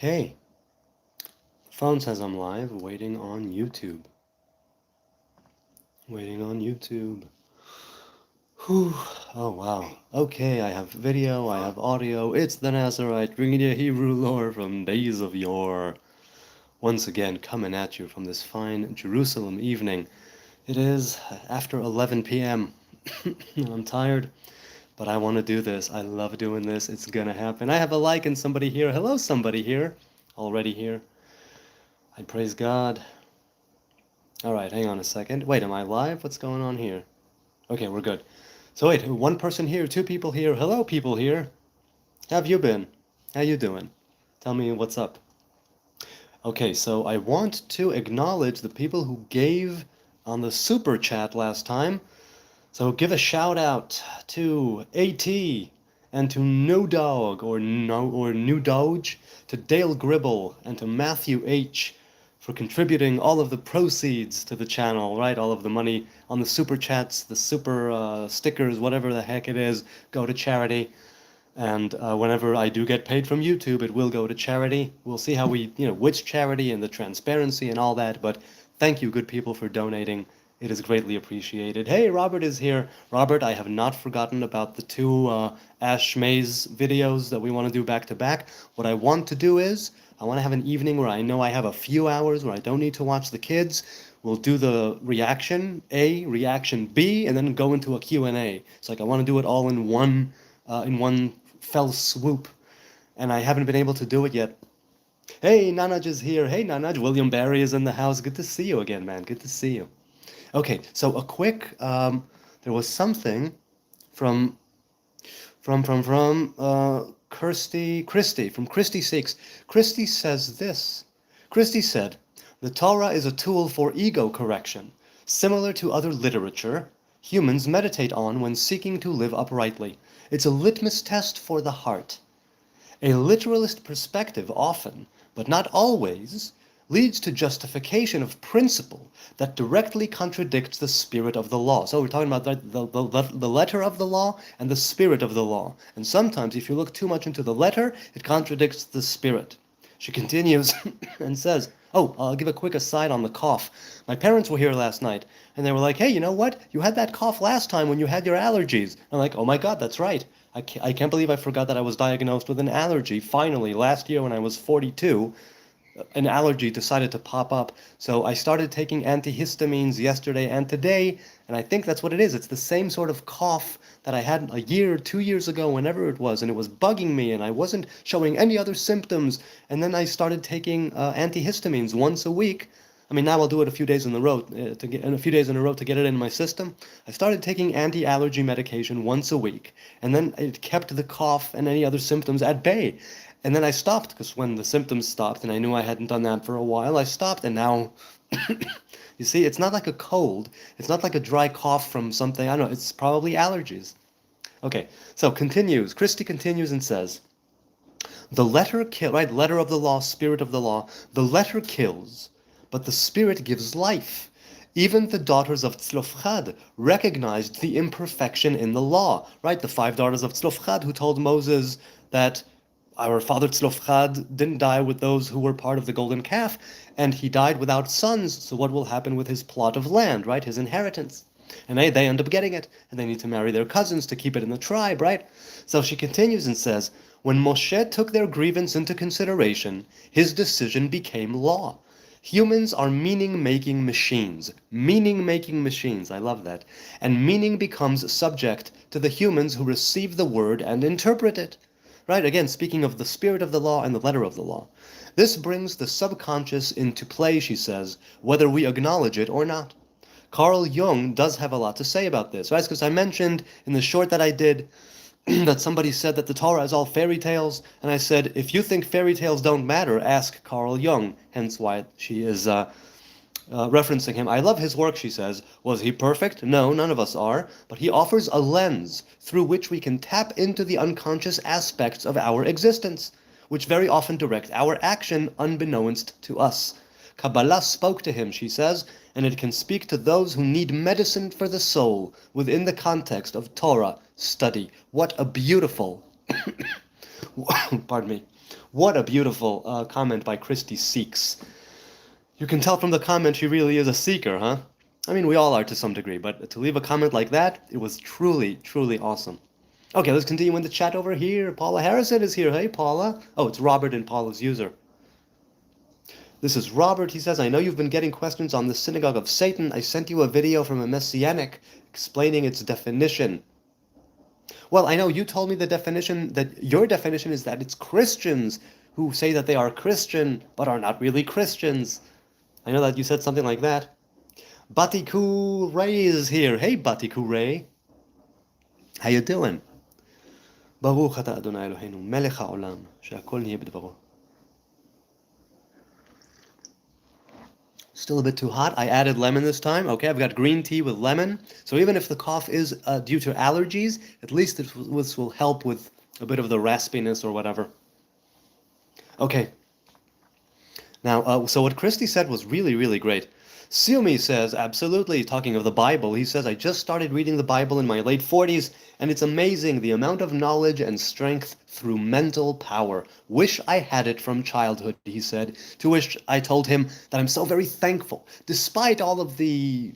Hey, phone says I'm live, waiting on YouTube. Waiting on YouTube. Whew. Oh wow. Okay, I have video, I have audio. It's the Nazarite, bringing you Hebrew lore from days of yore. Once again, coming at you from this fine Jerusalem evening. It is after 11 p.m. I'm tired, but I want to do this. I love doing this. It's gonna happen. I have a like and somebody here. Hello, somebody here. Already here. I praise God. All right, hang on a second. Wait, am I live? What's going on here? Okay, we're good. So wait, one person here, two people here. Hello, people here. How have you been? How you doing? Tell me what's up. Okay, so I want to acknowledge the people who gave on the super chat last time. So give a shout out to AT and to No Dog or New Doge, to Dale Gribble and to Matthew H for contributing all of the proceeds to the channel, right? All of the money on the super chats, the super stickers, whatever the heck it is, go to charity. And whenever I do get paid from YouTube, it will go to charity. We'll see how which charity and the transparency and all that. But thank you, good people, for donating. It is greatly appreciated. Hey, Robert is here. Robert, I have not forgotten about the two Ash Maze videos that we want to do back to back. What I want to do is, I want to have an evening where I know I have a few hours where I don't need to watch the kids. We'll do the reaction A, reaction B, and then go into a Q&A. So like I want to do it all in one fell swoop, and I haven't been able to do it yet. Hey, Nanaj is here. Hey, Nanaj. William Barry is in the house. Good to see you again, man. Good to see you. Okay, so a quick, there was something from, Christy, from Christy 6. Christy says this. Christy said, the Torah is a tool for ego correction. Similar to other literature, humans meditate on when seeking to live uprightly. It's a litmus test for the heart. A literalist perspective often, but not always, leads to justification of principle that directly contradicts the spirit of the law. So we're talking about the letter of the law and the spirit of the law. And sometimes if you look too much into the letter, it contradicts the spirit. She continues and says, oh, I'll give a quick aside on the cough. My parents were here last night, and they were like, hey, you know what? You had that cough last time when you had your allergies. I'm like, oh my God, that's right. I can't believe I forgot that I was diagnosed with an allergy. Finally, last year when I was 42, an allergy decided to pop up. So I started taking antihistamines yesterday and today, and I think that's what it is. It's the same sort of cough that I had a year, 2 years ago, whenever it was, and it was bugging me, and I wasn't showing any other symptoms. And then I started taking antihistamines once a week. I mean, now I'll do it a few days in a row to get it in my system. I started taking anti-allergy medication once a week, and then it kept the cough and any other symptoms at bay. And then I stopped because when the symptoms stopped, and I knew I hadn't done that for a while, I stopped, and now, you see, it's not like a cold. It's not like a dry cough from something. I don't know. It's probably allergies. Okay, so continues. Christy continues and says, the letter kill, right? Letter of the law, spirit of the law. The letter kills, but the spirit gives life. Even the daughters of Tzlofchad recognized the imperfection in the law, right? The 5 daughters of Tzlofchad who told Moses that our father Tzlofchad didn't die with those who were part of the golden calf, and he died without sons, so what will happen with his plot of land, right? His inheritance. And they end up getting it, and they need to marry their cousins to keep it in the tribe, right? So she continues and says, when Moshe took their grievance into consideration, his decision became law. Humans are meaning-making machines. Meaning-making machines, I love that. And meaning becomes subject to the humans who receive the word and interpret it. Right? Again, speaking of the spirit of the law and the letter of the law. This brings the subconscious into play, she says, whether we acknowledge it or not. Carl Jung does have a lot to say about this, right? Because I mentioned in the short that I did that somebody said that the Torah is all fairy tales, and I said, if you think fairy tales don't matter, ask Carl Jung, hence why she is referencing him. I love his work, she says. Was he perfect? No, none of us are. But he offers a lens through which we can tap into the unconscious aspects of our existence, which very often direct our action unbeknownst to us. Kabbalah spoke to him, she says, and it can speak to those who need medicine for the soul within the context of Torah study. What a beautiful, pardon me, What a beautiful comment by Christy Seeks. You can tell from the comment she really is a seeker, huh? I mean, we all are to some degree, but to leave a comment like that, it was truly, truly awesome. Okay, let's continue in the chat over here. Paula Harrison is here. Hey, Paula. Oh, it's Robert and Paula's user. This is Robert. He says, I know you've been getting questions on the Synagogue of Satan. I sent you a video from a Messianic explaining its definition. Well, I know you told me the definition, that your definition is that it's Christians who say that they are Christian, but are not really Christians. I know that you said something like that. Batiku Ray is here. Hey, Batiku Ray. How you doing? ברוך אתה אדוני אלוהינו, מלך העולם, שהכל נהיה בדברו. Still a bit too hot. I added lemon this time. Okay, I've got green tea with lemon. So even if the cough is due to allergies, at least this will help with a bit of the raspiness or whatever. Okay. Now, so what Christy said was really, really great. Siumi says, absolutely, talking of the Bible, he says, I just started reading the Bible in my late 40s, and it's amazing the amount of knowledge and strength through mental power. Wish I had it from childhood, he said, to which I told him that I'm so very thankful, despite all of the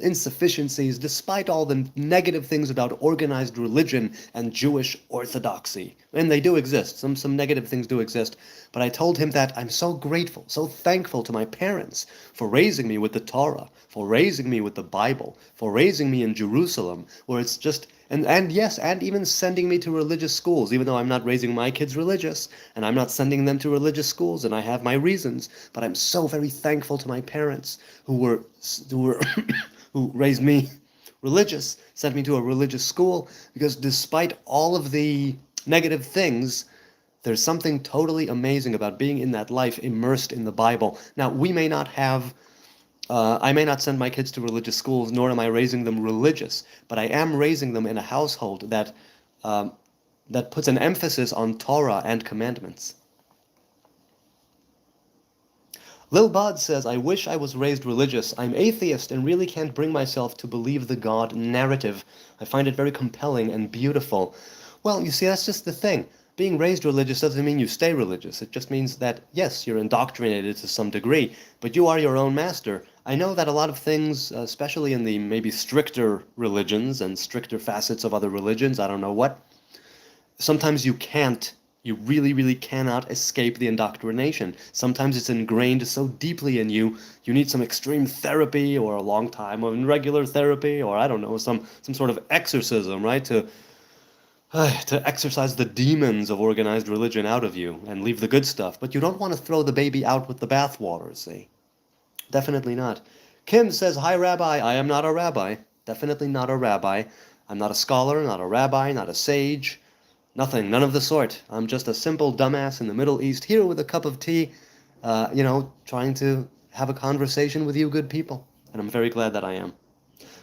insufficiencies, despite all the negative things about organized religion and Jewish orthodoxy. And they do exist, some negative things do exist, but I told him that I'm so grateful, so thankful to my parents for raising me with the Torah, for raising me with the Bible, for raising me in Jerusalem, where it's just, and yes, and even sending me to religious schools, even though I'm not raising my kids religious, and I'm not sending them to religious schools, and I have my reasons, but I'm so very thankful to my parents who who raised me religious, sent me to a religious school, because despite all of the negative things, there's something totally amazing about being in that life immersed in the Bible. Now, we may not have I may not send my kids to religious schools, nor am I raising them religious, but I am raising them in a household that that puts an emphasis on Torah and commandments. Lil Bod says, I wish I was raised religious. I'm atheist and really can't bring myself to believe the God narrative. I find it very compelling and beautiful. Well, you see, that's just the thing. Being raised religious doesn't mean you stay religious. It just means that, yes, you're indoctrinated to some degree, but you are your own master. I know that a lot of things, especially in the maybe stricter religions and stricter facets of other religions, I don't know what, sometimes you really, really cannot escape the indoctrination. Sometimes it's ingrained so deeply in you, you need some extreme therapy or a long time of regular therapy or, I don't know, some sort of exorcism, right, to exorcise the demons of organized religion out of you and leave the good stuff. But you don't want to throw the baby out with the bathwater, see? Definitely not. Kim says, hi, Rabbi. I am not a rabbi. Definitely not a rabbi. I'm not a scholar, not a rabbi, not a sage. Nothing, none of the sort. I'm just a simple dumbass in the Middle East here with a cup of tea, trying to have a conversation with you good people. And I'm very glad that I am.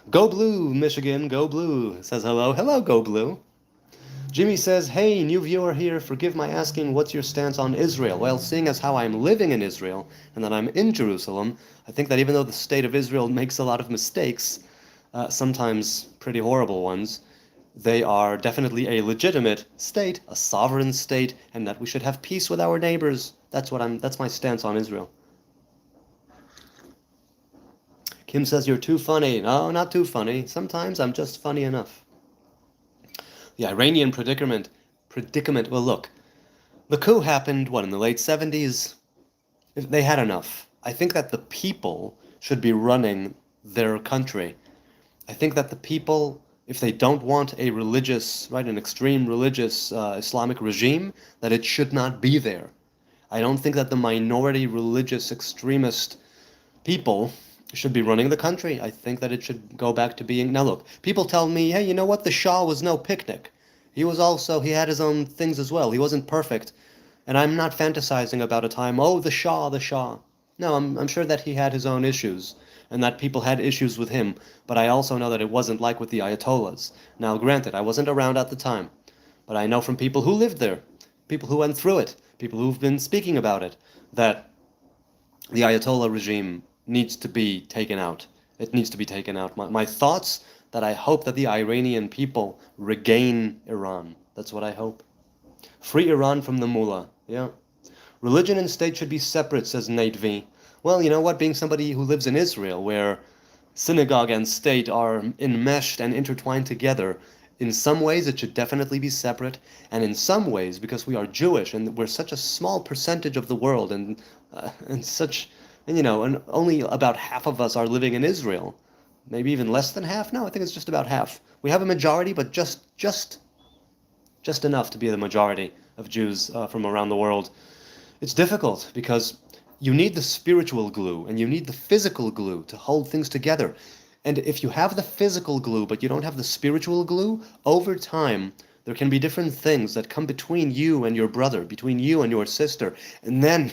Go Blue, Michigan, go Blue, says hello. Hello, Go Blue. Jimmy says, hey, new viewer here, forgive my asking what's your stance on Israel? Well, seeing as how I'm living in Israel and that I'm in Jerusalem, I think that even though the state of Israel makes a lot of mistakes, sometimes pretty horrible ones, they are definitely a legitimate state, a sovereign state, and that we should have peace with our neighbors. That's my stance on Israel. Kim says, you're too funny. No, not too funny. Sometimes I'm just funny enough. The Iranian predicament. Well, look, the coup happened, in the late 70s? They had enough. I think that the people should be running their country. I think that the people, if they don't want a religious, an extreme religious Islamic regime, that it should not be there. I don't think that the minority religious extremist people should be running the country. I think that it should go back to being... Now look, people tell me, hey, you know what? The Shah was no picnic. He had his own things as well. He wasn't perfect. And I'm not fantasizing about a time, oh, the Shah. No, I'm sure that he had his own issues, and that people had issues with him, but I also know that it wasn't like with the Ayatollahs. Now, granted, I wasn't around at the time, but I know from people who lived there, people who went through it, people who've been speaking about it, that the Ayatollah regime needs to be taken out. It needs to be taken out. My thoughts, that I hope that the Iranian people regain Iran. That's what I hope. Free Iran from the mullah. Yeah, Religion and state should be separate, says Nate V. Well, you know what? Being somebody who lives in Israel, where synagogue and state are enmeshed and intertwined together, in some ways it should definitely be separate, and in some ways, because we are Jewish and we're such a small percentage of the world, and only about half of us are living in Israel, maybe even less than half. No, I think it's just about half. We have a majority, but just enough to be the majority of Jews from around the world. It's difficult because you need the spiritual glue and you need the physical glue to hold things together. And if you have the physical glue but you don't have the spiritual glue, over time there can be different things that come between you and your brother, between you and your sister, and then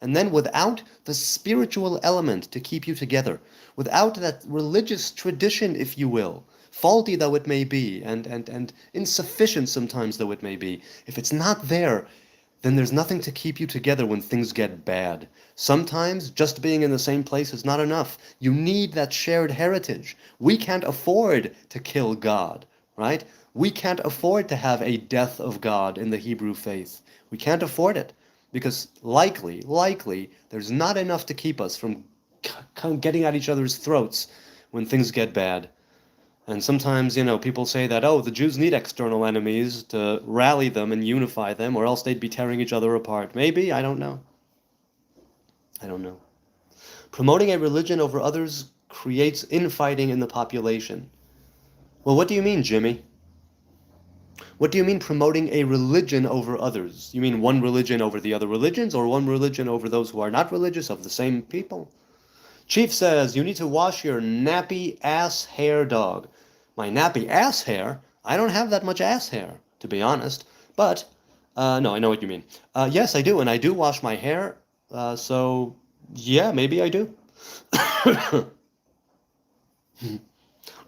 and then without the spiritual element to keep you together, without that religious tradition, if you will, faulty though it may be, and insufficient sometimes though it may be, if it's not there, then there's nothing to keep you together when things get bad. Sometimes just being in the same place is not enough. You need that shared heritage. We can't afford to kill God, right? We can't afford to have a death of God in the Hebrew faith. We can't afford it because likely, there's not enough to keep us from getting at each other's throats when things get bad. And sometimes, people say that, oh, the Jews need external enemies to rally them and unify them, or else they'd be tearing each other apart. Maybe, I don't know. I don't know. Promoting a religion over others creates infighting in the population. Well, what do you mean, Jimmy? What do you mean promoting a religion over others? You mean one religion over the other religions, or one religion over those who are not religious of the same people? Chief says, you need to wash your nappy ass hair, dog. My nappy ass hair? I don't have that much ass hair, to be honest. But, no, I know what you mean. Yes, I do, and I do wash my hair. So, yeah, maybe I do.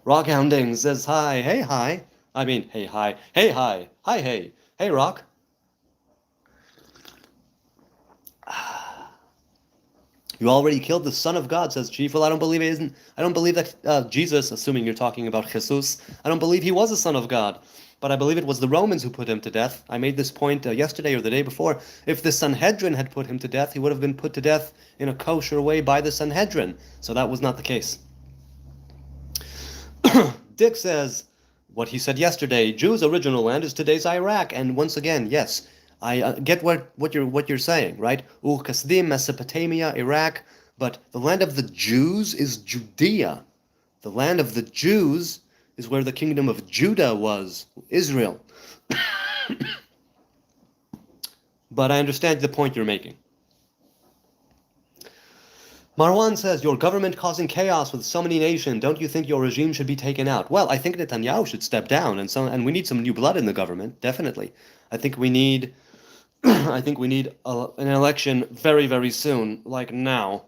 Rockhounding says hi. Hey, hi. I mean, hey, hi. Hey, hi. Hi, hey. Hey, Rock. You already killed the Son of God, says Chief. Well, I don't believe it isn't. I don't believe that Jesus, assuming you're talking about Jesus, I don't believe he was a son of God. But I believe it was the Romans who put him to death. I made this point yesterday or the day before. If the Sanhedrin had put him to death, he would have been put to death in a kosher way by the Sanhedrin. So that was not the case. Dick says, what he said yesterday, Jews' original land is today's Iraq. And once again, yes, I get what you're saying, right? Kasdim, Mesopotamia, Iraq, but the land of the Jews is Judea. The land of the Jews is where the kingdom of Judah was, Israel. But I understand the point you're making. Marwan says, your government causing chaos with so many nations. Don't you think your regime should be taken out? Well, I think Netanyahu should step down, and we need some new blood in the government, definitely. I think we need an election very, very soon, like now.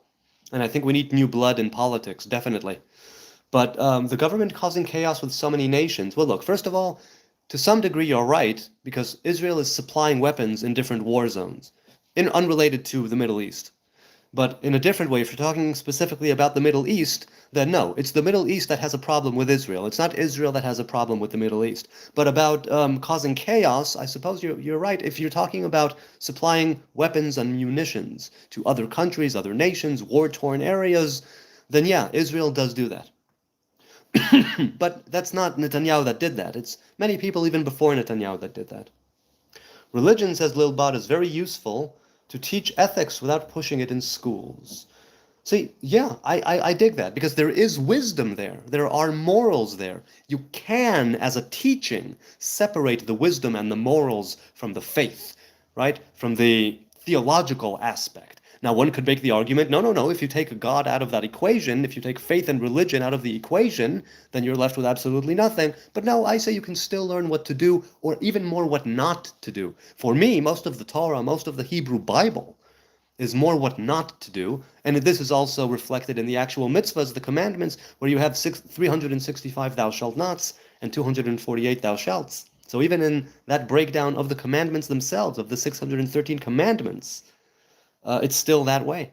And I think we need new blood in politics, definitely. But the government causing chaos with so many nations. Well, look, first of all, to some degree you're right, because Israel is supplying weapons in different war zones, unrelated to the Middle East. But in a different way, if you're talking specifically about the Middle East, then no, it's the Middle East that has a problem with Israel. It's not Israel that has a problem with the Middle East. But about causing chaos, I suppose you're right. If you're talking about supplying weapons and munitions to other countries, other nations, war-torn areas, then yeah, Israel does do that. But that's not Netanyahu that did that. It's many people even before Netanyahu that did that. Religion, says Lil Bot, is very useful to teach ethics without pushing it in schools. See, yeah, I dig that, because there is wisdom there. There are morals there. You can, as a teaching, separate the wisdom and the morals from the faith, right? From the theological aspect. Now, one could make the argument, no, if you take God out of that equation, if you take faith and religion out of the equation, then you're left with absolutely nothing. But no, I say you can still learn what to do, or even more what not to do. For me, most of the Torah, most of the Hebrew Bible is more what not to do, and this is also reflected in the actual mitzvahs, the commandments, where you have 365 thou shalt nots and 248 thou shalts. So even in that breakdown of the commandments themselves, of the 613 commandments, it's still that way.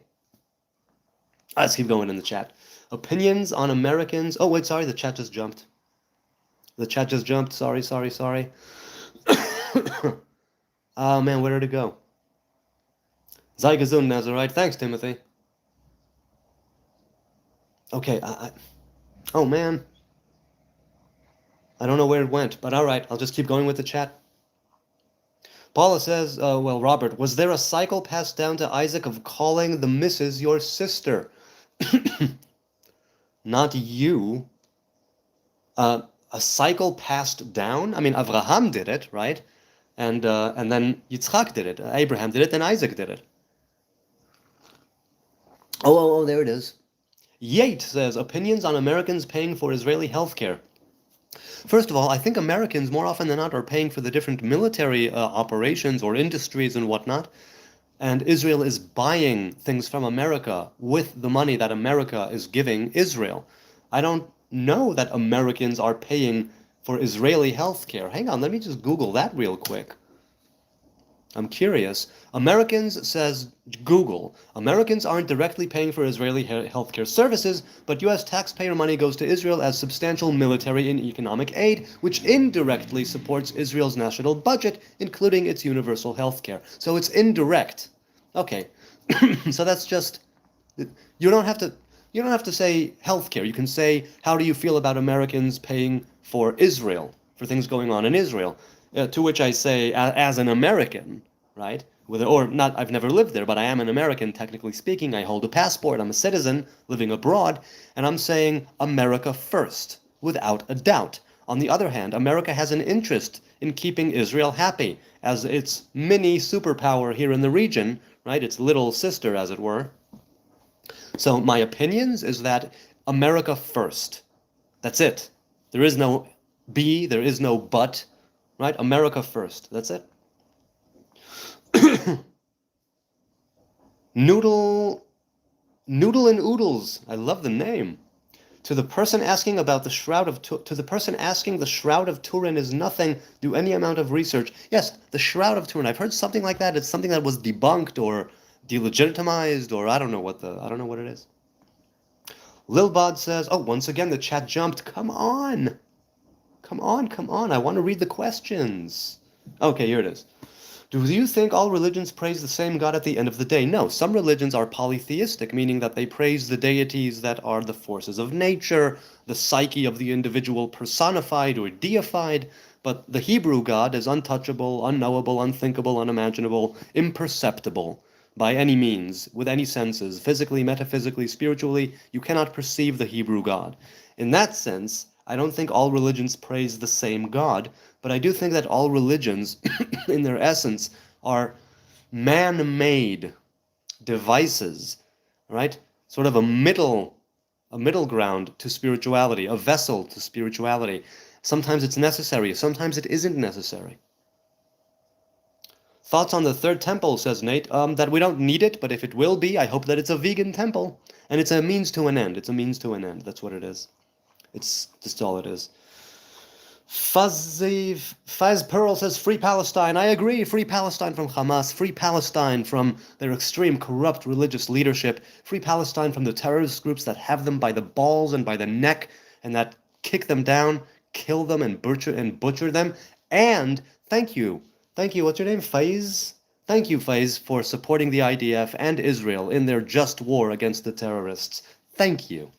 Let's keep going in the chat. Opinions on Americans. Oh, wait, sorry, the chat just jumped. Sorry. Oh, man, where did it go? Sei gesund, Nazarite. Thanks, Timothy. Okay, oh man. I don't know where it went, but all right, I'll just keep going with the chat. Paula says, well, Robert, was there a cycle passed down to Isaac of calling the missus your sister? Not you. A cycle passed down? I mean, Avraham did it, right? And then Yitzchak did it. Abraham did it, then Isaac did it. Oh, there it is. Yate says, opinions on Americans paying for Israeli healthcare. First of all, I think Americans, more often than not, are paying for the different military operations or industries and whatnot. And Israel is buying things from America with the money that America is giving Israel. I don't know that Americans are paying for Israeli healthcare. Hang on, let me just Google that real quick. I'm curious. Americans, says Google, Americans aren't directly paying for Israeli healthcare services, but U.S. taxpayer money goes to Israel as substantial military and economic aid, which indirectly supports Israel's national budget, including its universal healthcare. So it's indirect. Okay, so that's just, you don't have to say healthcare. You can say, how do you feel about Americans paying for Israel, for things going on in Israel? To which I say, as an American, right? Or not, I've never lived there, but I am an American, technically speaking. I hold a passport. I'm a citizen living abroad, and I'm saying America first, without a doubt. On the other hand, America has an interest in keeping Israel happy as its mini superpower here in the region, right? Its little sister, as it were. So my opinions is that America first. That's it. There is no B, there is no but. Right? America first. That's it. Noodle and Oodles. I love the name. To the person asking about the Shroud of to the person asking, the Shroud of Turin is nothing. Do any amount of research. Yes, the Shroud of Turin. I've heard something like that. It's something that was debunked or delegitimized, or I don't know what it is. Lilbod says, oh, once again the chat jumped. Come on. Come on. I want to read the questions. Okay, here it is. Do you think all religions praise the same God at the end of the day? No, some religions are polytheistic, meaning that they praise the deities that are the forces of nature, the psyche of the individual personified or deified, but the Hebrew God is untouchable, unknowable, unthinkable, unimaginable, imperceptible by any means, with any senses, physically, metaphysically, spiritually. You cannot perceive the Hebrew God. In that sense, I don't think all religions praise the same God, but I do think that all religions, in their essence, are man-made devices, right? Sort of a middle ground to spirituality, a vessel to spirituality. Sometimes it's necessary, sometimes it isn't necessary. Thoughts on the third temple, says Nate, that we don't need it, but if it will be, I hope that it's a vegan temple. And it's a means to an end. It's a means to an end. That's what it is. It's just all it is. Faz Pearl says, Free Palestine. I agree. Free Palestine from Hamas. Free Palestine from their extreme corrupt religious leadership. Free Palestine from the terrorist groups that have them by the balls and by the neck and that kick them down, kill them and butcher them. And thank you. What's your name? Faiz? Thank you, Faiz, for supporting the IDF and Israel in their just war against the terrorists. Thank you.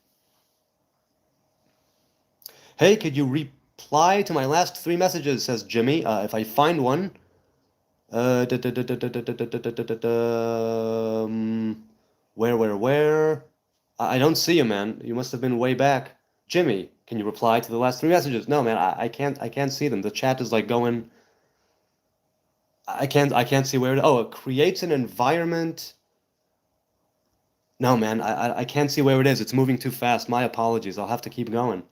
Hey, could you reply to my last 3 messages, says Jimmy, if I find one. Where? I don't see you, man. You must have been way back. Jimmy, can you reply to the last 3 messages? No, man, I can't see them. The chat is like going... I can't see where it... Oh, it creates an environment... No, man, I can't see where it is. It's moving too fast. My apologies. I'll have to keep going.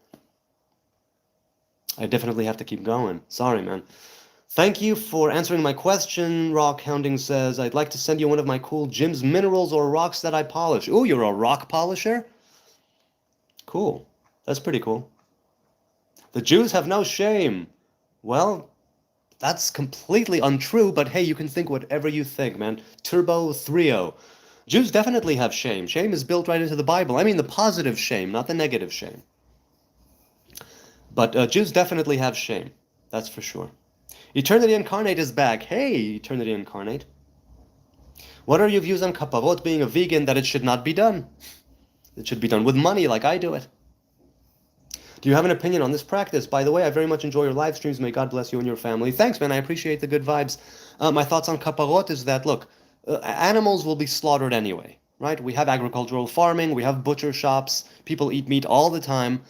I definitely have to keep going. Sorry, man. Thank you for answering my question. Rock Hounding says, I'd like to send you one of my cool Jim's minerals or rocks that I polish. Ooh, you're a rock polisher? Cool. That's pretty cool. The Jews have no shame. Well, that's completely untrue, but hey, you can think whatever you think, man. Turbo 3-0. Jews definitely have shame. Shame is built right into the Bible. I mean the positive shame, not the negative shame. But Jews definitely have shame. That's for sure. Eternity Incarnate is back. Hey, Eternity Incarnate. What are your views on kaparot being a vegan, that it should not be done? It should be done with money like I do it. Do you have an opinion on this practice? By the way, I very much enjoy your live streams. May God bless you and your family. Thanks, man. I appreciate the good vibes. My thoughts on kaparot is that, look, animals will be slaughtered anyway, right? We have agricultural farming, we have butcher shops, people eat meat all the time.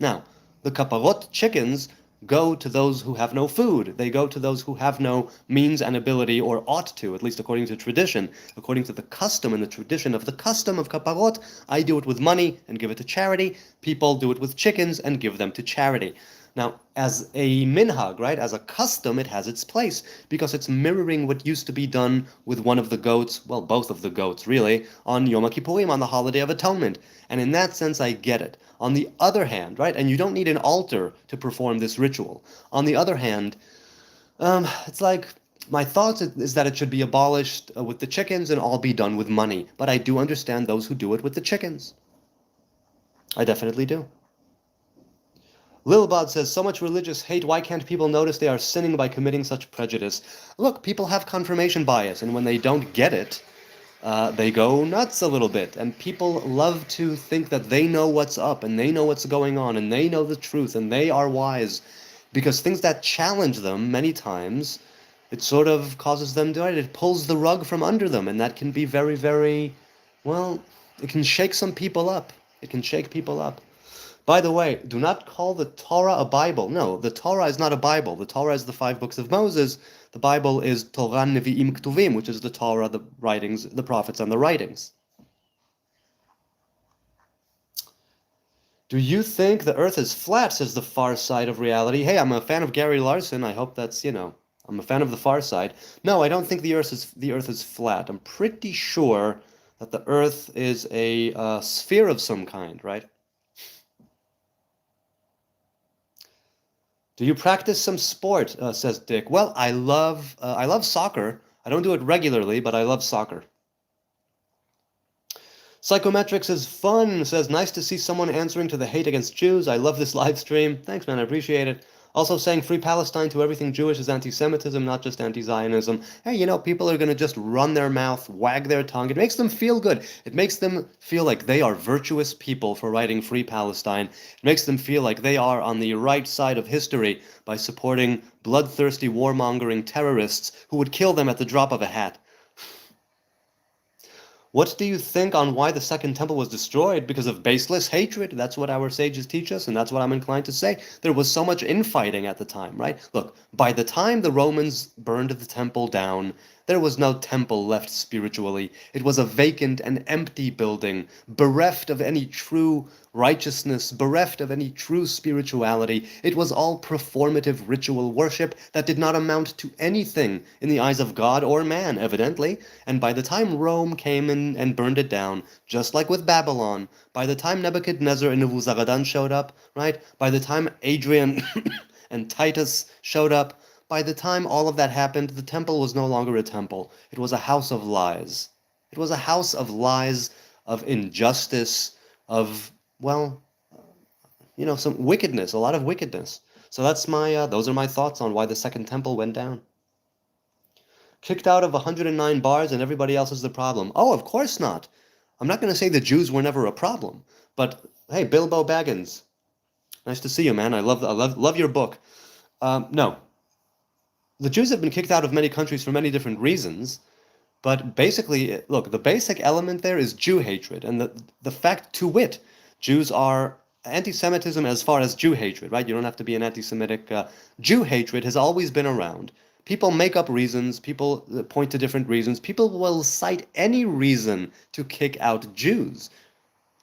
Now, the kaparot chickens go to those who have no food. They go to those who have no means and ability, or ought to, at least according to tradition, according to the custom and the tradition of the custom of kaparot. I do it with money and give it to charity. People do it with chickens and give them to charity. Now, as a minhag, right, as a custom, it has its place, because it's mirroring what used to be done with one of the goats, well, both of the goats, really, on Yom Kippurim, on the Holiday of Atonement. And in that sense, I get it. On the other hand, right, and you don't need an altar to perform this ritual. On the other hand, it's like, my thoughts is that it should be abolished with the chickens and all be done with money. But I do understand those who do it with the chickens. I definitely do. Lilbod says, so much religious hate, why can't people notice they are sinning by committing such prejudice? Look, people have confirmation bias, and when they don't get it, they go nuts a little bit. And people love to think that they know what's up, and they know what's going on, and they know the truth, and they are wise. Because things that challenge them many times, it sort of causes them to, it pulls the rug from under them, and that can be very, very, well, it can shake some people up. It can shake people up. By the way, do not call the Torah a Bible. No, the Torah is not a Bible. The Torah is the 5 books of Moses. The Bible is Torah Nevi'im Ktuvim, which is the Torah, the writings, the prophets, and the writings. Do you think the earth is flat, says the far side of reality? Hey, I'm a fan of Gary Larson. I hope that's, I'm a fan of the far side. No, I don't think the earth is flat. I'm pretty sure that the earth is a sphere of some kind, right? Do you practice some sport? Says Dick. Well, I love soccer. I don't do it regularly, but I love soccer. Psychometrics is fun, says, nice to see someone answering to the hate against Jews. I love this live stream. Thanks, man, I appreciate it. Also saying free Palestine to everything Jewish is anti-Semitism, not just anti-Zionism. Hey, people are going to just run their mouth, wag their tongue. It makes them feel good. It makes them feel like they are virtuous people for writing free Palestine. It makes them feel like they are on the right side of history by supporting bloodthirsty warmongering terrorists who would kill them at the drop of a hat. What do you think on why the Second Temple was destroyed? Because of baseless hatred. That's what our sages teach us, and that's what I'm inclined to say. There was so much infighting at the time, right? Look, by the time the Romans burned the temple down, there was no temple left spiritually. It was a vacant and empty building, bereft of any true righteousness, bereft of any true spirituality. It was all performative ritual worship that did not amount to anything in the eyes of God or man, evidently. And by the time Rome came in and burned it down, just like with Babylon, by the time Nebuchadnezzar and Nebuzaradan showed up, right? By the time Adrian and Titus showed up, by the time all of that happened, the temple was no longer a temple. It was a house of lies. It was a house of lies, of injustice, of, some wickedness, a lot of wickedness. So that's those are my thoughts on why the Second Temple went down. Kicked out of 109 bars and everybody else is the problem. Oh, of course not. I'm not going to say the Jews were never a problem. But, hey, Bilbo Baggins, nice to see you, man. I love your book. No. The Jews have been kicked out of many countries for many different reasons, but basically, look, the basic element there is Jew hatred, and the fact, to wit, Jews are anti-Semitism as far as Jew hatred, right? You don't have to be an anti-Semitic. Jew hatred has always been around. People make up reasons, people point to different reasons, people will cite any reason to kick out Jews.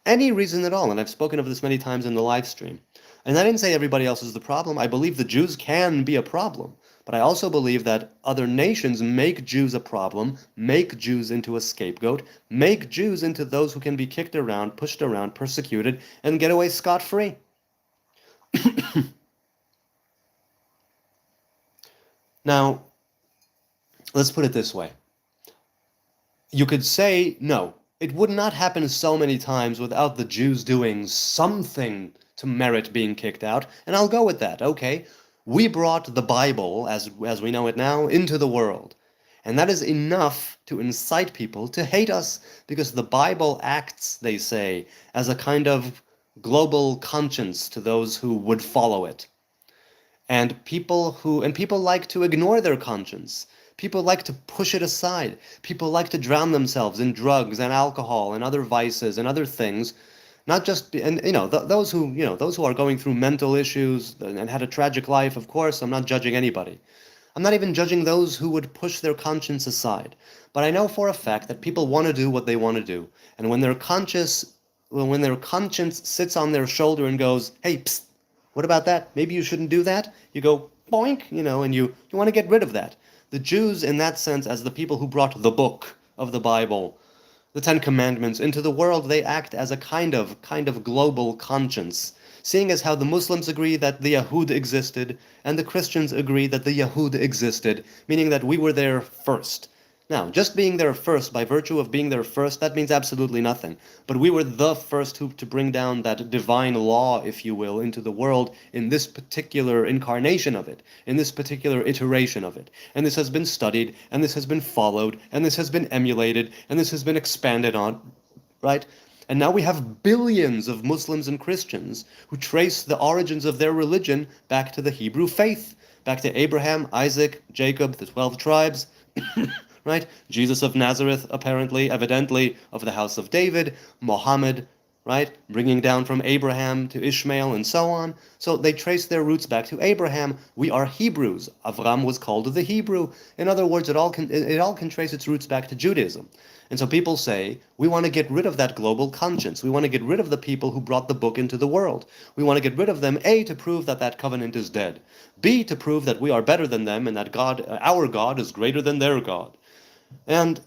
Any reason at all, and I've spoken of this many times in the live stream. And I didn't say everybody else is the problem. I believe the Jews can be a problem. But I also believe that other nations make Jews a problem, make Jews into a scapegoat, make Jews into those who can be kicked around, pushed around, persecuted, and get away scot-free. Now, let's put it this way. You could say, no, it would not happen so many times without the Jews doing something to merit being kicked out, and I'll go with that, okay? We brought the Bible, as we know it now, into the world. And that is enough to incite people to hate us, because the Bible acts, they say, as a kind of global conscience to those who would follow it. And people like to ignore their conscience. People like to push it aside. People like to drown themselves in drugs and alcohol and other vices and other things. Not just, and those who are going through mental issues and had a tragic life, of course, I'm not judging anybody. I'm not even judging those who would push their conscience aside. But I know for a fact that people want to do what they want to do. And when their conscience sits on their shoulder and goes, "Hey, psst, what about that? Maybe you shouldn't do that." You go, boink, and you want to get rid of that. The Jews, in that sense, as the people who brought the book of the Bible, the Ten Commandments, into the world, they act as a kind of global conscience, seeing as how the Muslims agree that the Yahud existed, and the Christians agree that the Yahud existed, meaning that we were there first. Now, just being there first, by virtue of being there first, that means absolutely nothing. But we were the first to bring down that divine law, if you will, into the world in this particular incarnation of it, in this particular iteration of it. And this has been studied, and this has been followed, and this has been emulated, and this has been expanded on, right? And now we have billions of Muslims and Christians who trace the origins of their religion back to the Hebrew faith, back to Abraham, Isaac, Jacob, the 12 tribes, right? Jesus of Nazareth, apparently, evidently, of the house of David, Mohammed, right? Bringing down from Abraham to Ishmael and so on. So they trace their roots back to Abraham. We are Hebrews. Avram was called the Hebrew. In other words, it all can trace its roots back to Judaism. And so people say, we want to get rid of that global conscience. We want to get rid of the people who brought the book into the world. We want to get rid of them, A, to prove that that covenant is dead. B, to prove that we are better than them and that God, our God, is greater than their God. And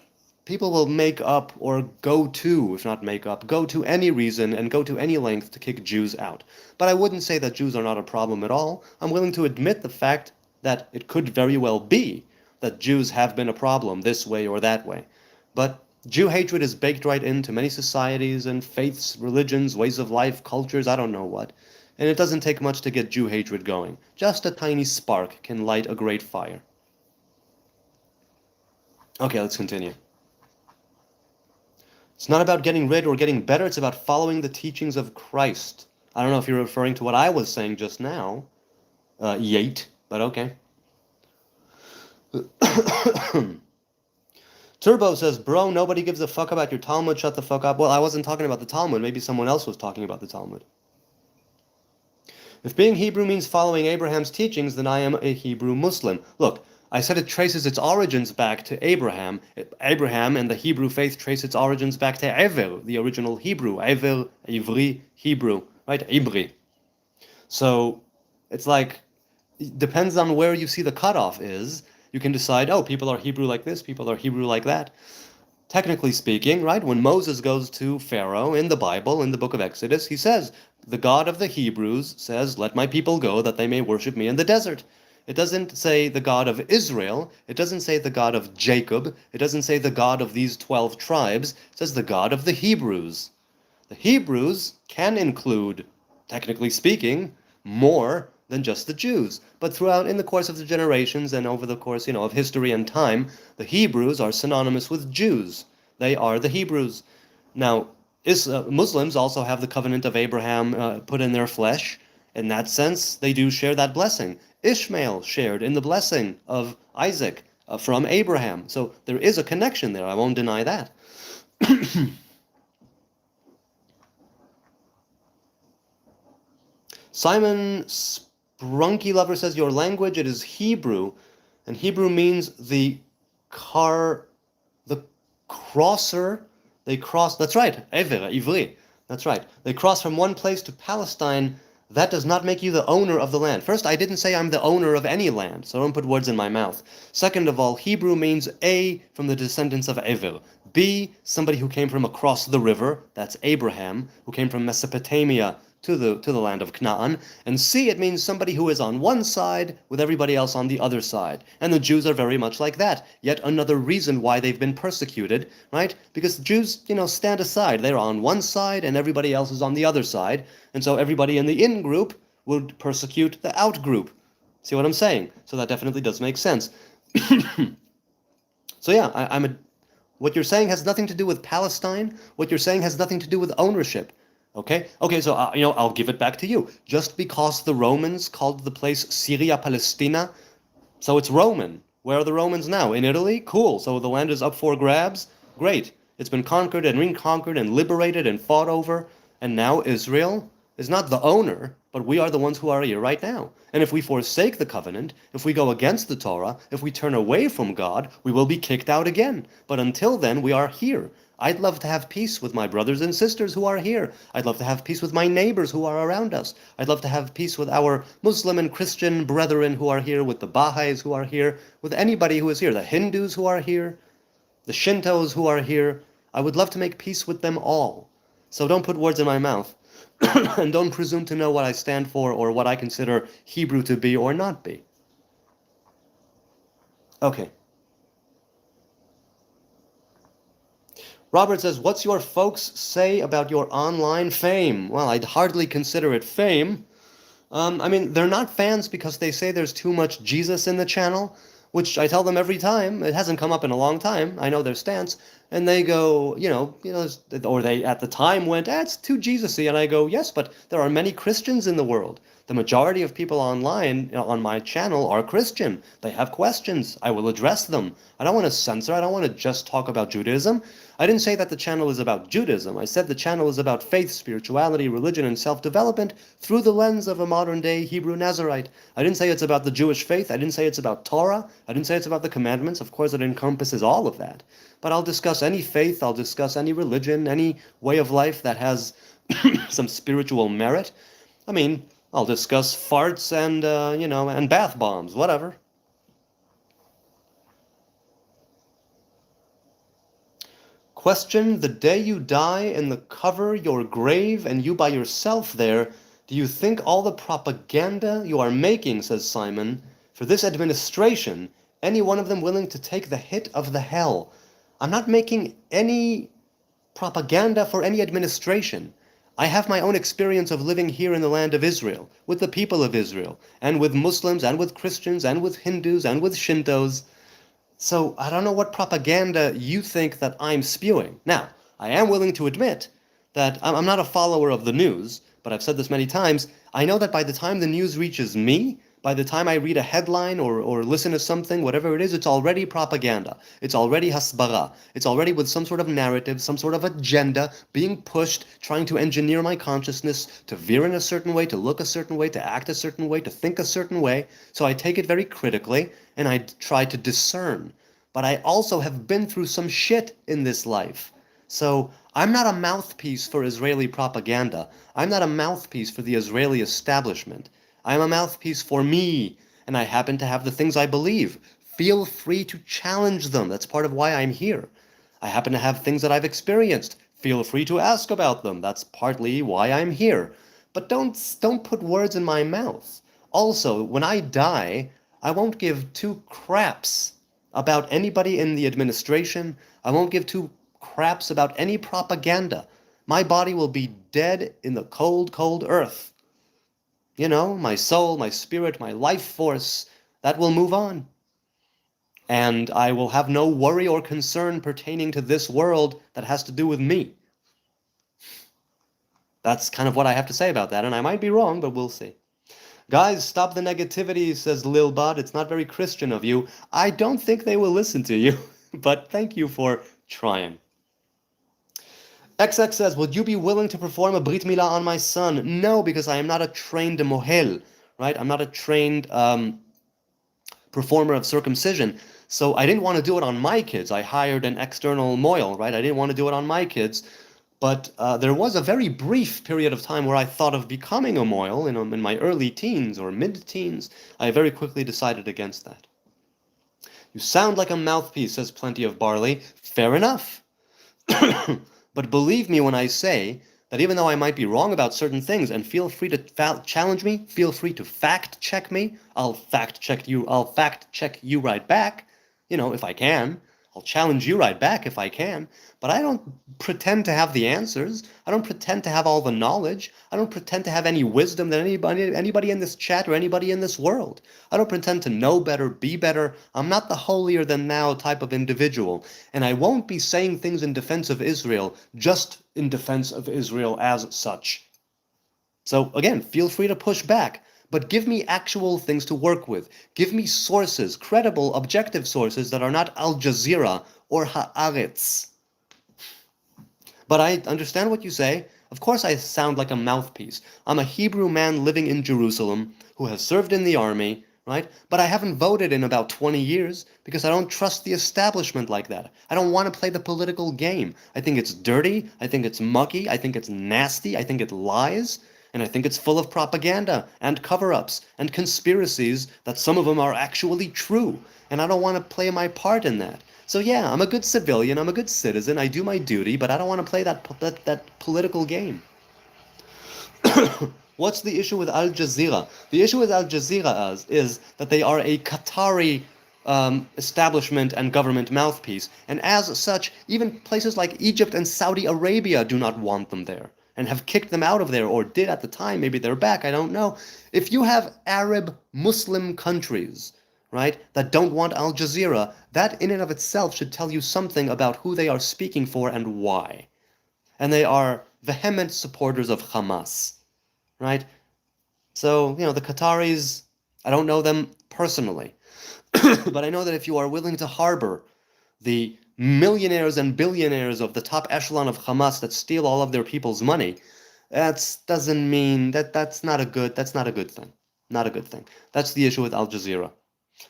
people will make up or go to, if not make up, go to any reason and go to any length to kick Jews out. But I wouldn't say that Jews are not a problem at all. I'm willing to admit the fact that it could very well be that Jews have been a problem this way or that way. But Jew hatred is baked right into many societies and faiths, religions, ways of life, cultures, I don't know what. And it doesn't take much to get Jew hatred going. Just a tiny spark can light a great fire. Okay, let's continue. It's not about getting rid or getting better, it's about following the teachings of Christ. I don't know if you're referring to what I was saying just now, Yate, but okay. Turbo says, bro, nobody gives a fuck about your Talmud, shut the fuck up. Well, I wasn't talking about the Talmud, maybe someone else was talking about the Talmud. If being Hebrew means following Abraham's teachings, then I am a Hebrew Muslim. Look, I said it traces its origins back to Abraham. Abraham and the Hebrew faith trace its origins back to Ever, the original Hebrew. Ever, Ivri, Hebrew, right? Ibri. So it's like, it depends on where you see the cutoff is. You can decide, oh, people are Hebrew like this, people are Hebrew like that. Technically speaking, right, when Moses goes to Pharaoh in the Bible, in the book of Exodus, he says, the God of the Hebrews says, let my people go that they may worship me in the desert. It doesn't say the God of Israel. It doesn't say the God of Jacob. It doesn't say the God of these 12 tribes. It says the God of the Hebrews. The Hebrews can include, technically speaking, more than just the Jews. But throughout, in the course of the generations and over the course, of history and time, the Hebrews are synonymous with Jews. They are the Hebrews. Now, Muslims also have the covenant of Abraham put in their flesh. In that sense, they do share that blessing. Ishmael shared in the blessing of Isaac from Abraham. So there is a connection there. I won't deny that. Simon Sprunky Lover says, your language, it is Hebrew, and Hebrew means the crosser. They cross, that's right, Ever, Ivri, that's right. They cross from one place to Palestine. That does not make you the owner of the land. First, I didn't say I'm the owner of any land, so don't put words in my mouth. Second of all, Hebrew means A, from the descendants of Ever. B, somebody who came from across the river, that's Abraham, who came from Mesopotamia to the land of Canaan. And C, it means somebody who is on one side with everybody else on the other side. And the Jews are very much like that. Yet another reason why they've been persecuted, right? Because the Jews, stand aside. They're on one side and everybody else is on the other side. And so everybody in the in group would persecute the out group. See what I'm saying? So that definitely does make sense. So yeah, what you're saying has nothing to do with Palestine. What you're saying has nothing to do with ownership. Okay? Okay, so I'll give it back to you. Just because the Romans called the place Syria Palestina, so it's Roman. Where are the Romans now? In Italy? Cool. So the land is up for grabs? Great. It's been conquered and reconquered and liberated and fought over. And now Israel is not the owner, but we are the ones who are here right now. And if we forsake the covenant, if we go against the Torah, if we turn away from God, we will be kicked out again. But until then, we are here. I'd love to have peace with my brothers and sisters who are here. I'd love to have peace with my neighbors who are around us. I'd love to have peace with our Muslim and Christian brethren who are here, with the Baha'is who are here, with anybody who is here, the Hindus who are here, the Shintos who are here. I would love to make peace with them all. So don't put words in my mouth. And don't presume to know what I stand for or what I consider Hebrew to be or not be. Okay. Robert says, what's your folks say about your online fame? Well, I'd hardly consider it fame. I mean, they're not fans because they say there's too much Jesus in the channel, which I tell them every time. It hasn't come up in a long time. I know their stance. And they go, or they at the time went, it's too Jesus-y. And I go, yes, but there are many Christians in the world. The majority of people online on my channel are Christian. They have questions. I will address them. I don't want to censor. I don't want to just talk about Judaism. I didn't say that the channel is about Judaism. I said the channel is about faith, spirituality, religion, and self-development through the lens of a modern-day Hebrew Nazarite. I didn't say it's about the Jewish faith. I didn't say it's about Torah. I didn't say it's about the commandments. Of course, it encompasses all of that. But I'll discuss any faith. I'll discuss any religion, any way of life that has some spiritual merit. I mean, I'll discuss farts and, and bath bombs, whatever. Question, the day you die and the cover your grave and you by yourself there, do you think all the propaganda you are making, says Simon, for this administration, any one of them willing to take the hit of the hell? I'm not making any propaganda for any administration. I have my own experience of living here in the land of Israel, with the people of Israel, and with Muslims, and with Christians, and with Hindus, and with Shintos. So I don't know what propaganda you think that I'm spewing. Now, I am willing to admit that I'm not a follower of the news, but I've said this many times. I know that by the time the news reaches me, by the time I read a headline or listen to something, whatever it is, it's already propaganda. It's already hasbara. It's already with some sort of narrative, some sort of agenda being pushed, trying to engineer my consciousness to veer in a certain way, to look a certain way, to act a certain way, to think a certain way. So I take it very critically and I try to discern. But I also have been through some shit in this life. So I'm not a mouthpiece for Israeli propaganda. I'm not a mouthpiece for the Israeli establishment. I am a mouthpiece for me, and I happen to have the things I believe. Feel free to challenge them. That's part of why I'm here. I happen to have things that I've experienced. Feel free to ask about them. That's partly why I'm here. But don't put words in my mouth. Also, when I die, I won't give two craps about anybody in the administration. I won't give two craps about any propaganda. My body will be dead in the cold, cold earth. My soul, my spirit, my life force, that will move on. And I will have no worry or concern pertaining to this world that has to do with me. That's kind of what I have to say about that, and I might be wrong, but we'll see. Guys, stop the negativity, says Lilbot. It's not very Christian of you. I don't think they will listen to you, but thank you for trying. XX says, would you be willing to perform a Brit Milah on my son? No, because I am not a trained mohel, right? I'm not a trained performer of circumcision. So I didn't want to do it on my kids. I hired an external mohel, right? I didn't want to do it on my kids. But there was a very brief period of time where I thought of becoming a mohel in my early teens or mid-teens. I very quickly decided against that. You sound like a mouthpiece, says Plenty of Barley. Fair enough. But believe me when I say that even though I might be wrong about certain things, and feel free to challenge me, feel free to fact check me, I'll fact check you right back, if I can. I'll challenge you right back if I can, but I don't pretend to have the answers. I don't pretend to have all the knowledge. I don't pretend to have any wisdom than anybody in this chat or anybody in this world. I don't pretend to know better, be better. I'm not the holier than thou type of individual, and I won't be saying things in defense of Israel just in defense of Israel as such. So again, feel free to push back, but give me actual things to work with. Give me sources, credible, objective sources that are not Al Jazeera or Haaretz. But I understand what you say. Of course I sound like a mouthpiece. I'm a Hebrew man living in Jerusalem who has served in the army, right? But I haven't voted in about 20 years because I don't trust the establishment like that. I don't want to play the political game. I think it's dirty. I think it's mucky. I think it's nasty. I think it lies. And I think it's full of propaganda and cover-ups and conspiracies that some of them are actually true. And I don't want to play my part in that. So yeah, I'm a good civilian, I'm a good citizen, I do my duty, but I don't want to play that political game. What's the issue with Al Jazeera? The issue with Al Jazeera is that they are a Qatari establishment and government mouthpiece, and as such, even places like Egypt and Saudi Arabia do not want them there, and have kicked them out of there, or did at the time, maybe they're back, I don't know. If you have Arab Muslim countries, right, that don't want Al Jazeera, that in and of itself should tell you something about who they are speaking for and why. And they are vehement supporters of Hamas, right? So, the Qataris, I don't know them personally, but I know that if you are willing to harbor the millionaires and billionaires of the top echelon of Hamas that steal all of their people's money, that doesn't mean that's not a good thing. Not a good thing. That's the issue with Al Jazeera.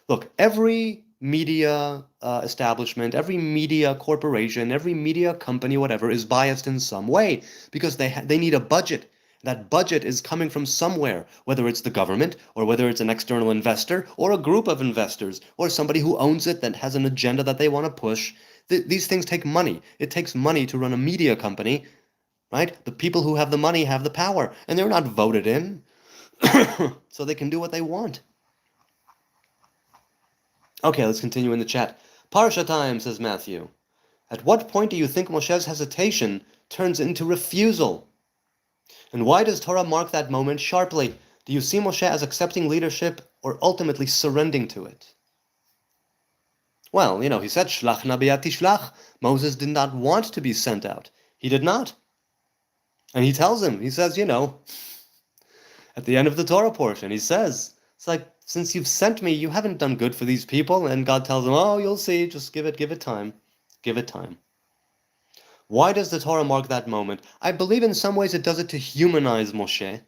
Look, every media establishment, every media corporation, every media company, whatever, is biased in some way because they need a budget. That budget is coming from somewhere, whether it's the government or whether it's an external investor or a group of investors or somebody who owns it that has an agenda that they want to push. These things take money. It takes money to run a media company, right? The people who have the money have the power, and they're not voted in, so they can do what they want. Okay, let's continue in the chat. Parsha time, says Matthew. At what point do you think Moshe's hesitation turns into refusal? And why does Torah mark that moment sharply? Do you see Moshe as accepting leadership or ultimately surrendering to it? Well, he said, Shlach na b'yad tishlach. Moses did not want to be sent out. He did not. And he tells him, he says, at the end of the Torah portion, he says, it's like, since you've sent me, you haven't done good for these people. And God tells him, oh, you'll see, just give it time. Give it time. Why does the Torah mark that moment? I believe in some ways it does it to humanize Moshe.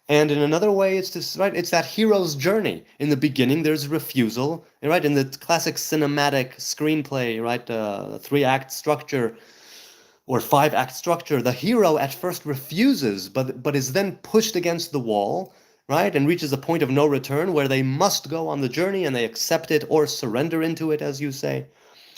And in another way, it's that hero's journey. In the beginning, there's refusal, right? In the classic cinematic screenplay, right, 3-act structure or 5-act structure, the hero at first refuses, but is then pushed against the wall, right, and reaches a point of no return where they must go on the journey and they accept it or surrender into it, as you say.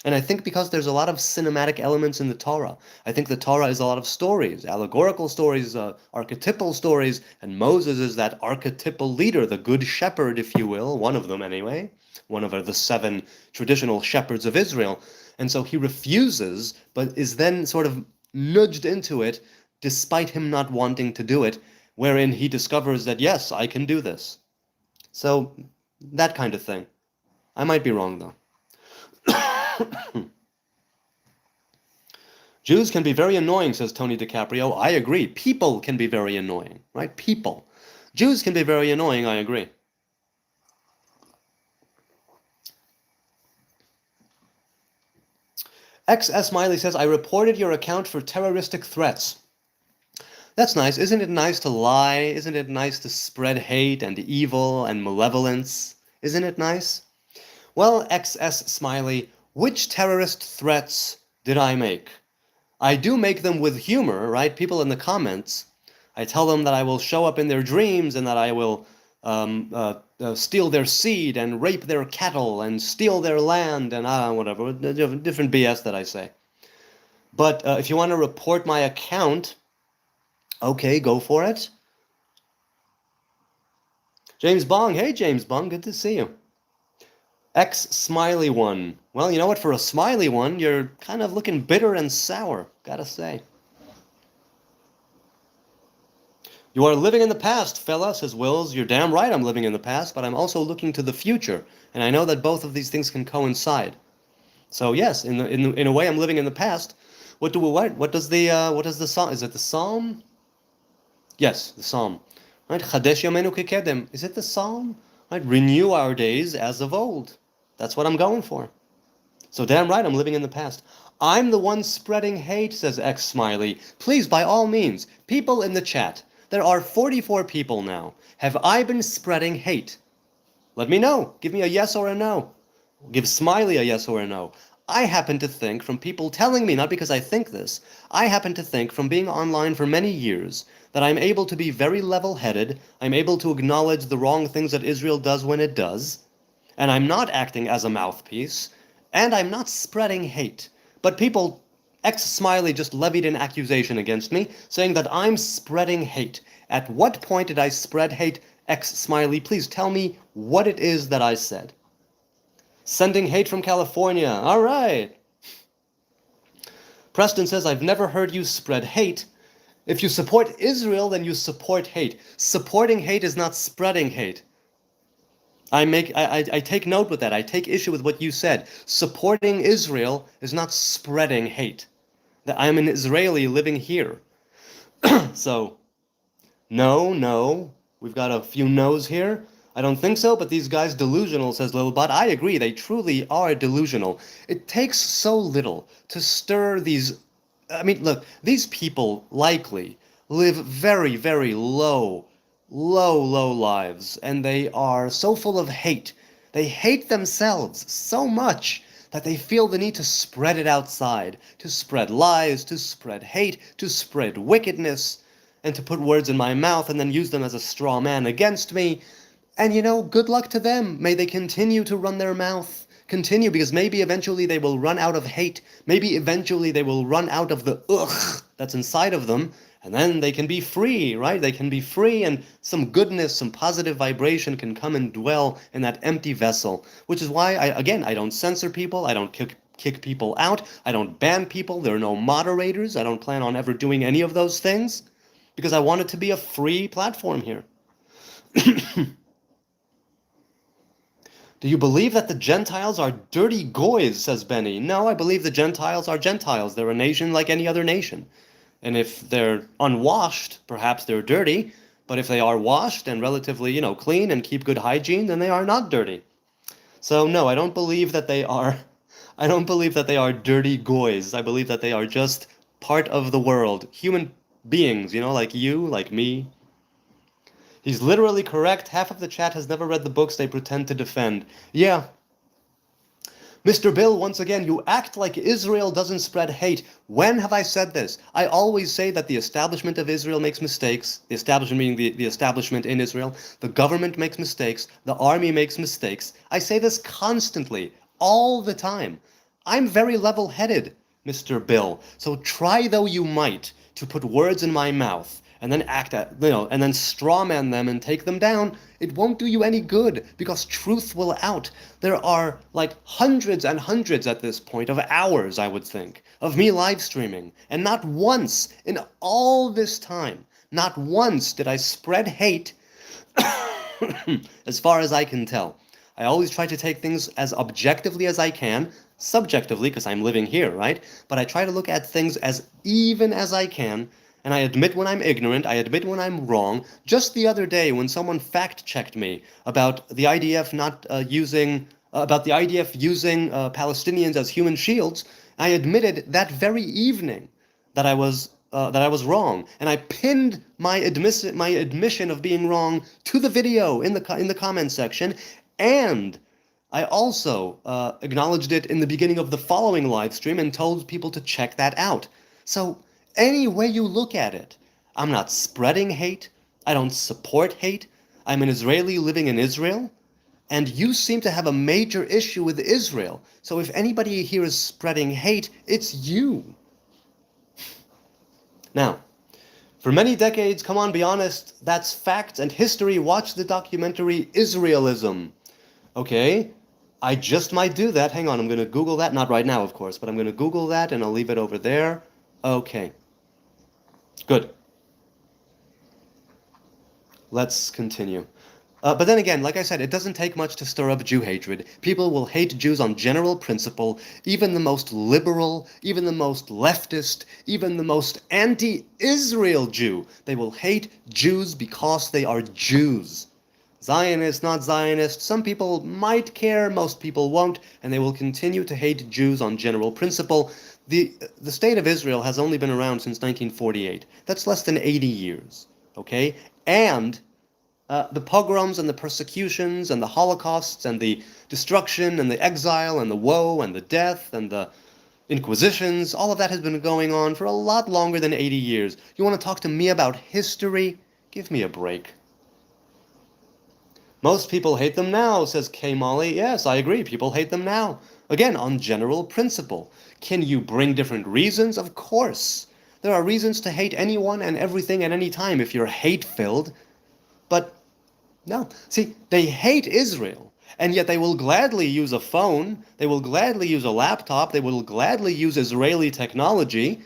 And I think because there's a lot of cinematic elements in the Torah. I think the Torah is a lot of stories, allegorical stories, archetypal stories, and Moses is that archetypal leader, the good shepherd, if you will, one of them anyway, one of the 7 traditional shepherds of Israel. And so he refuses, but is then sort of nudged into it, despite him not wanting to do it, wherein he discovers that, yes, I can do this. So, that kind of thing. I might be wrong, though. Jews can be very annoying, says Tony DiCaprio. I agree. People can be very annoying, right? People. Jews can be very annoying, I agree. XS Smiley says, I reported your account for terroristic threats. That's nice. Isn't it nice to lie? Isn't it nice to spread hate and evil and malevolence? Isn't it nice? Well, XS Smiley, which terrorist threats did I make? I do make them with humor, right? People in the comments, I tell them that I will show up in their dreams and that I will steal their seed and rape their cattle and steal their land and whatever, different BS that I say. But if you want to report my account, okay, go for it. James Bong, hey James Bong, good to see you. Ex-smiley one. Well, you know what? For a smiley one, you're kind of looking bitter and sour, gotta say. You are living in the past, fella, says Wills. You're damn right I'm living in the past, but I'm also looking to the future, and I know that both of these things can coincide. So yes, in a way, I'm living in the past. What does the psalm? Is it the psalm? Yes, the psalm. Right? Chadesh yamenu kekedem. Is it the psalm? Right? Renew our days as of old. That's what I'm going for. So damn right, I'm living in the past. I'm the one spreading hate, says X Smiley. Please, by all means, people in the chat. There are 44 people now. Have I been spreading hate? Let me know. Give me a yes or a no. Give Smiley a yes or a no. I happen to think from people telling me, not because I think this, I happen to think from being online for many years that I'm able to be very level-headed, I'm able to acknowledge the wrong things that Israel does when it does, and I'm not acting as a mouthpiece, and I'm not spreading hate. But people, X-Smiley just levied an accusation against me, saying that I'm spreading hate. At what point did I spread hate? X-Smiley, please tell me what it is that I said. Sending hate from California. All right. Preston says, I've never heard you spread hate. If you support Israel, then you support hate. Supporting hate is not spreading hate. I take note with that. I take issue with what you said. Supporting Israel is not spreading hate. I am an Israeli living here. So, no. We've got a few no's here. I don't think so, but these guys delusional, says Lilbot. I agree, they truly are delusional. It takes so little to stir these... I mean, look, these people likely live very, very low lives, and they are so full of hate. They hate themselves so much that they feel the need to spread it outside, to spread lies, to spread hate, to spread wickedness, and to put words in my mouth and then use them as a straw man against me. And you know, good luck to them. May they continue to run their mouth. Continue, because maybe eventually they will run out of hate. Maybe eventually they will run out of the ugh that's inside of them, and then they can be free, right? They can be free, and some goodness, some positive vibration can come and dwell in that empty vessel. Which is why, I don't censor people, I don't kick people out, I don't ban people, there are no moderators, I don't plan on ever doing any of those things, because I want it to be a free platform here. Do you believe that the Gentiles are dirty goys, says Benny. No, I believe the Gentiles are Gentiles. They're a nation like any other nation. And if they're unwashed, perhaps they're dirty. But if they are washed and relatively, clean and keep good hygiene, then they are not dirty. So no, I don't believe that they are dirty goys. I believe that they are just part of the world. Human beings, like you, like me. He's literally correct. Half of the chat has never read the books they pretend to defend. Yeah. Mr. Bill, once again, you act like Israel doesn't spread hate. When have I said this? I always say that the establishment of Israel makes mistakes. The establishment meaning the establishment in Israel. The government makes mistakes. The army makes mistakes. I say this constantly, all the time. I'm very level-headed, Mr. Bill. So try though you might to put words in my mouth and then and then strawman them and take them down, it won't do you any good, because truth will out. There are like hundreds and hundreds at this point of hours, I would think, of me live streaming, and not once in all this time, not once did I spread hate, as far as I can tell. I always try to take things as objectively as I can, subjectively, because I'm living here, right? But I try to look at things as even as I can, and I admit when I'm ignorant, I admit when I'm wrong. Just the other day, when someone fact-checked me about the IDF using Palestinians as human shields, I admitted that very evening that I was wrong, and I pinned my admission of being wrong to the video in the comment section, and I also acknowledged it in the beginning of the following live stream and told people to check that out. So any way you look at it, I'm not spreading hate, I don't support hate, I'm an Israeli living in Israel, and you seem to have a major issue with Israel. So if anybody here is spreading hate, it's you. Now, for many decades, come on, be honest, that's facts and history. Watch the documentary Israelism. Okay? I just might do that. Hang on, I'm going to Google that. Not right now, of course, but I'm going to Google that and I'll leave it over there. Okay, good. Let's continue. But then again, like I said, it doesn't take much to stir up Jew hatred. People will hate Jews on general principle. Even the most liberal, even the most leftist, even the most anti-Israel Jew, they will hate Jews because they are Jews. Zionist, not Zionist, some people might care, most people won't, and they will continue to hate Jews on general principle. The state of Israel has only been around since 1948. That's less than 80 years, okay? And the pogroms and the persecutions and the holocausts and the destruction and the exile and the woe and the death and the inquisitions, all of that has been going on for a lot longer than 80 years. You want to talk to me about history? Give me a break. Most people hate them now, says K. Molly. Yes, I agree. People hate them now. Again, on general principle. Can you bring different reasons? Of course. There are reasons to hate anyone and everything at any time if you're hate-filled. But no. See, they hate Israel, and yet they will gladly use a phone, they will gladly use a laptop, they will gladly use Israeli technology.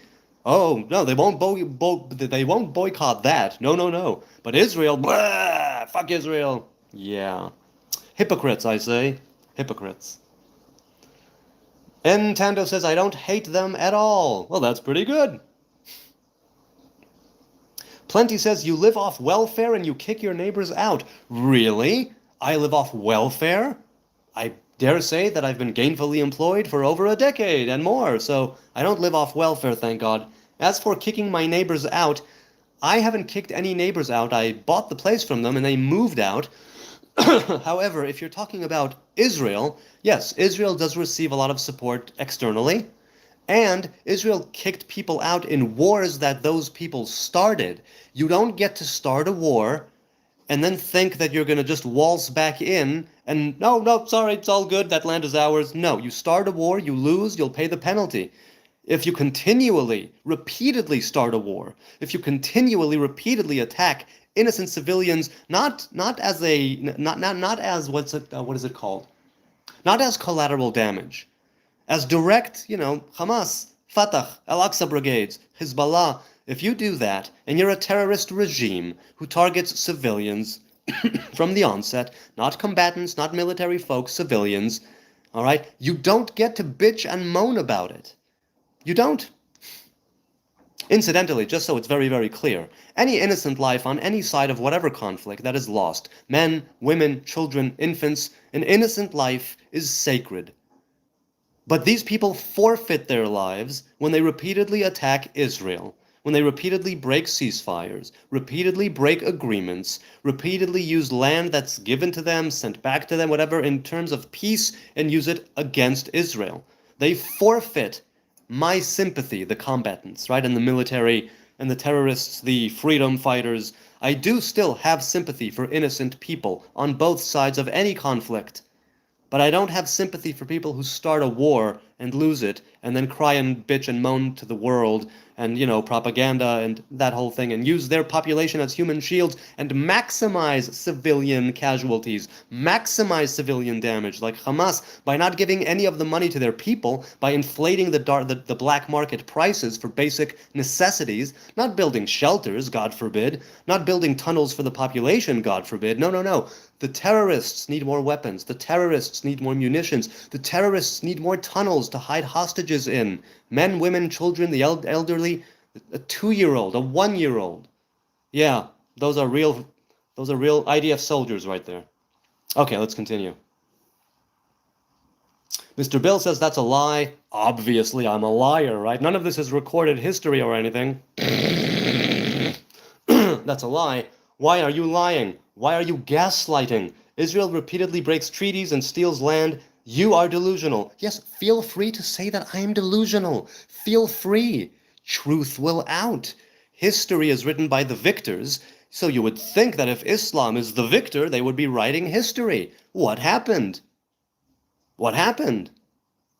Oh, no, they won't boycott that. No, no, no. But Israel, blah, fuck Israel. Yeah. Hypocrites, I say. Hypocrites. Nintendo says, I don't hate them at all. Well, that's pretty good. Plenty says, you live off welfare and you kick your neighbors out. Really? I live off welfare? I dare say that I've been gainfully employed for over a decade and more, so I don't live off welfare, thank God. As for kicking my neighbors out, I haven't kicked any neighbors out. I bought the place from them and they moved out. However, if you're talking about Israel, yes, Israel does receive a lot of support externally, and Israel kicked people out in wars that those people started. You don't get to start a war and then think that you're going to just waltz back in and, no, no, sorry, it's all good, that land is ours. No, you start a war, you lose, you'll pay the penalty. If you continually, repeatedly start a war, if you continually, repeatedly attack innocent civilians, not as what is it called? Not as collateral damage, as direct, Hamas, Fatah, Al-Aqsa brigades, Hezbollah. If you do that, and you're a terrorist regime who targets civilians from the onset, not combatants, not military folks, civilians, all right, you don't get to bitch and moan about it. You don't. Incidentally, just so it's very, very clear, any innocent life on any side of whatever conflict that is lost, men, women, children, infants, an innocent life is sacred. But these people forfeit their lives when they repeatedly attack Israel, when they repeatedly break ceasefires, repeatedly break agreements, repeatedly use land that's given to them, sent back to them, whatever, in terms of peace, and use it against Israel. They forfeit my sympathy, the combatants, right, and the military, and the terrorists, the freedom fighters. I do still have sympathy for innocent people on both sides of any conflict. But I don't have sympathy for people who start a war and lose it, and then cry and bitch and moan to the world, and, propaganda and that whole thing, and use their population as human shields, and maximize civilian casualties, maximize civilian damage, like Hamas, by not giving any of the money to their people, by inflating the black market prices for basic necessities, not building shelters, God forbid, not building tunnels for the population, God forbid. No, no, no. The terrorists need more weapons. The terrorists need more munitions. The terrorists need more tunnels to hide hostages in. Men, women, children, the elderly, a 2-year-old, a 1-year-old. Yeah, those are real IDF soldiers right there. Okay, let's continue. Mr. Bill says that's a lie. Obviously, I'm a liar, right? None of this is recorded history or anything. That's a lie. Why are you lying? Why are you gaslighting? Israel repeatedly breaks treaties and steals land. You are delusional. Yes, feel free to say that I am delusional. Feel free. Truth will out. History is written by the victors, so you would think that if Islam is the victor, they would be writing history. What happened? What happened?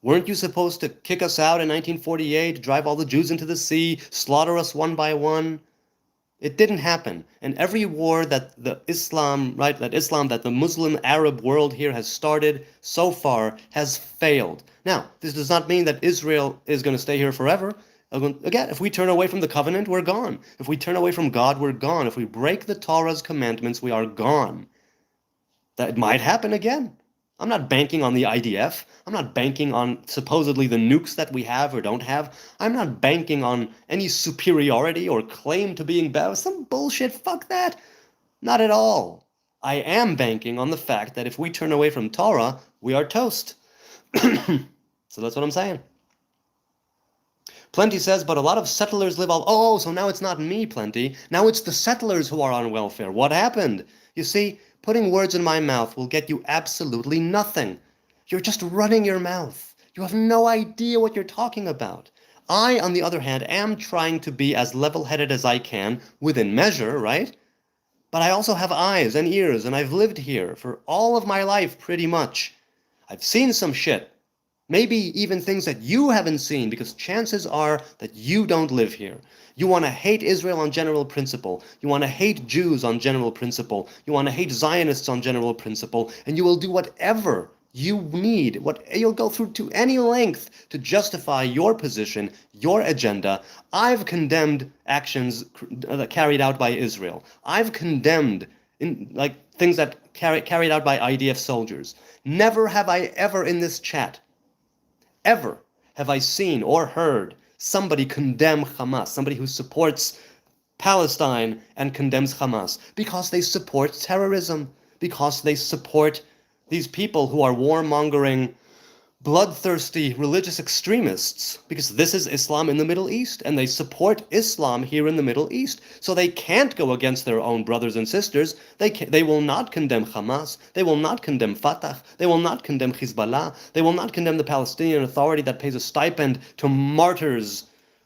Weren't you supposed to kick us out in 1948, drive all the Jews into the sea, slaughter us one by one? It didn't happen. And every war that the Islam, right, that the Muslim Arab world here has started so far has failed. Now, this does not mean that Israel is going to stay here forever. Again, if we turn away from the covenant, we're gone. If we turn away from God, we're gone. If we break the Torah's commandments, we are gone. That might happen again. I'm not banking on the IDF. I'm not banking on supposedly the nukes that we have or don't have. I'm not banking on any superiority or claim to being better. Some bullshit. Fuck that. Not at all. I am banking on the fact that if we turn away from Torah, we are toast. So that's what I'm saying. Plenty says, but a lot of settlers live oh, so now it's not me, Plenty. Now it's the settlers who are on welfare. What happened? You see, putting words in my mouth will get you absolutely nothing. You're just running your mouth. You have no idea what you're talking about. I, on the other hand, am trying to be as level-headed as I can, within measure, right? But I also have eyes and ears, and I've lived here for all of my life, pretty much. I've seen some shit. Maybe even things that you haven't seen, because chances are that you don't live here. You want to hate Israel on general principle. You want to hate Jews on general principle. You want to hate Zionists on general principle. And you will do whatever you need. You'll go through to any length to justify your position, your agenda. I've condemned actions carried out by Israel. I've condemned things that carried out by IDF soldiers. Never have I ever in this chat ever have I seen or heard somebody condemn Hamas, somebody who supports Palestine and condemns Hamas, because they support terrorism, because they support these people who are warmongering, bloodthirsty religious extremists, because this is Islam in the Middle East, and they support Islam here in the Middle East. So they can't go against their own brothers and sisters. They will not condemn Hamas. They will not condemn Fatah. They will not condemn Hezbollah. They will not condemn the Palestinian Authority that pays a stipend to martyrs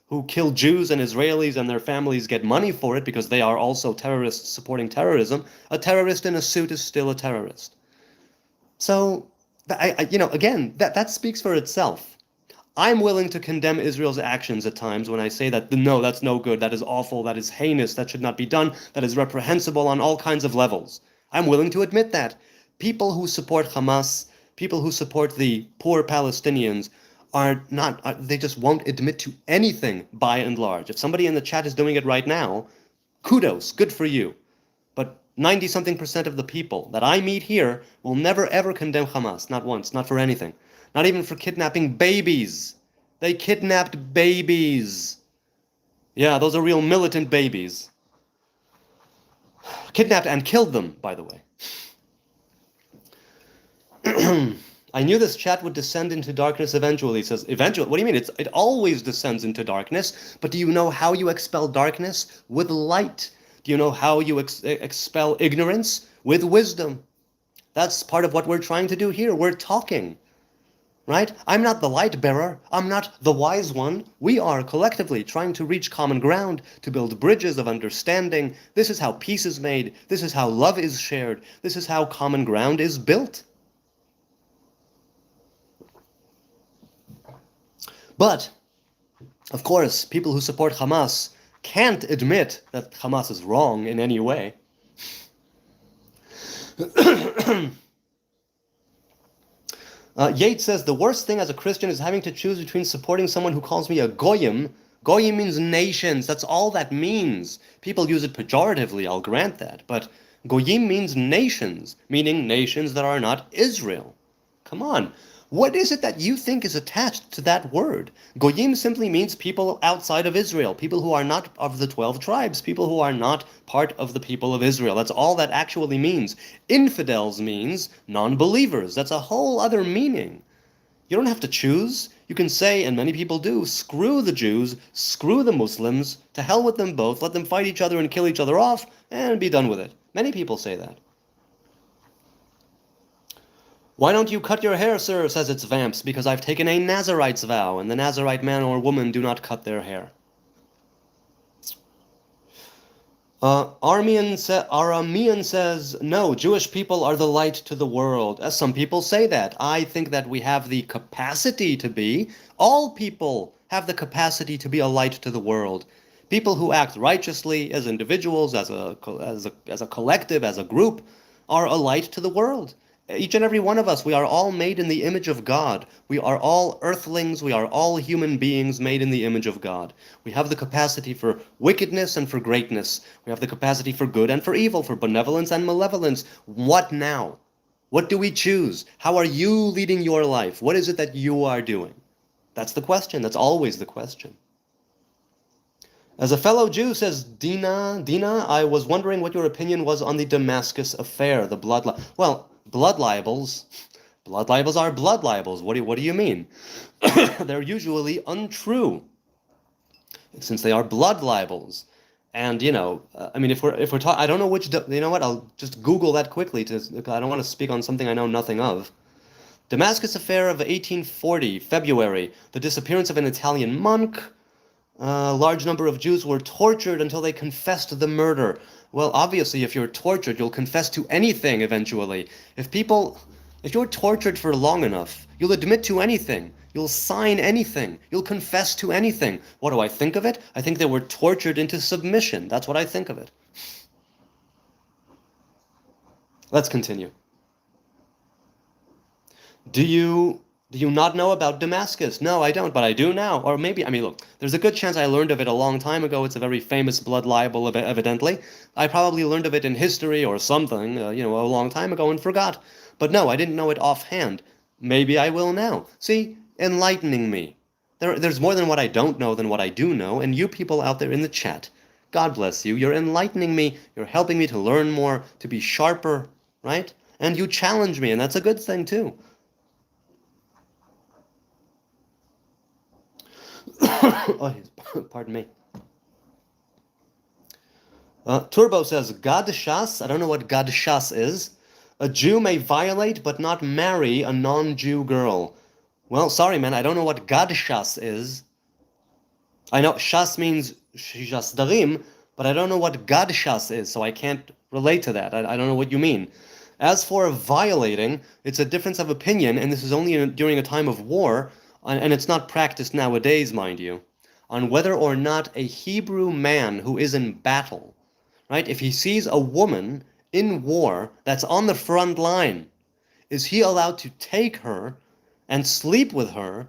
who kill Jews and Israelis, and their families get money for it because they are also terrorists supporting terrorism. A terrorist in a suit is still a terrorist. So, again, that speaks for itself. I'm willing to condemn Israel's actions at times when I say that, no, that's no good, that is awful, that is heinous, that should not be done, that is reprehensible on all kinds of levels. I'm willing to admit that. People who support Hamas, people who support the poor Palestinians, they just won't admit to anything by and large. If somebody in the chat is doing it right now, kudos, good for you. But 90-something% of the people that I meet here will never ever condemn Hamas, not once, not for anything. Not even for kidnapping babies. They kidnapped babies. Yeah, those are real militant babies. Kidnapped and killed them, by the way. I knew this chat would descend into darkness eventually. He says, eventually? What do you mean? It always descends into darkness. But do you know how you expel darkness? With light. Do you know how you expel ignorance? With wisdom. That's part of what we're trying to do here. We're talking. Right? I'm not the light bearer. I'm not the wise one. We are collectively trying to reach common ground, to build bridges of understanding. This is how peace is made. This is how love is shared. This is how common ground is built. But, of course, people who support Hamas can't admit that Hamas is wrong in any way. Yates says, the worst thing as a Christian is having to choose between supporting someone who calls me a goyim. Goyim means nations. That's all that means. People use it pejoratively, I'll grant that. But goyim means nations, meaning nations that are not Israel. Come on. What is it that you think is attached to that word? Goyim simply means people outside of Israel, people who are not of the 12 tribes, people who are not part of the people of Israel. That's all that actually means. Infidels means non-believers. That's a whole other meaning. You don't have to choose. You can say, and many people do, screw the Jews, screw the Muslims, to hell with them both, let them fight each other and kill each other off, and be done with it. Many people say that. Why don't you cut your hair, sir, says its Vamps, because I've taken a Nazarite's vow, and the Nazarite man or woman do not cut their hair. Aramean says, no, Jewish people are the light to the world. As some people say that. I think that we have the capacity to be. All people have the capacity to be a light to the world. People who act righteously as individuals, as a collective, as a group, are a light to the world. Each and every one of us, we are all made in the image of God. We are all earthlings. We are all human beings made in the image of God. We have the capacity for wickedness and for greatness. We have the capacity for good and for evil, for benevolence and malevolence. What now? What do we choose? How are you leading your life? What is it that you are doing? That's the question. That's always the question. As a fellow Jew, says Dina, I was wondering what your opinion was on the Damascus affair, the blood well, blood libels. Blood libels are blood libels. What do you mean? They're usually untrue, since they are blood libels. And I mean, if we're talking, I don't know which. You know what? I'll just Google that quickly. I don't want to speak on something I know nothing of. Damascus affair of 1840, February. The disappearance of an Italian monk. A large number of Jews were tortured until they confessed the murder. Well, obviously, if you're tortured, you'll confess to anything eventually. If you're tortured for long enough, you'll admit to anything. You'll sign anything. You'll confess to anything. What do I think of it? I think they were tortured into submission. That's what I think of it. Let's continue. Do you not know about Damascus? No, I don't, but I do now. Or maybe, I mean, look, there's a good chance I learned of it a long time ago. It's a very famous blood libel, evidently. I probably learned of it in history or something, a long time ago and forgot. But no, I didn't know it offhand. Maybe I will now. See, enlightening me. There's more than what I don't know than what I do know, and you people out there in the chat, God bless you. You're enlightening me. You're helping me to learn more, to be sharper, right? And you challenge me, and that's a good thing, too. Oh, pardon me. Turbo says, Gadshas, I don't know what Gadshas is. A Jew may violate but not marry a non-Jew girl. Well, sorry, man, I don't know what Gadshas is. I know Shas means Shasdarim, but I don't know what Gadshas is, so I can't relate to that. I don't know what you mean. As for violating, it's a difference of opinion, and this is only during a time of war, and it's not practiced nowadays, mind you, on whether or not a Hebrew man who is in battle, right, if he sees a woman in war that's on the front line, is he allowed to take her and sleep with her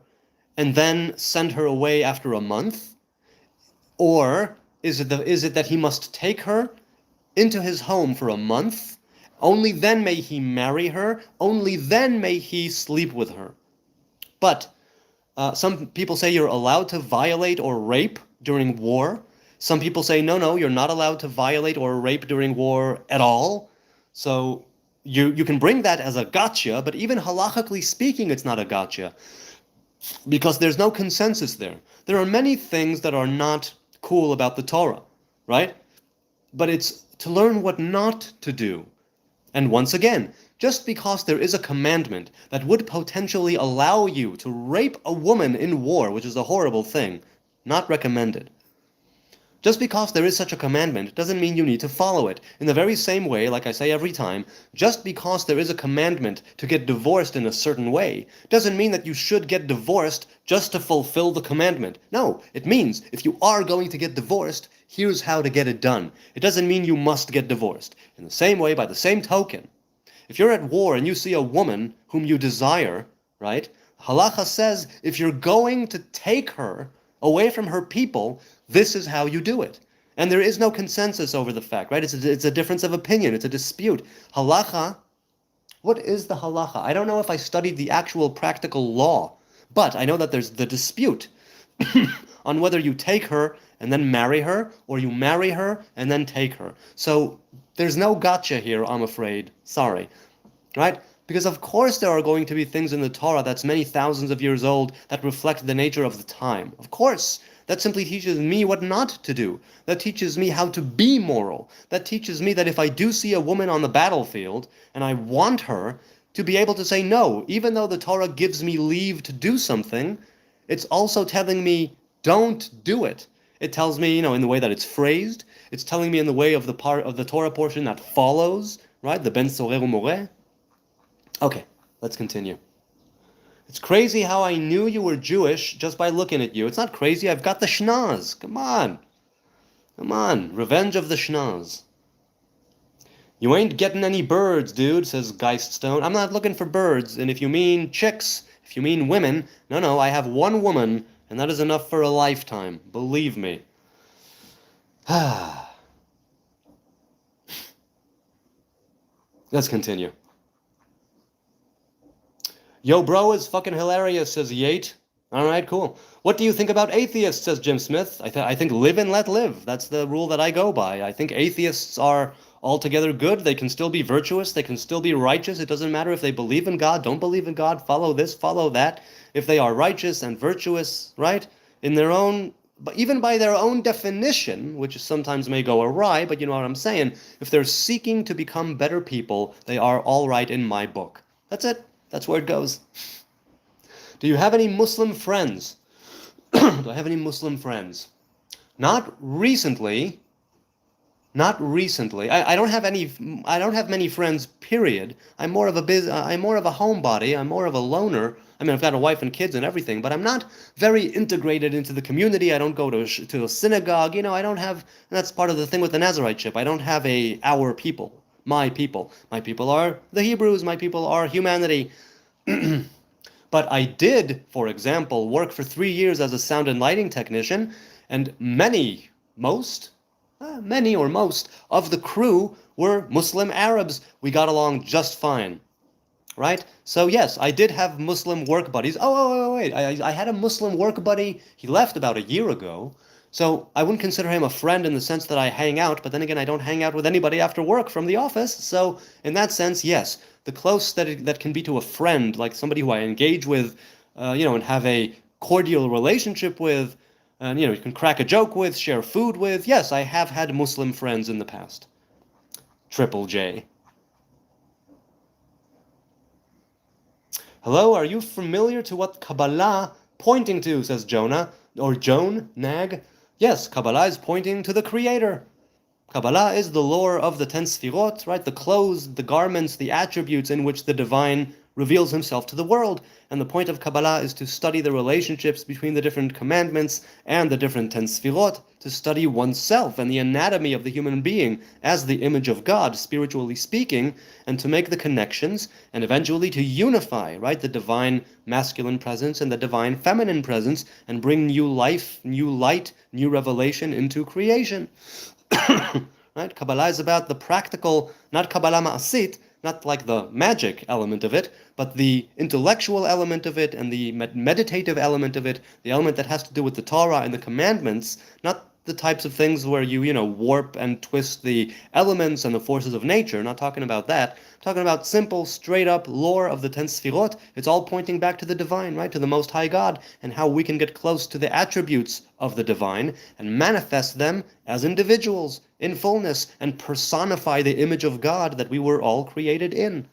and then send her away after a month? Or is it that he must take her into his home for a month? Only then may he marry her. Only then may he sleep with her. But some people say you're allowed to violate or rape during war. Some people say, no, you're not allowed to violate or rape during war at all. So you can bring that as a gotcha, but even halachically speaking, it's not a gotcha, because there's no consensus there. There are many things that are not cool about the Torah, right? But it's to learn what not to do. And once again, just because there is a commandment that would potentially allow you to rape a woman in war, which is a horrible thing, not recommended. Just because there is such a commandment doesn't mean you need to follow it. In the very same way, like I say every time, just because there is a commandment to get divorced in a certain way doesn't mean that you should get divorced just to fulfill the commandment. No, it means if you are going to get divorced, here's how to get it done. It doesn't mean you must get divorced. In the same way, by the same token, if you're at war and you see a woman whom you desire, right? Halacha says if you're going to take her away from her people, this is how you do it. And there is no consensus over the fact, right? It's a difference of opinion. It's a dispute. Halacha, what is the halacha? I don't know if I studied the actual practical law, but I know that there's the dispute on whether you take her and then marry her, or you marry her and then take her. So there's no gotcha here, I'm afraid. Sorry. Right? Because of course there are going to be things in the Torah that's many thousands of years old that reflect the nature of the time. Of course. That simply teaches me what not to do. That teaches me how to be moral. That teaches me that if I do see a woman on the battlefield and I want her, to be able to say no, even though the Torah gives me leave to do something, it's also telling me don't do it. It tells me, in the way that it's phrased. It's telling me in the way of the part of the Torah portion that follows, right? The Ben Sorer Umoreh. Okay, let's continue. It's crazy how I knew you were Jewish just by looking at you. It's not crazy. I've got the schnoz. Come on. Come on, Revenge of the Schnoz. You ain't getting any birds, dude, says Geiststone. I'm not looking for birds, and if you mean chicks, if you mean women, no, I have one woman, and that is enough for a lifetime. Believe me. Let's continue. Yo, bro is fucking hilarious, says Yate. All right, cool. What do you think about atheists, says Jim Smith. I think live and let live. That's the rule that I go by. I think atheists are altogether good. They can still be virtuous. They can still be righteous. It doesn't matter if they believe in God, don't believe in God, follow this, follow that. If they are righteous and virtuous, right, in their own, but even by their own definition, which sometimes may go awry, but you know what I'm saying, if they're seeking to become better people, they are all right in my book. That's it. That's where it goes. Do you have any Muslim friends? Do I have any Muslim friends? Not recently. Not recently. I don't have any. I don't have many friends. Period. I'm more of a homebody. I'm more of a loner. I mean, I've got a wife and kids and everything, but I'm not very integrated into the community. I don't go to a synagogue. You know, I don't have. And that's part of the thing with the Nazarite ship. I don't have our people. My people. My people are the Hebrews. My people are humanity. But I did, for example, work for 3 years as a sound and lighting technician, and many or most of the crew were Muslim Arabs. We got along just fine, right? So yes, I did have Muslim work buddies. Wait, I had a Muslim work buddy. He left about a year ago. So I wouldn't consider him a friend in the sense that I hang out, but then again, I don't hang out with anybody after work from the office. So in that sense, yes, the close that can be to a friend, like somebody who I engage with, and have a cordial relationship with, and you can crack a joke with, share food with. Yes, I have had Muslim friends in the past. Triple J. Hello, are you familiar to what Kabbalah pointing to, says Jonah, or Joan, Nag? Yes, Kabbalah is pointing to the Creator. Kabbalah is the lore of the 10 Sfirot, right? The clothes, the garments, the attributes in which the divine reveals himself to the world. And the point of Kabbalah is to study the relationships between the different commandments and the different 10 Sfirot, to study oneself and the anatomy of the human being as the image of God, spiritually speaking, and to make the connections and eventually to unify, right, the divine masculine presence and the divine feminine presence and bring new life, new light, new revelation into creation. Right? Kabbalah is about the practical, not Kabbalah Ma'asit, not like the magic element of it, but the intellectual element of it and the meditative element of it, the element that has to do with the Torah and the commandments, not the types of things where you warp and twist the elements and the forces of nature. Not talking about that. I'm talking about simple, straight-up lore of the 10 Sfirot. It's all pointing back to the divine, right? To the Most High God, and how we can get close to the attributes of the divine and manifest them as individuals in fullness and personify the image of God that we were all created in.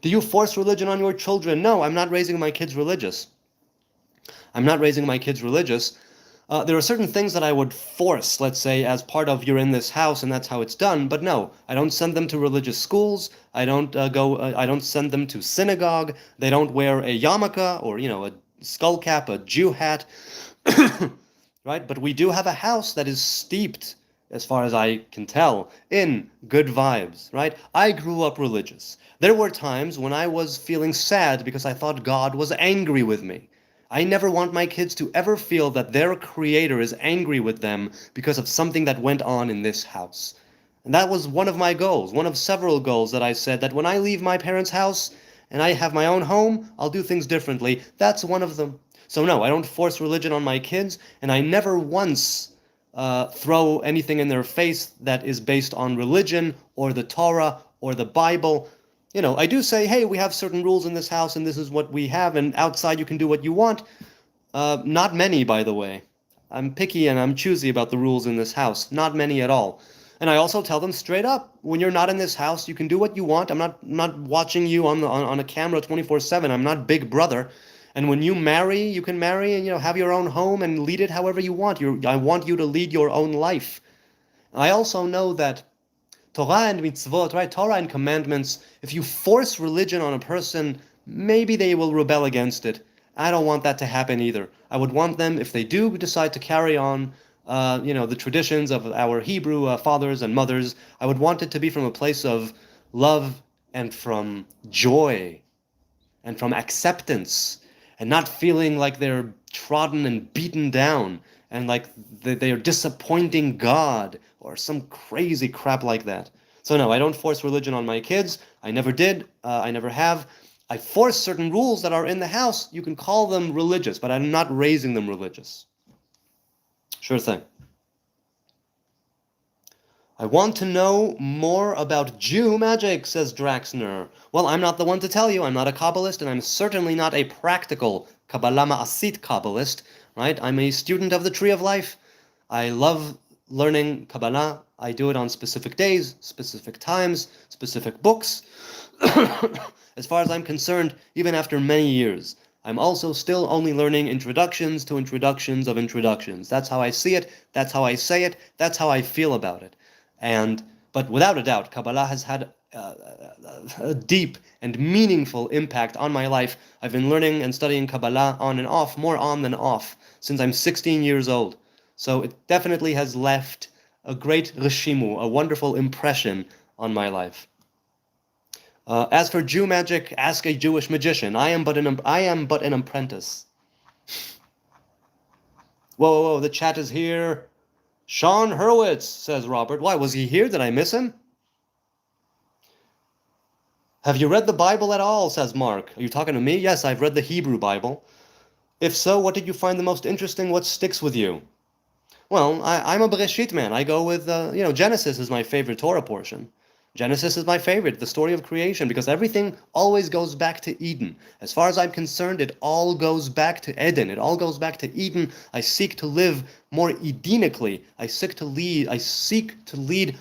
Do you force religion on your children? No, I'm not raising my kids religious. I'm not raising my kids religious. There are certain things that I would force, let's say, as part of you're in this house and that's how it's done. But no, I don't send them to religious schools. I don't I don't send them to synagogue. They don't wear a yarmulke or a skull cap, a Jew hat, right? But we do have a house that is steeped, as far as I can tell, in good vibes, right? I grew up religious. There were times when I was feeling sad because I thought God was angry with me. I never want my kids to ever feel that their creator is angry with them because of something that went on in this house. And that was one of my goals, one of several goals that I said that when I leave my parents' house and I have my own home, I'll do things differently. That's one of them. So no, I don't force religion on my kids, and I never once throw anything in their face that is based on religion or the Torah or the Bible. I do say, hey, we have certain rules in this house and this is what we have, and outside you can do what you want. Not many, by the way. I'm picky and I'm choosy about the rules in this house. Not many at all. And I also tell them straight up, when you're not in this house, you can do what you want. I'm not watching you on a camera 24/7. I'm not Big Brother. And when you marry, you can marry and have your own home and lead it however you want. I want you to lead your own life. I also know that Torah and mitzvot, right? Torah and commandments, if you force religion on a person, maybe they will rebel against it. I don't want that to happen either. I would want them, if they do decide to carry on the traditions of our Hebrew fathers and mothers. I would want it to be from a place of love and from joy and from acceptance and not feeling like they're trodden and beaten down and like they are disappointing God or some crazy crap like that. So no, I don't force religion on my kids. I never did. I never have. I force certain rules that are in the house. You can call them religious, but I'm not raising them religious. Sure thing. I want to know more about Jew magic, says Draxner. Well, I'm not the one to tell you. I'm not a Kabbalist, and I'm certainly not a practical Kabbalah Ma'asit Kabbalist, right? I'm a student of the Tree of Life. I love learning Kabbalah. I do it on specific days, specific times, specific books. As far as I'm concerned, even after many years, I'm also still only learning introductions to introductions of introductions. That's how I see it, that's how I say it, that's how I feel about it. But without a doubt, Kabbalah has had a deep and meaningful impact on my life. I've been learning and studying Kabbalah on and off, more on than off, since I'm 16 years old. So it definitely has left a great reshimu, a wonderful impression on my life. As for Jew magic, ask a Jewish magician. I am but an apprentice. Whoa, the chat is here. Sean Hurwitz, says Robert. Why, was he here? Did I miss him? Have you read the Bible at all, says Mark. Are you talking to me? Yes, I've read the Hebrew Bible. If so, what did you find the most interesting? What sticks with you? Well, I'm a Bereshit man. I go with, Genesis is my favorite Torah portion. Genesis is my favorite, the story of creation, because everything always goes back to Eden. As far as I'm concerned, it all goes back to Eden. It all goes back to Eden. I seek to live more Edenically. I seek to lead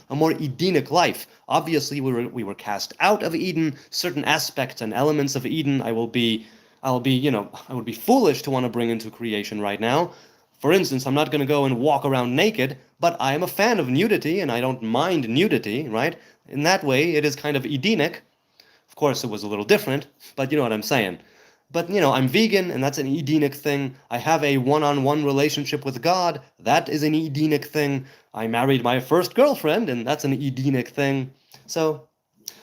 a more Edenic life. Obviously, we were cast out of Eden. Certain aspects and elements of Eden I would be foolish to want to bring into creation right now. For instance, I'm not going to go and walk around naked, but I am a fan of nudity, and I don't mind nudity, right? In that way, it is kind of Edenic. Of course, it was a little different, but you know what I'm saying. But, I'm vegan, and that's an Edenic thing. I have a one-on-one relationship with God. That is an Edenic thing. I married my first girlfriend, and that's an Edenic thing. So,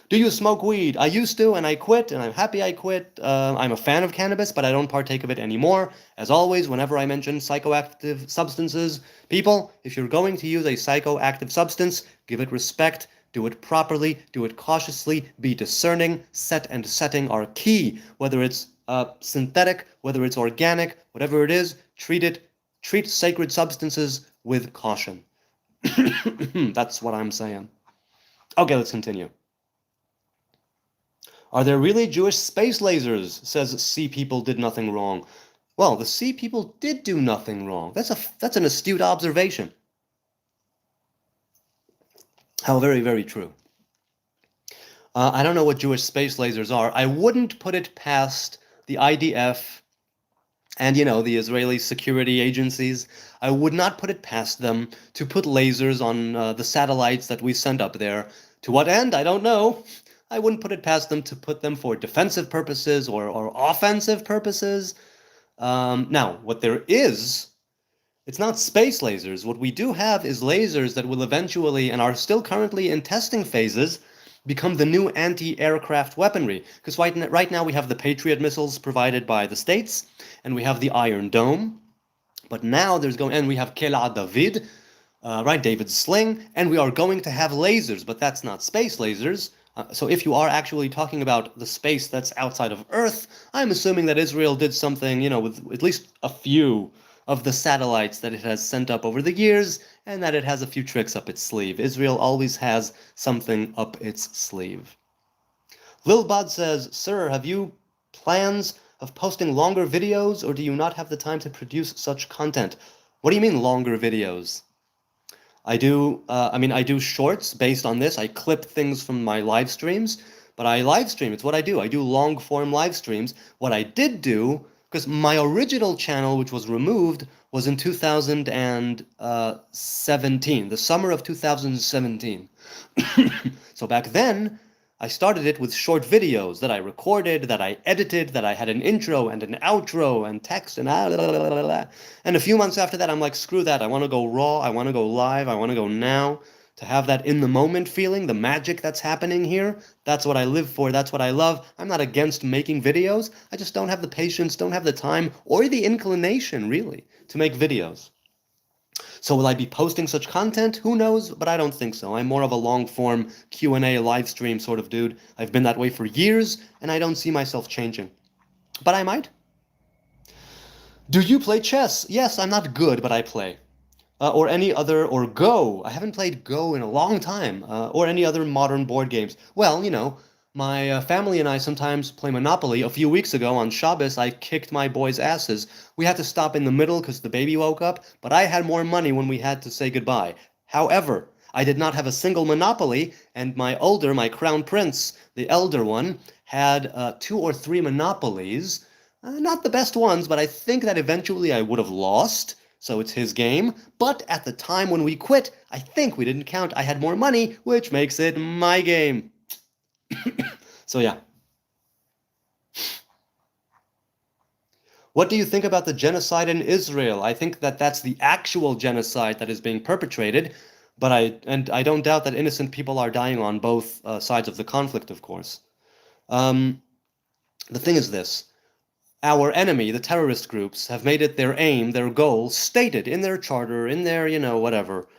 do you smoke weed? I used to, and I quit, and I'm happy I quit. I'm a fan of cannabis, but I don't partake of it anymore. As always, whenever I mention psychoactive substances, people, if you're going to use a psychoactive substance, give it respect, do it properly, do it cautiously, be discerning. Set and setting are key. Whether it's synthetic, whether it's organic, whatever it is, treat sacred substances with caution. That's what I'm saying. Okay, let's continue. Are there really Jewish space lasers? Says Sea People did nothing wrong. Well, the Sea People did do nothing wrong. That's an astute observation. How very, very true. I don't know what Jewish space lasers are. I wouldn't put it past the IDF and, the Israeli security agencies. I would not put it past them to put lasers on the satellites that we send up there. To what end? I don't know. I wouldn't put it past them to put them for defensive purposes or offensive purposes. Now, what there is, it's not space lasers. What we do have is lasers that will eventually, and are still currently in testing phases, become the new anti-aircraft weaponry. Because right now we have the Patriot missiles provided by the states, and we have the Iron Dome. But now and we have Kela David, right, David's sling, and we are going to have lasers, but that's not space lasers. So if you are actually talking about the space that's outside of Earth, I'm assuming that Israel did something, with at least a few of the satellites that it has sent up over the years, and that it has a few tricks up its sleeve. Israel always has something up its sleeve. Lilbad says, Sir, have you plans of posting longer videos, or do you not have the time to produce such content? What do you mean longer videos? I do shorts based on this. I clip things from my live streams, but I live stream. It's what I do. I do long form live streams. What I did do, because my original channel, which was removed, was in 2017, the summer of 2017. So back then, I started it with short videos that I recorded, that I edited, that I had an intro and an outro and text and And a few months after that, I'm like, screw that. I want to go raw. I want to go live. I want to go now. To have that in the moment feeling, the magic that's happening here, that's what I live for. That's what I love. I'm not against making videos. I just don't have the patience, don't have the time, or the inclination, really, to make videos. So will I be posting such content? Who knows, but I don't think so. I'm more of a long-form Q&A live stream sort of dude. I've been that way for years, and I don't see myself changing. But I might. Do you play chess? Yes, I'm not good, but I play. Or any other, or Go. I haven't played Go in a long time. Or any other modern board games. Well, my family and I sometimes play Monopoly. A few weeks ago on Shabbos, I kicked my boys' asses. We had to stop in the middle because the baby woke up, but I had more money when we had to say goodbye. However, I did not have a single Monopoly, and my Crown Prince, the elder one, had 2 or 3 Monopolies. Not the best ones, but I think that eventually I would have lost. So it's his game. But at the time when we quit, I think we didn't count. I had more money, which makes it my game. So yeah. What do you think about the genocide in Israel? I think that that's the actual genocide that is being perpetrated, but I don't doubt that innocent people are dying on both sides of the conflict, of course. The thing is this. Our enemy, the terrorist groups, have made it their aim, their goal, stated in their charter, in their, whatever,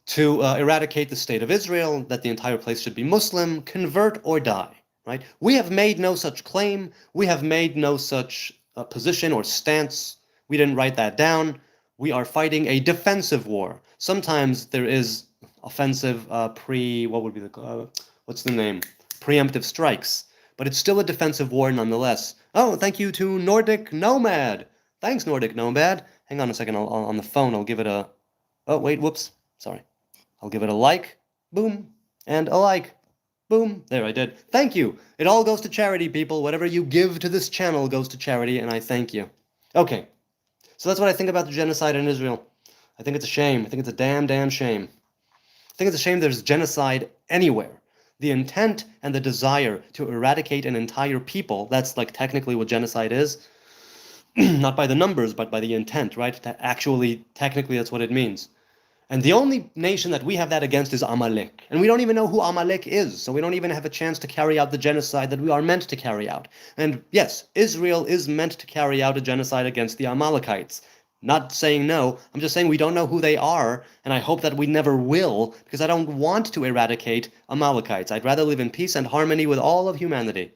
to eradicate the state of Israel, that the entire place should be Muslim, convert or die, right? We have made no such claim. We have made no such position or stance. We didn't write that down. We are fighting a defensive war. Sometimes there is offensive what would be what's the name? Preemptive strikes. But it's still a defensive war nonetheless. Oh, thank you to Nordic Nomad. Thanks, Nordic Nomad. Hang on a second. On the phone, I'll give it a... Oh, wait, whoops. Sorry. I'll give it a like. Boom. And a like. Boom. There, I did. Thank you. It all goes to charity, people. Whatever you give to this channel goes to charity, and I thank you. Okay. So that's what I think about the genocide in Israel. I think it's a shame. I think it's a damn, damn shame. I think it's a shame there's genocide anywhere. The intent and the desire to eradicate an entire people, that's like technically what genocide is. Not by the numbers, but by the intent, right? Actually, technically, that's what it means. And the only nation that we have that against is Amalek. And we don't even know who Amalek is, so we don't even have a chance to carry out the genocide that we are meant to carry out. And yes, Israel is meant to carry out a genocide against the Amalekites. Not saying no, I'm just saying we don't know who they are, and I hope that we never will, because I don't want to eradicate Amalekites. I'd rather live in peace and harmony with all of humanity.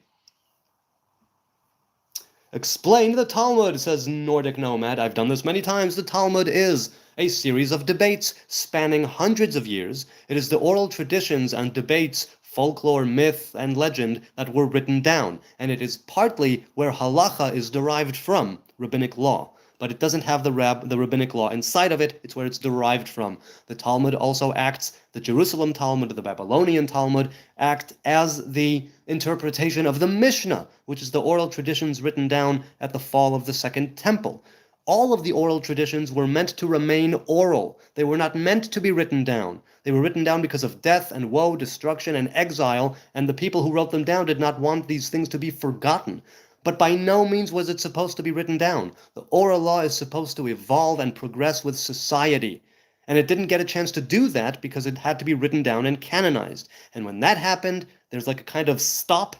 Explain the Talmud, says Nordic Nomad. I've done this many times. The Talmud is a series of debates spanning hundreds of years. It is the oral traditions and debates, folklore, myth, and legend that were written down, and it is partly where halacha is derived from, rabbinic law. But it doesn't have the rabbinic law inside of it. It's where it's derived from. The Talmud also acts, the Jerusalem Talmud, the Babylonian Talmud, act as the interpretation of the Mishnah, which is the oral traditions written down at the fall of the Second Temple. All of the oral traditions were meant to remain oral. They were not meant to be written down. They were written down because of death and woe, destruction and exile, and the people who wrote them down did not want these things to be forgotten. But by no means was it supposed to be written down. The oral law is supposed to evolve and progress with society. And it didn't get a chance to do that because it had to be written down and canonized. And when that happened, there's like a kind of stop,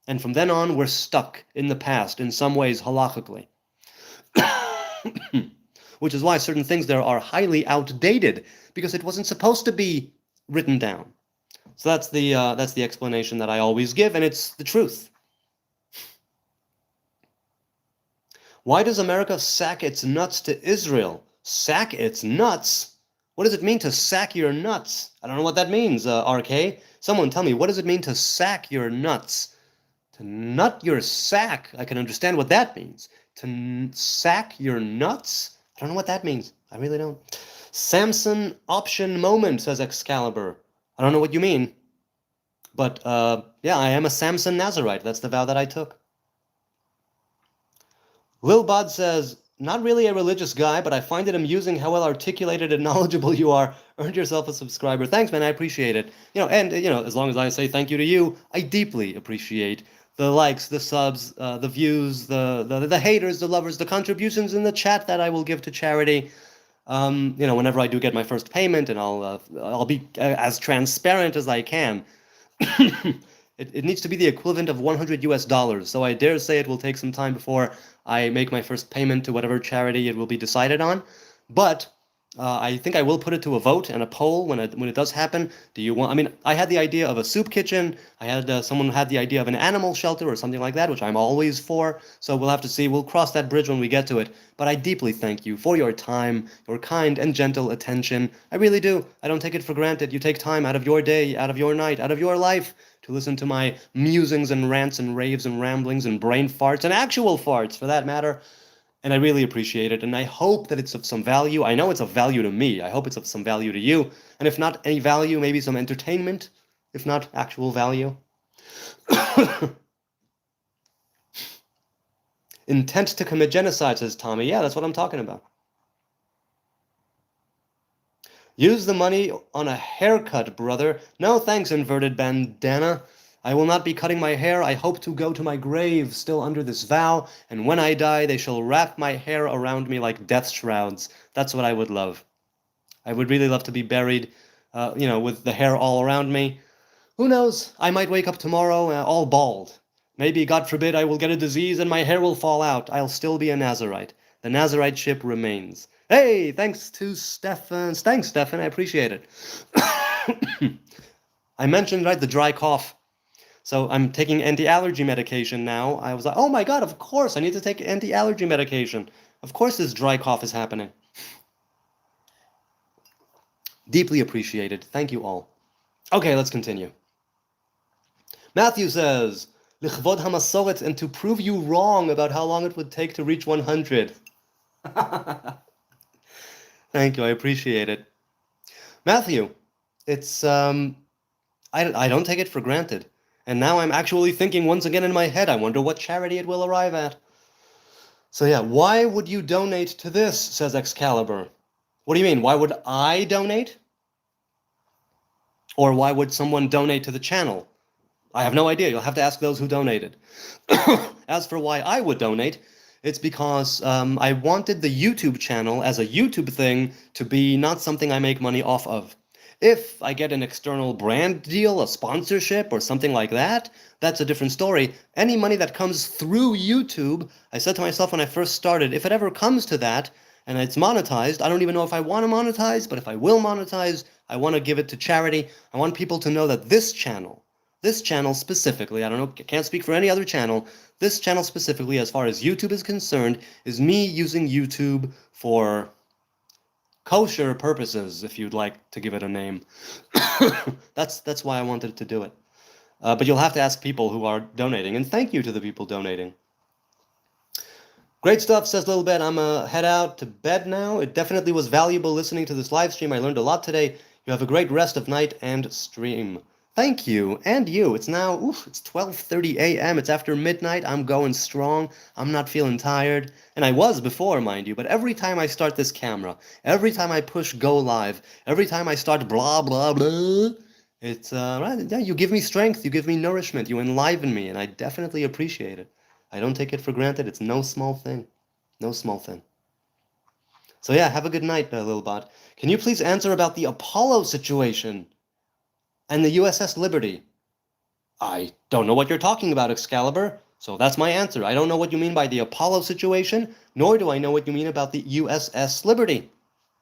and from then on, we're stuck in the past, in some ways, halachically. Which is why certain things there are highly outdated, because it wasn't supposed to be written down. So that's the explanation that I always give, and it's the truth. Why does America sack its nuts to Israel? Sack its nuts? What does it mean to sack your nuts? I don't know what that means, RK. Someone tell me, what does it mean to sack your nuts? To nut your sack, I can understand what that means. To sack your nuts? I don't know what that means. I really don't. Samson option moment, says Excalibur. I don't know what you mean. But, yeah, I am a Samson Nazarite. That's the vow that I took. Lilbod says, not really a religious guy, but I find it amusing how well articulated and knowledgeable you are. Earned yourself a subscriber. Thanks, man. I appreciate it. And as long as I say thank you to you, I deeply appreciate the likes, the subs, the views, the haters, the lovers, the contributions in the chat that I will give to charity. Whenever I do get my first payment, and I'll be as transparent as I can. It needs to be the equivalent of 100 US dollars, so I dare say it will take some time before I make my first payment to whatever charity it will be decided on. But I think I will put it to a vote and a poll when it does happen. Do you want? I mean, I had the idea of a soup kitchen. I had someone had the idea of an animal shelter or something like that, which I'm always for. So we'll have to see. We'll cross that bridge when we get to it. But I deeply thank you for your time, your kind and gentle attention. I really do. I don't take it for granted. You take time out of your day, out of your night, out of your life to listen to my musings and rants and raves and ramblings and brain farts and actual farts, for that matter. And I really appreciate it, and I hope that it's of some value. I know it's of value to me. I hope it's of some value to you. And if not any value, maybe some entertainment, if not actual value. Intent to commit genocide, says Tommy. Yeah, that's what I'm talking about. Use the money on a haircut, brother. No thanks, inverted bandana. I will not be cutting my hair. I hope to go to my grave still under this vow, and when I die, they shall wrap my hair around me like death shrouds. That's what I would love. I would really love to be buried, with the hair all around me. Who knows? I might wake up tomorrow all bald. Maybe, God forbid, I will get a disease and my hair will fall out. I'll still be a Nazarite. The Nazarite ship remains. Hey, thanks to Stefan. Thanks, Stefan. I appreciate it. I mentioned, right, the dry cough. So I'm taking anti-allergy medication now. I was like, oh my God, of course, I need to take anti-allergy medication. Of course this dry cough is happening. Deeply appreciated. Thank you all. Okay, let's continue. Matthew says, Lichvod hamasoret, and to prove you wrong about how long it would take to reach 100. Thank you, I appreciate it. Matthew, it's, I don't take it for granted. And now I'm actually thinking once again in my head, I wonder what charity it will arrive at. So yeah, why would you donate to this, says Excalibur. What do you mean, why would I donate? Or why would someone donate to the channel? I have no idea, you'll have to ask those who donated. As for why I would donate, it's because I wanted the YouTube channel as a YouTube thing to be not something I make money off of. If I get an external brand deal, a sponsorship, or something like that, that's a different story. Any money that comes through YouTube, I said to myself when I first started, if it ever comes to that, and it's monetized, I don't even know if I want to monetize, but if I will monetize, I want to give it to charity. I want people to know that this channel specifically, I don't know, can't speak for any other channel, this channel specifically, as far as YouTube is concerned, is me using YouTube for kosher purposes, if you'd like to give it a name. That's why I wanted to do it. But you'll have to ask people who are donating, and thank you to the people donating. Great stuff, says Little Ben. I'm head out to bed now. It definitely was valuable listening to this live stream. I learned a lot today. You have a great rest of night and stream. Thank you, and you. It's now, it's 12:30 a.m. It's after midnight. I'm going strong. I'm not feeling tired. And I was before, mind you, but every time I start this camera, every time I push go live, every time I start blah, blah, blah, it's, right, yeah, you give me strength, you give me nourishment, you enliven me, and I definitely appreciate it. I don't take it for granted. It's no small thing. No small thing. So yeah, have a good night, little bot. Can you please answer about the Apollo situation and the USS Liberty? I don't know what you're talking about, Excalibur. So that's my answer. I don't know what you mean by the Apollo situation, nor do I know what you mean about the USS Liberty.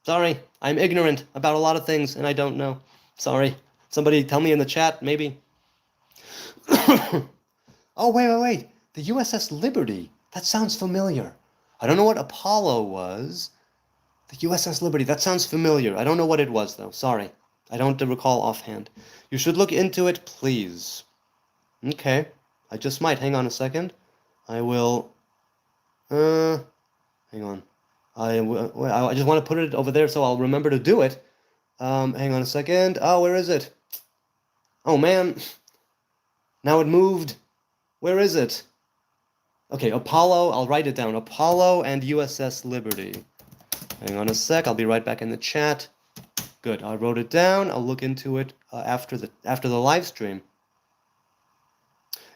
Sorry, I'm ignorant about a lot of things, and I don't know. Sorry. Somebody tell me in the chat, maybe. Oh, wait. The USS Liberty. That sounds familiar. I don't know what Apollo was. The USS Liberty. That sounds familiar. I don't know what it was, though. Sorry. I don't recall offhand. You should look into it, please. Okay. I just might. Hang on a second. I will... hang on. I just want to put it over there so I'll remember to do it. Hang on a second. Oh, where is it? Oh, man. Now it moved. Where is it? Okay, Apollo, I'll write it down. Apollo and USS Liberty. Hang on a sec, I'll be right back in the chat. Good, I wrote it down. I'll look into it after the live stream.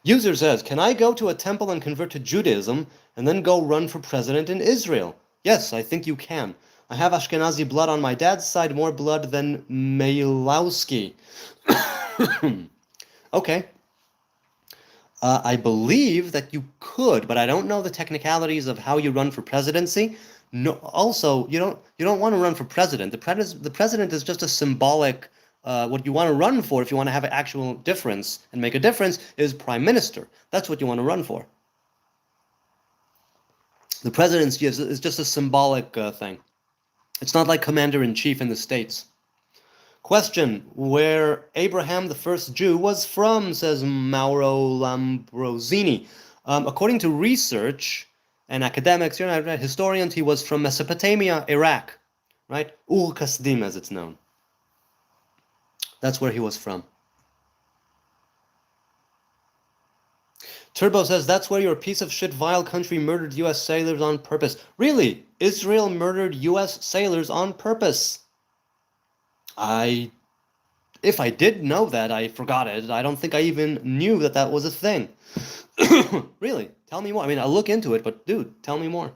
User says, can I go to a temple and convert to Judaism and then go run for president in Israel? Yes, I think you can. I have Ashkenazi blood on my dad's side, more blood than Meilowski. Okay. I believe that you could, but I don't know the technicalities of how you run for presidency. No, also, you don't want to run for president. The president is just a symbolic. What you want to run for, if you want to have an actual difference and make a difference, is prime minister. That's what you want to run for. The presidency is just a symbolic thing. It's not like commander-in-chief in the States. Question, where Abraham, the first Jew, was from, says Mauro Lambrosini. According to research and academics, historians, he was from Mesopotamia, Iraq, right? Ur-Kasdim, as it's known. That's where he was from. Turbo says, that's where your piece of shit vile country murdered U.S. sailors on purpose. Really? Israel murdered U.S. sailors on purpose? If I did know that, I forgot it. I don't think I even knew that that was a thing. Really? Tell me more. I mean, I'll look into it, but dude, tell me more.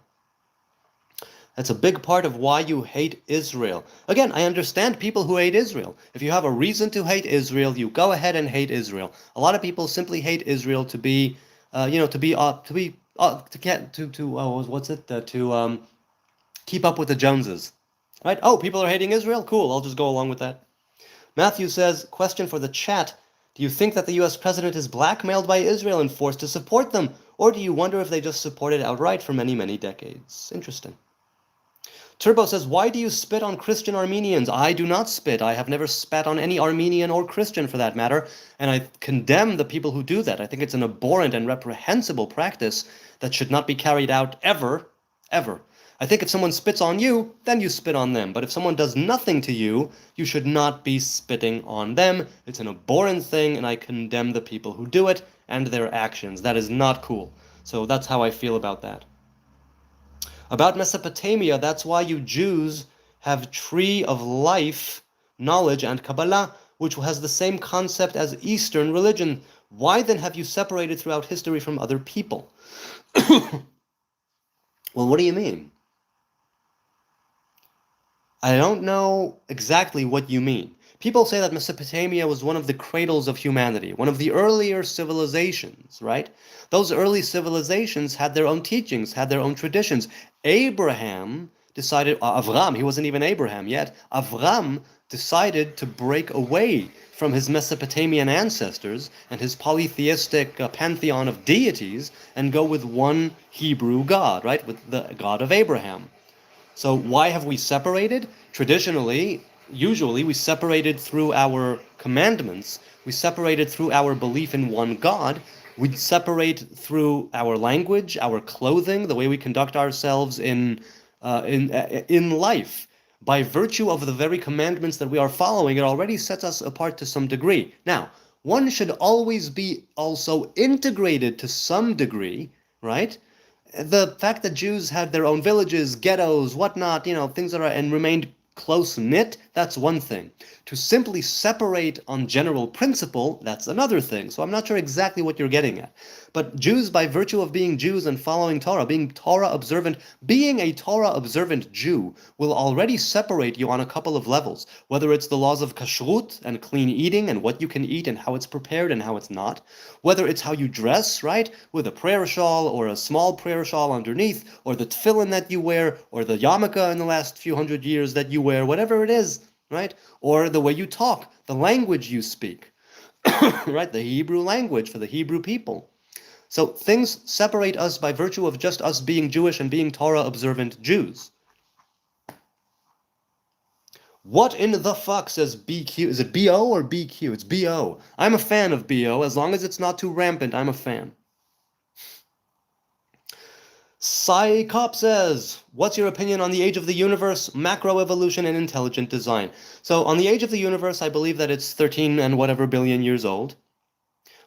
That's a big part of why you hate Israel. Again, I understand people who hate Israel. If you have a reason to hate Israel, you go ahead and hate Israel. A lot of people simply hate Israel to keep up with the Joneses, right? Oh, people are hating Israel? Cool, I'll just go along with that. Matthew says, question for the chat. Do you think that the U.S. president is blackmailed by Israel and forced to support them? Or do you wonder if they just supported outright for many, many decades? Interesting. Turbo says, why do you spit on Christian Armenians? I do not spit. I have never spat on any Armenian or Christian for that matter, and I condemn the people who do that. I think it's an abhorrent and reprehensible practice that should not be carried out ever, ever. I think if someone spits on you, then you spit on them. But if someone does nothing to you, you should not be spitting on them. It's an abhorrent thing, and I condemn the people who do it and their actions. That is not cool. So that's how I feel about that. About Mesopotamia, that's why you Jews have Tree of Life, knowledge, and Kabbalah, which has the same concept as Eastern religion. Why then have you separated throughout history from other people? Well, what do you mean? I don't know exactly what you mean. People say that Mesopotamia was one of the cradles of humanity, one of the earlier civilizations, right? Those early civilizations had their own teachings, had their own traditions. Abraham decided, Avram, he wasn't even Abraham yet, Avram decided to break away from his Mesopotamian ancestors and his polytheistic pantheon of deities and go with one Hebrew God, right? With the God of Abraham. So why have we separated? Traditionally, usually we separated through our commandments, we separated through our belief in one God, we separate through our language, our clothing, the way we conduct ourselves in life. By virtue of the very commandments that we are following, it already sets us apart to some degree. Now, one should always be also integrated to some degree, right? The fact that Jews had their own villages, ghettos, whatnot, things that are and remained close-knit, that's one thing. To simply separate on general principle, that's another thing. So I'm not sure exactly what you're getting at. But Jews, by virtue of being Jews and following Torah, being Torah observant, being a Torah observant Jew will already separate you on a couple of levels. Whether it's the laws of kashrut and clean eating and what you can eat and how it's prepared and how it's not. Whether it's how you dress, right? With a prayer shawl or a small prayer shawl underneath, or the tefillin that you wear, or the yarmulke in the last few hundred years that you wear, whatever it is, right? Or the way you talk, the language you speak, right? The Hebrew language for the Hebrew people. So things separate us by virtue of just us being Jewish and being Torah observant Jews. What in the fuck says BQ? Is it BO or BQ? It's BO. I'm a fan of BO. As long as it's not too rampant, I'm a fan. Psycop says, what's your opinion on the age of the universe, macroevolution, and intelligent design? So on the age of the universe, I believe that it's 13 and whatever billion years old.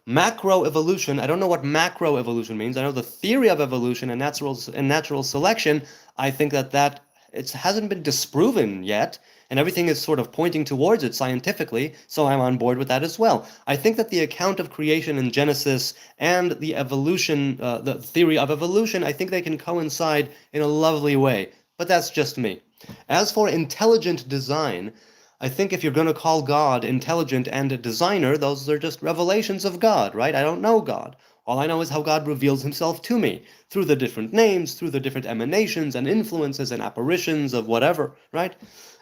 Macroevolution, I don't know what macroevolution means. I know the theory of evolution and natural selection. I think that it hasn't been disproven yet, and everything is sort of pointing towards it scientifically, so I'm on board with that as well. I think that the account of creation in Genesis and the evolution, the theory of evolution, I think they can coincide in a lovely way, but that's just me. As for intelligent design, I think if you're going to call God intelligent and a designer, those are just revelations of God, right? I don't know God. All I know is how God reveals himself to me through the different names, through the different emanations and influences and apparitions of whatever, right?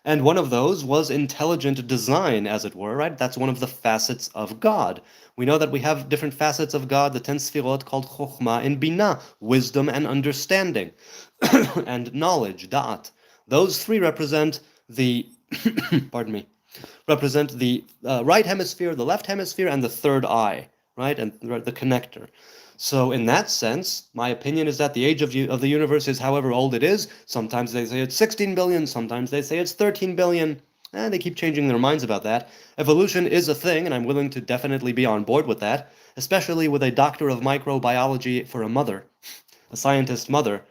And one of those was intelligent design, as it were, right? That's one of the facets of God. We know that we have different facets of God, the 10 sfirot called chokhmah and binah, wisdom and understanding, and knowledge, da'at. Those three represent the pardon me, represent the right hemisphere, the left hemisphere, and the third eye, right, and the connector. So in that sense, my opinion is that the age of the universe is however old it is. Sometimes they say it's 16 billion, sometimes they say it's 13 billion, and they keep changing their minds about that. Evolution is a thing, and I'm willing to definitely be on board with that, especially with a doctor of microbiology for a mother, a scientist mother.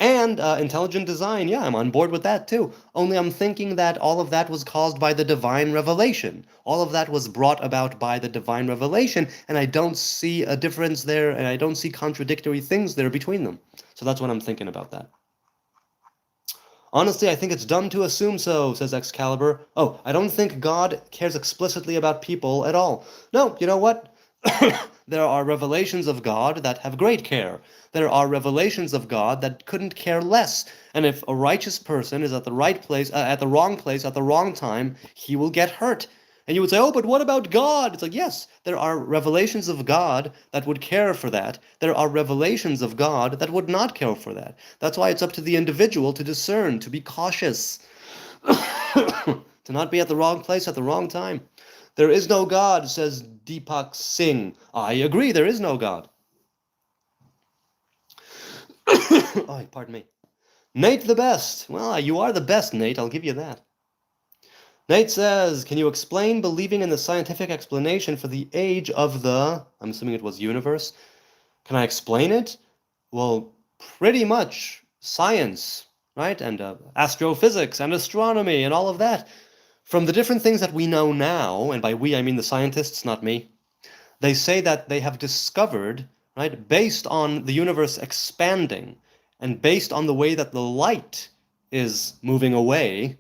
And intelligent design, yeah, I'm on board with that too. Only I'm thinking that all of that was caused by the divine revelation. All of that was brought about by the divine revelation, and I don't see a difference there, and I don't see contradictory things there between them. So that's what I'm thinking about that. Honestly, I think it's dumb to assume so, says Excalibur. Oh, I don't think God cares explicitly about people at all. No, you know what? There are revelations of God that have great care. There are revelations of God that couldn't care less. And if a righteous person is at the right place, at the wrong place, at the wrong time, he will get hurt. And you would say, oh, but what about God? It's like, yes, there are revelations of God that would care for that. There are revelations of God that would not care for that. That's why it's up to the individual to discern, to be cautious, to not be at the wrong place at the wrong time. There is no God, says Deepak Singh. I agree, there is no God. Oh, pardon me. Nate the best. Well, you are the best, Nate, I'll give you that. Nate says, can you explain believing in the scientific explanation for the age of the, I'm assuming it was universe? Can I explain it? Well, pretty much science, right? And astrophysics and astronomy and all of that. From the different things that we know now, and by we I mean the scientists, not me, they say that they have discovered, right, based on the universe expanding and based on the way that the light is moving away,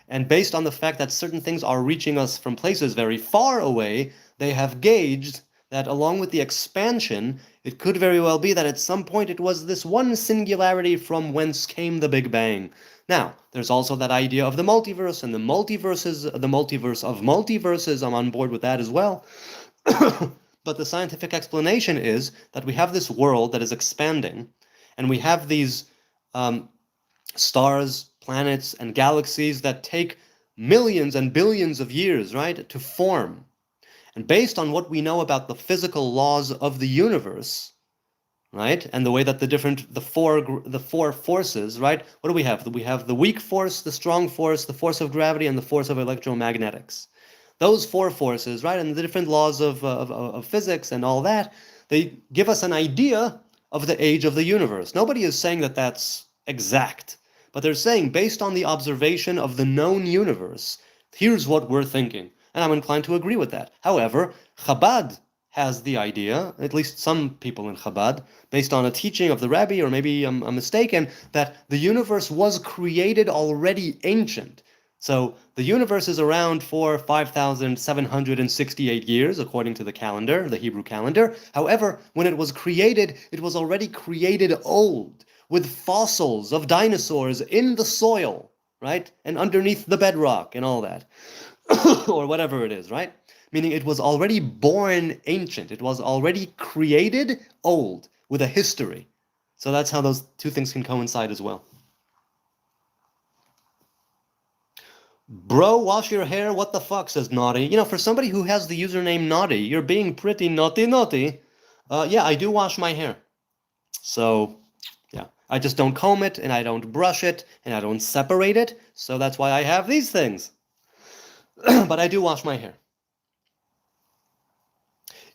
and based on the fact that certain things are reaching us from places very far away, they have gauged that along with the expansion, it could very well be that at some point it was this one singularity from whence came the Big Bang. Now, there's also that idea of the multiverse, and the multiverse of multiverses, I'm on board with that as well. But the scientific explanation is that we have this world that is expanding, and we have these stars, planets, and galaxies that take millions and billions of years, right, to form. And based on what we know about the physical laws of the universe, right, and the way that the four forces, right, what do we have? We have the weak force, the strong force, the force of gravity, and the force of electromagnetics. Those four forces, right, and the different laws of physics and all that, they give us an idea of the age of the universe. Nobody is saying that that's exact, but they're saying based on the observation of the known universe, here's what we're thinking. And I'm inclined to agree with that. However, Chabad has the idea, at least some people in Chabad, based on a teaching of the Rebbe, or maybe I'm mistaken, that the universe was created already ancient. So the universe is around for 5,768 years, according to the calendar, the Hebrew calendar. However, when it was already created old, with fossils of dinosaurs in the soil, right? And underneath the bedrock and all that. Or whatever it is, right? Meaning it was already born ancient. It was already created old, with a history. So that's how those two things can coincide as well. Bro, wash your hair, what the fuck, says Naughty. You know, for somebody who has the username Naughty, you're being pretty naughty. Yeah, I do wash my hair. So, yeah. I just don't comb it, and I don't brush it, and I don't separate it. So that's why I have these things. But I do wash my hair.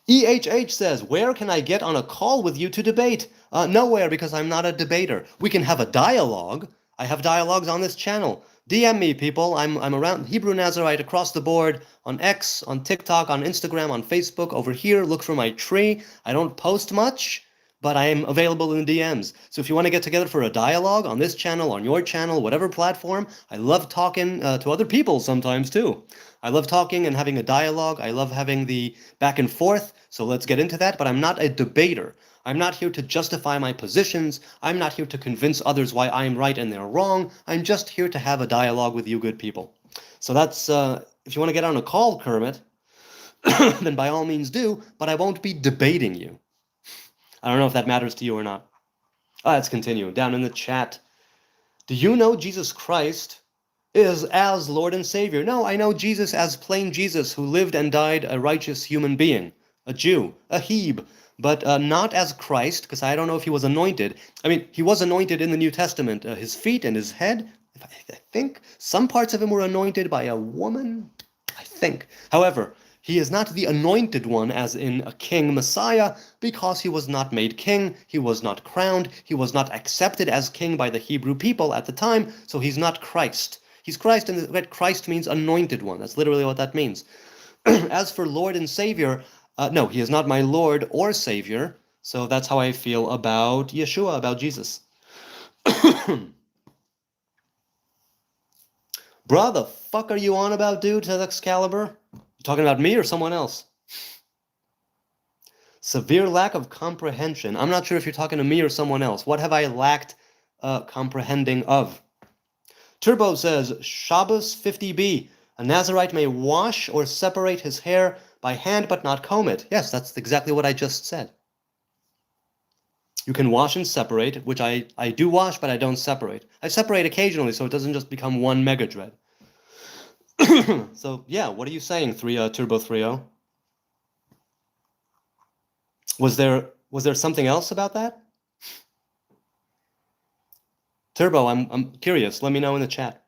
EHH says, where can I get on a call with you to debate? Nowhere, because I'm not a debater. We can have a dialogue. I have dialogues on this channel. DM me, people. I'm around Hebrew Nazarite across the board on X, on TikTok, on Instagram, on Facebook. Over here, look for my tree. I don't post much, but I am available in the DMs. So if you want to get together for a dialogue on this channel, on your channel, whatever platform, I love talking to other people sometimes too. I love talking and having a dialogue. I love having the back and forth. So let's get into that. But I'm not a debater. I'm not here to justify my positions. I'm not here to convince others why I'm right and they're wrong. I'm just here to have a dialogue with you good people. So that's, if you want to get on a call, Kermit, then by all means do, but I won't be debating you. I don't know if that matters to you or not. Let's continue. Down in the chat. Do you know Jesus Christ is as Lord and Savior? No, I know Jesus as plain Jesus, who lived and died a righteous human being, a Jew, a Heb, but not as Christ, because I don't know if he was anointed. I mean, he was anointed in the New Testament. His feet and his head, I think some parts of him were anointed by a woman, I think. However, he is not the anointed one as in a king Messiah, because he was not made king, he was not crowned, he was not accepted as king by the Hebrew people at the time, so he's not Christ. He's Christ, and Christ means anointed one. That's literally what that means. As for Lord and Savior, no, he is not my Lord or Savior, so that's how I feel about Yeshua, about Jesus. Bruh, the fuck are you on about, dude, says Excalibur? You talking about me or someone else? Severe lack of comprehension. I'm not sure if you're talking to me or someone else. What have I lacked comprehending of? Turbo says, Shabbos 50b. A Nazarite may wash or separate his hair by hand but not comb it. Yes, that's exactly what I just said. You can wash and separate, which I do wash, but I don't separate. I separate occasionally, so it doesn't just become one mega dread. So, yeah, what are you saying, Turbo 30? Was there something else about that? Turbo, I'm curious. Let me know in the chat.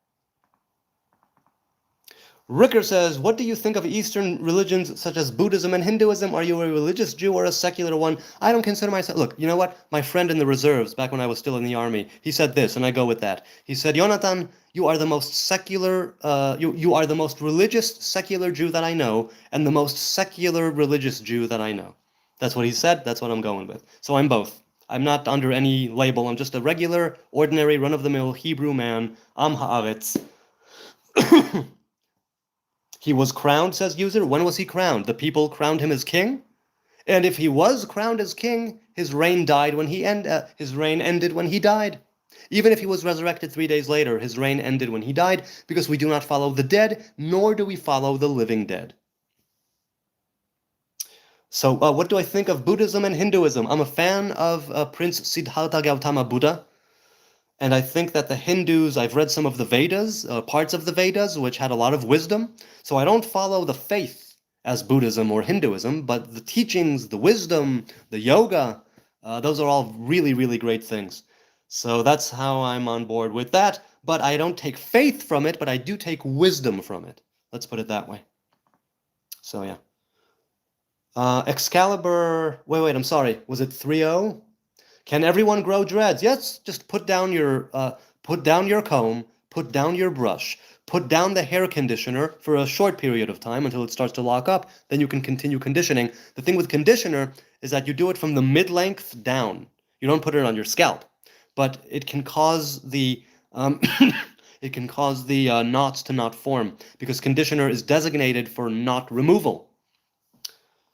Ricker says, what do you think of Eastern religions such as Buddhism and Hinduism? Are you a religious Jew or a secular one? I don't consider myself... Look, you know what? My friend in the reserves, back when I was still in the army, he said this, and I go with that. He said, Jonathan, you are the most secular... you are the most religious secular Jew that I know, and the most secular religious Jew that I know. That's what he said. That's what I'm going with. So I'm both. I'm not under any label. I'm just a regular, ordinary, run-of-the-mill Hebrew man. Am haaretz. He was crowned, says user. When was he crowned? The people crowned him as king? And if he was crowned as king, his reign ended when he died. Even if he was resurrected 3 days later, his reign ended when he died, because we do not follow the dead, nor do we follow the living dead. So what do I think of Buddhism and Hinduism? I'm a fan of Prince Siddhartha Gautama Buddha. And I think that the Hindus, I've read some of the Vedas, parts of the Vedas, which had a lot of wisdom. So I don't follow the faith as Buddhism or Hinduism, but the teachings, the wisdom, the yoga, those are all really, really great things. So that's how I'm on board with that. But I don't take faith from it, but I do take wisdom from it. Let's put it that way. So yeah. Excalibur, wait, I'm sorry. Was it 3-0? Can everyone grow dreads? Yes, just put down your comb, put down your brush, put down the hair conditioner for a short period of time until it starts to lock up. Then you can continue conditioning. The thing with conditioner is that you do it from the mid-length down. You don't put it on your scalp, but it can cause the knots to not form because conditioner is designated for knot removal.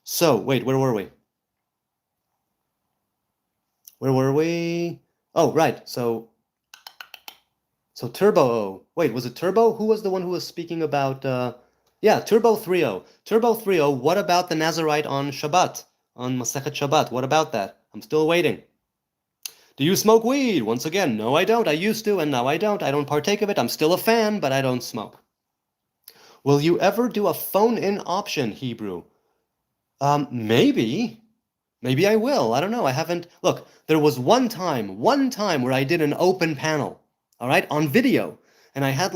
So wait, where were we? Where were we? Oh, right. So Turbo. Wait, was it Turbo? Who was the one who was speaking about? Yeah, Turbo 30. Turbo 30. What about the Nazarite on Shabbat, on Masechet Shabbat? What about that? I'm still waiting. Do you smoke weed? Once again, no, I don't. I used to, and now I don't. I don't partake of it. I'm still a fan, but I don't smoke. Will you ever do a phone-in option, Hebrew? Maybe. Maybe I will. I don't know. I haven't. Look, there was one time where I did an open panel, all right, on video, and I had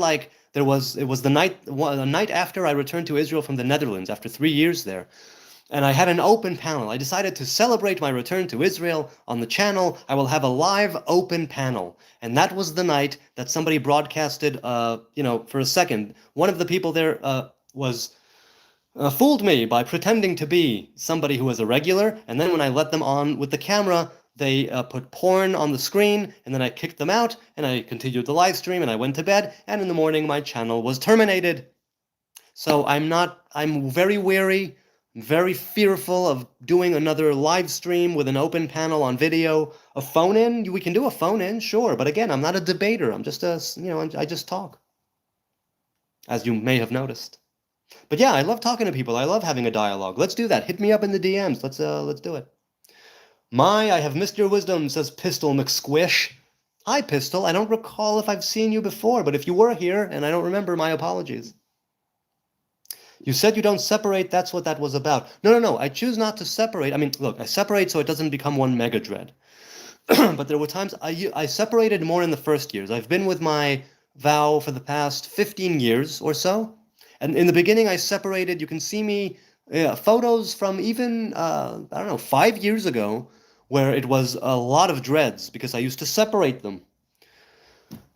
it was the night after I returned to Israel from the Netherlands after 3 years there. and I had an open panel. I decided to celebrate my return to Israel on the channel. I will have a live open panel. And that was the night that somebody broadcasted, for a second. One of the people there was fooled me by pretending to be somebody who was a regular, and then when I let them on with the camera, they put porn on the screen, and then I kicked them out, and I continued the live stream, and I went to bed, and in the morning my channel was terminated. So I'm very wary, very fearful of doing another live stream with an open panel on video. A phone in, we can do a phone in, sure, but again, I'm not a debater. I'm just I just talk, as you may have noticed. But yeah, I love talking to people. I love having a dialogue. Let's do that. Hit me up in the DMs. Let's do it. I have missed your wisdom, says Pistol McSquish. Hi, Pistol. I don't recall if I've seen you before, but if you were here and I don't remember, my apologies. You said you don't separate, that's what that was about. No. I choose not to separate. I mean, look, I separate so it doesn't become one mega dread. But there were times I separated more in the first years. I've been with my vow for the past 15 years or so. And in the beginning, I separated. You can see me, photos from even, 5 years ago, where it was a lot of dreads because I used to separate them.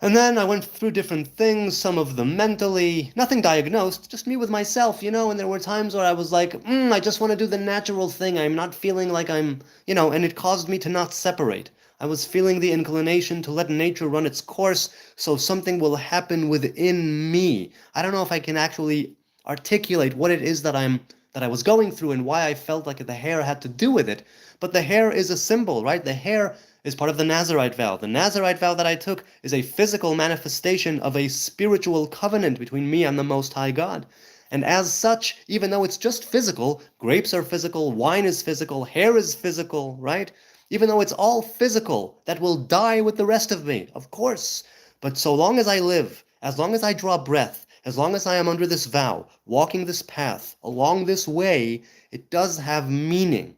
And then I went through different things, some of them mentally, nothing diagnosed, just me with myself, and there were times where I was like, I just want to do the natural thing. I'm not feeling like and it caused me to not separate. I was feeling the inclination to let nature run its course, so something will happen within me. I don't know if I can actually articulate what it is that I was going through and why I felt like the hair had to do with it. But the hair is a symbol, right? The hair is part of the Nazarite vow. The Nazarite vow that I took is a physical manifestation of a spiritual covenant between me and the Most High God. And as such, even though it's just physical, grapes are physical, wine is physical, hair is physical, right? Even though it's all physical, that will die with the rest of me, of course. But so long as I live, as long as I draw breath, as long as I am under this vow, walking this path, along this way, it does have meaning.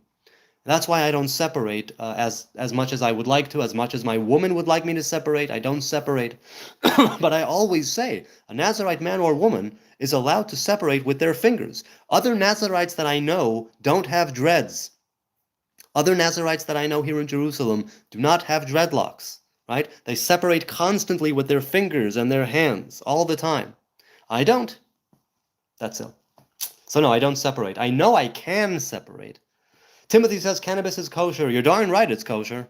That's why I don't separate as much as I would like to, as much as my woman would like me to separate. I don't separate. But I always say, a Nazarite man or woman is allowed to separate with their fingers. Other Nazarites that I know don't have dreads. Other Nazarites that I know here in Jerusalem do not have dreadlocks, right? They separate constantly with their fingers and their hands all the time. I don't. That's it. So no, I don't separate. I know I can separate. Timothy says cannabis is kosher. You're darn right it's kosher.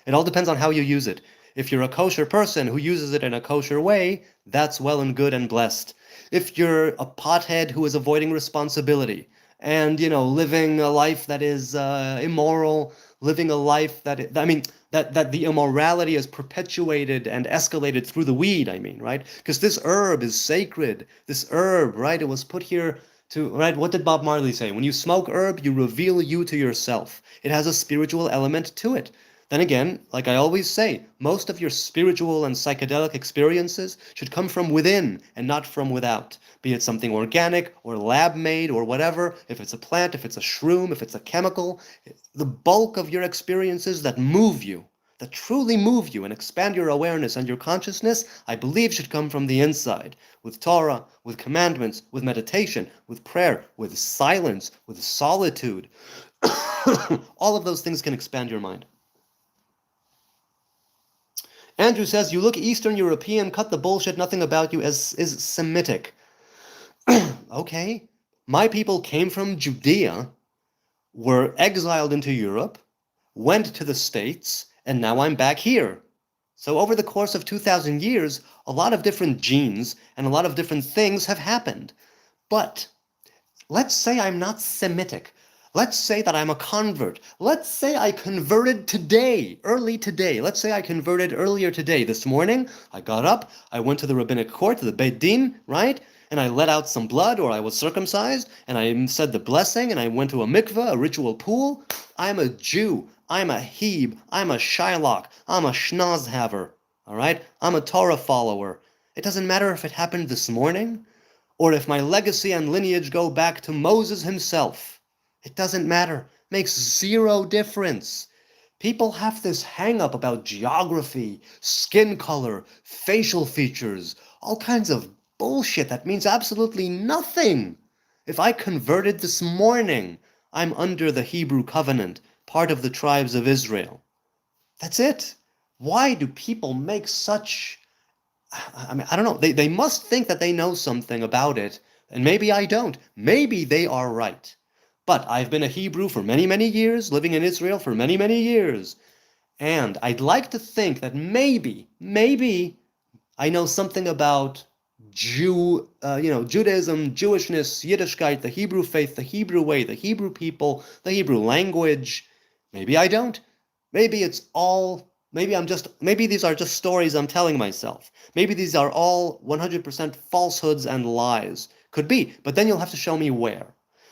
It all depends on how you use it. If you're a kosher person who uses it in a kosher way, that's well and good and blessed. If you're a pothead who is avoiding responsibility and, living a life that is immoral, living a life that the immorality is perpetuated and escalated through the weed, right? Because this herb is sacred. This herb, right? It was put here right? What did Bob Marley say? When you smoke herb, you reveal you to yourself. It has a spiritual element to it. Then again, like I always say, most of your spiritual and psychedelic experiences should come from within and not from without. Be it something organic or lab-made or whatever, if it's a plant, if it's a shroom, if it's a chemical, the bulk of your experiences that move you, that truly move you and expand your awareness and your consciousness, I believe should come from the inside, with Torah, with commandments, with meditation, with prayer, with silence, with solitude. All of those things can expand your mind. Andrew says, you look Eastern European, cut the bullshit, nothing about you is Semitic. Okay, my people came from Judea, were exiled into Europe, went to the States, and now I'm back here. So over the course of 2,000 years, a lot of different genes and a lot of different things have happened. But let's say I'm not Semitic. Let's say that I'm a convert. Let's say I converted today, early today. Let's say I converted earlier today. This morning, I got up, I went to the rabbinic court, to the Beit Din, right? And I let out some blood, or I was circumcised, and I said the blessing, and I went to a mikveh, a ritual pool. I'm a Jew. I'm a Heb. I'm a Shylock. I'm a Schnozhaver. All right? I'm a Torah follower. It doesn't matter if it happened this morning, or if my legacy and lineage go back to Moses himself. It doesn't matter. Makes zero difference. People have this hang-up about geography, skin color, facial features, all kinds of bullshit that means absolutely nothing. If I converted this morning, I'm under the Hebrew covenant, part of the tribes of Israel. That's it. Why do people make such... I mean, I don't know. They must think that they know something about it, and maybe I don't. Maybe they are right. But I've been a Hebrew for many, many years, living in Israel for many, many years. And I'd like to think that maybe I know something about Judaism, Jewishness, Yiddishkeit, the Hebrew faith, the Hebrew way, the Hebrew people, the Hebrew language. Maybe I don't. Maybe it's all, maybe these are just stories I'm telling myself. Maybe these are all 100% falsehoods and lies. Could be, but then you'll have to show me where.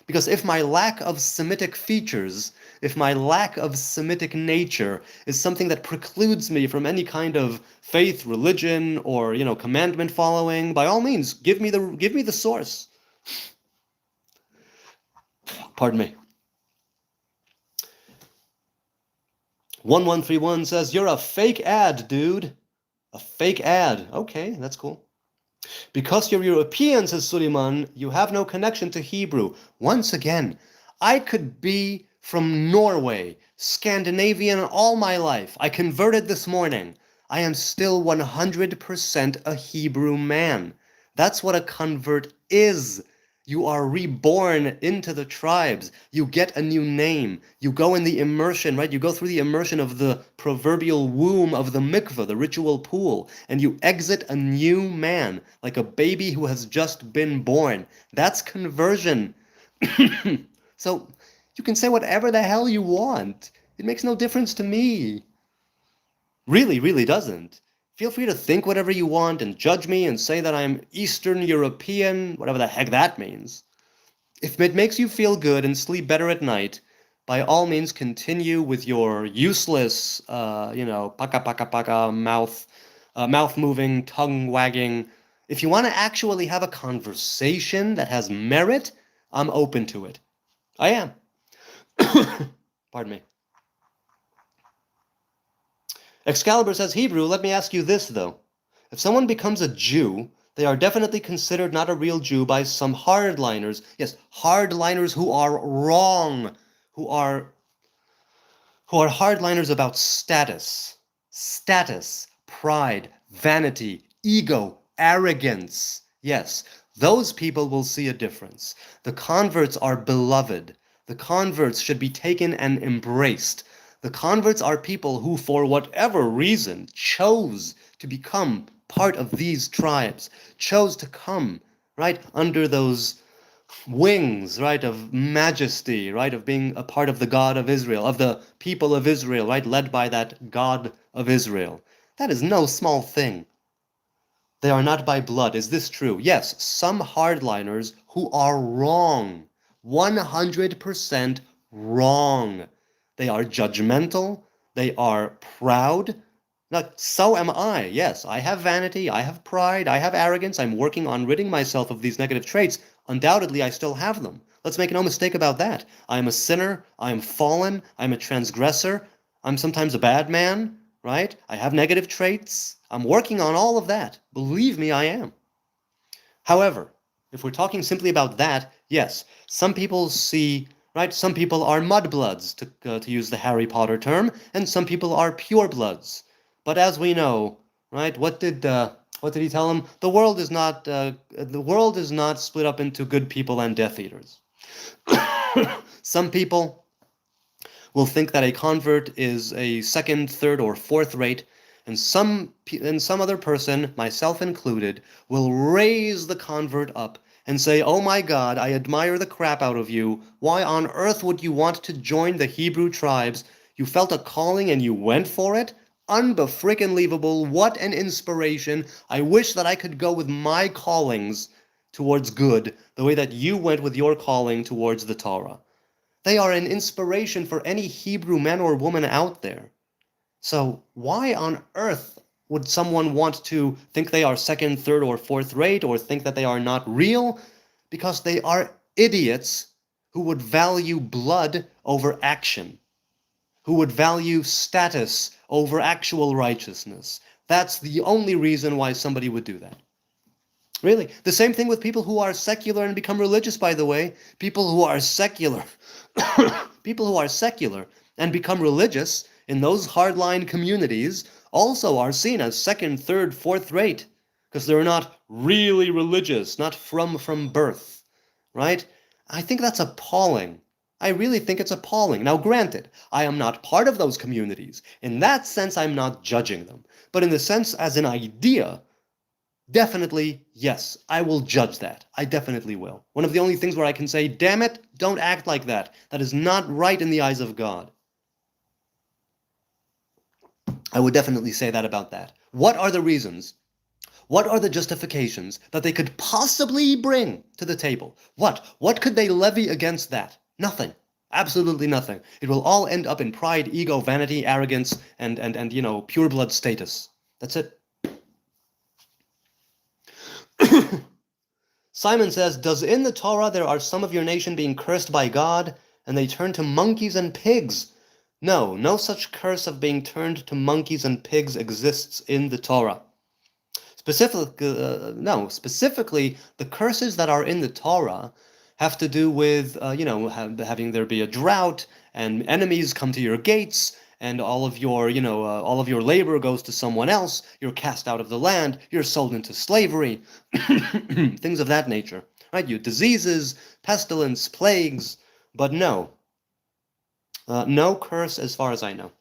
Because if my lack of Semitic features, if my lack of Semitic nature is something that precludes me from any kind of faith, religion, or commandment following, by all means, give me the source. Pardon me. 1131 says, "You're a fake ad, dude." A fake ad. Okay, that's cool. "Because you're European," says Suleiman, "you have no connection to Hebrew." Once again, I could be from Norway, Scandinavian all my life. I converted this morning. I am still 100% a Hebrew man. That's what a convert is. You are reborn into the tribes. You get a new name. You go in the immersion, right? You go through the immersion of the proverbial womb of the mikveh, the ritual pool, and you exit a new man, like a baby who has just been born. That's conversion. So you can say whatever the hell you want. It makes no difference to me. Really, really doesn't. Feel free to think whatever you want and judge me and say that I'm Eastern European, whatever the heck that means. If it makes you feel good and sleep better at night, by all means continue with your useless, paka paka paka mouth moving, tongue wagging. If you want to actually have a conversation that has merit, I'm open to it. I am. Pardon me. Excalibur says, "Hebrew, let me ask you this, though. If someone becomes a Jew, they are definitely considered not a real Jew by some hardliners. Yes, hardliners who are wrong, who are hardliners about status. Status, pride, vanity, ego, arrogance. Yes, those people will see a difference. The converts are beloved. The converts should be taken and embraced. The converts are people who, for whatever reason, chose to become part of these tribes, chose to come, right, under those wings, right, of majesty, right, of being a part of the God of Israel, of the people of Israel, right, led by that God of Israel. That is no small thing. They are not by blood. Is this true? Yes, some hardliners who are wrong, 100% wrong. They are judgmental. They are proud. Now, so am I. Yes, I have vanity. I have pride. I have arrogance. I'm working on ridding myself of these negative traits. Undoubtedly, I still have them. Let's make no mistake about that. I am a sinner. I am fallen. I'm a transgressor. I'm sometimes a bad man, right? I have negative traits. I'm working on all of that. Believe me, I am. However, if we're talking simply about that, yes, some people see, right? Some people are mudbloods, to use the Harry Potter term, and some people are purebloods. But as we know, right? What did he tell him? The world is not split up into good people and Death Eaters. Some people will think that a convert is a second, third, or fourth rate, and some other person, myself included, will raise the convert up and say, "Oh my God, I admire the crap out of you. Why on earth would you want to join the Hebrew tribes? You felt a calling and you went for it? Unbefrickin-leavable. What an inspiration. I wish that I could go with my callings towards good the way that you went with your calling towards the Torah." They are an inspiration for any Hebrew man or woman out there. So why on earth would someone want to think they are second, third, or fourth rate, or think that they are not real? Because they are idiots who would value blood over action, who would value status over actual righteousness. That's the only reason why somebody would do that. Really. The same thing with people who are secular and become religious, by the way. People who are secular, people who are secular and become religious in those hardline communities also are seen as second, third, fourth rate because they're not really religious, not from birth, right? I think that's appalling. I really think it's appalling. Now, granted, I am not part of those communities. In that sense, I'm not judging them. But in the sense as an idea, definitely, yes, I will judge that. I definitely will. One of the only things where I can say, damn it, don't act like that. That is not right in the eyes of God. I would definitely say that about that. What are the reasons? What are the justifications that they could possibly bring to the table? What? What could they levy against that? Nothing. Absolutely nothing. It will all end up in pride, ego, vanity, arrogance, and pure blood status. That's it. Simon says, does in the Torah there are some of your nation being cursed by God, and they turn to monkeys and pigs? No, no such curse of being turned to monkeys and pigs exists in the Torah. Specifically, the curses that are in the Torah have to do with, having there be a drought, and enemies come to your gates, and all of your labor goes to someone else. You're cast out of the land. You're sold into slavery, things of that nature, right? You diseases, pestilence, plagues, but no curse as far as I know.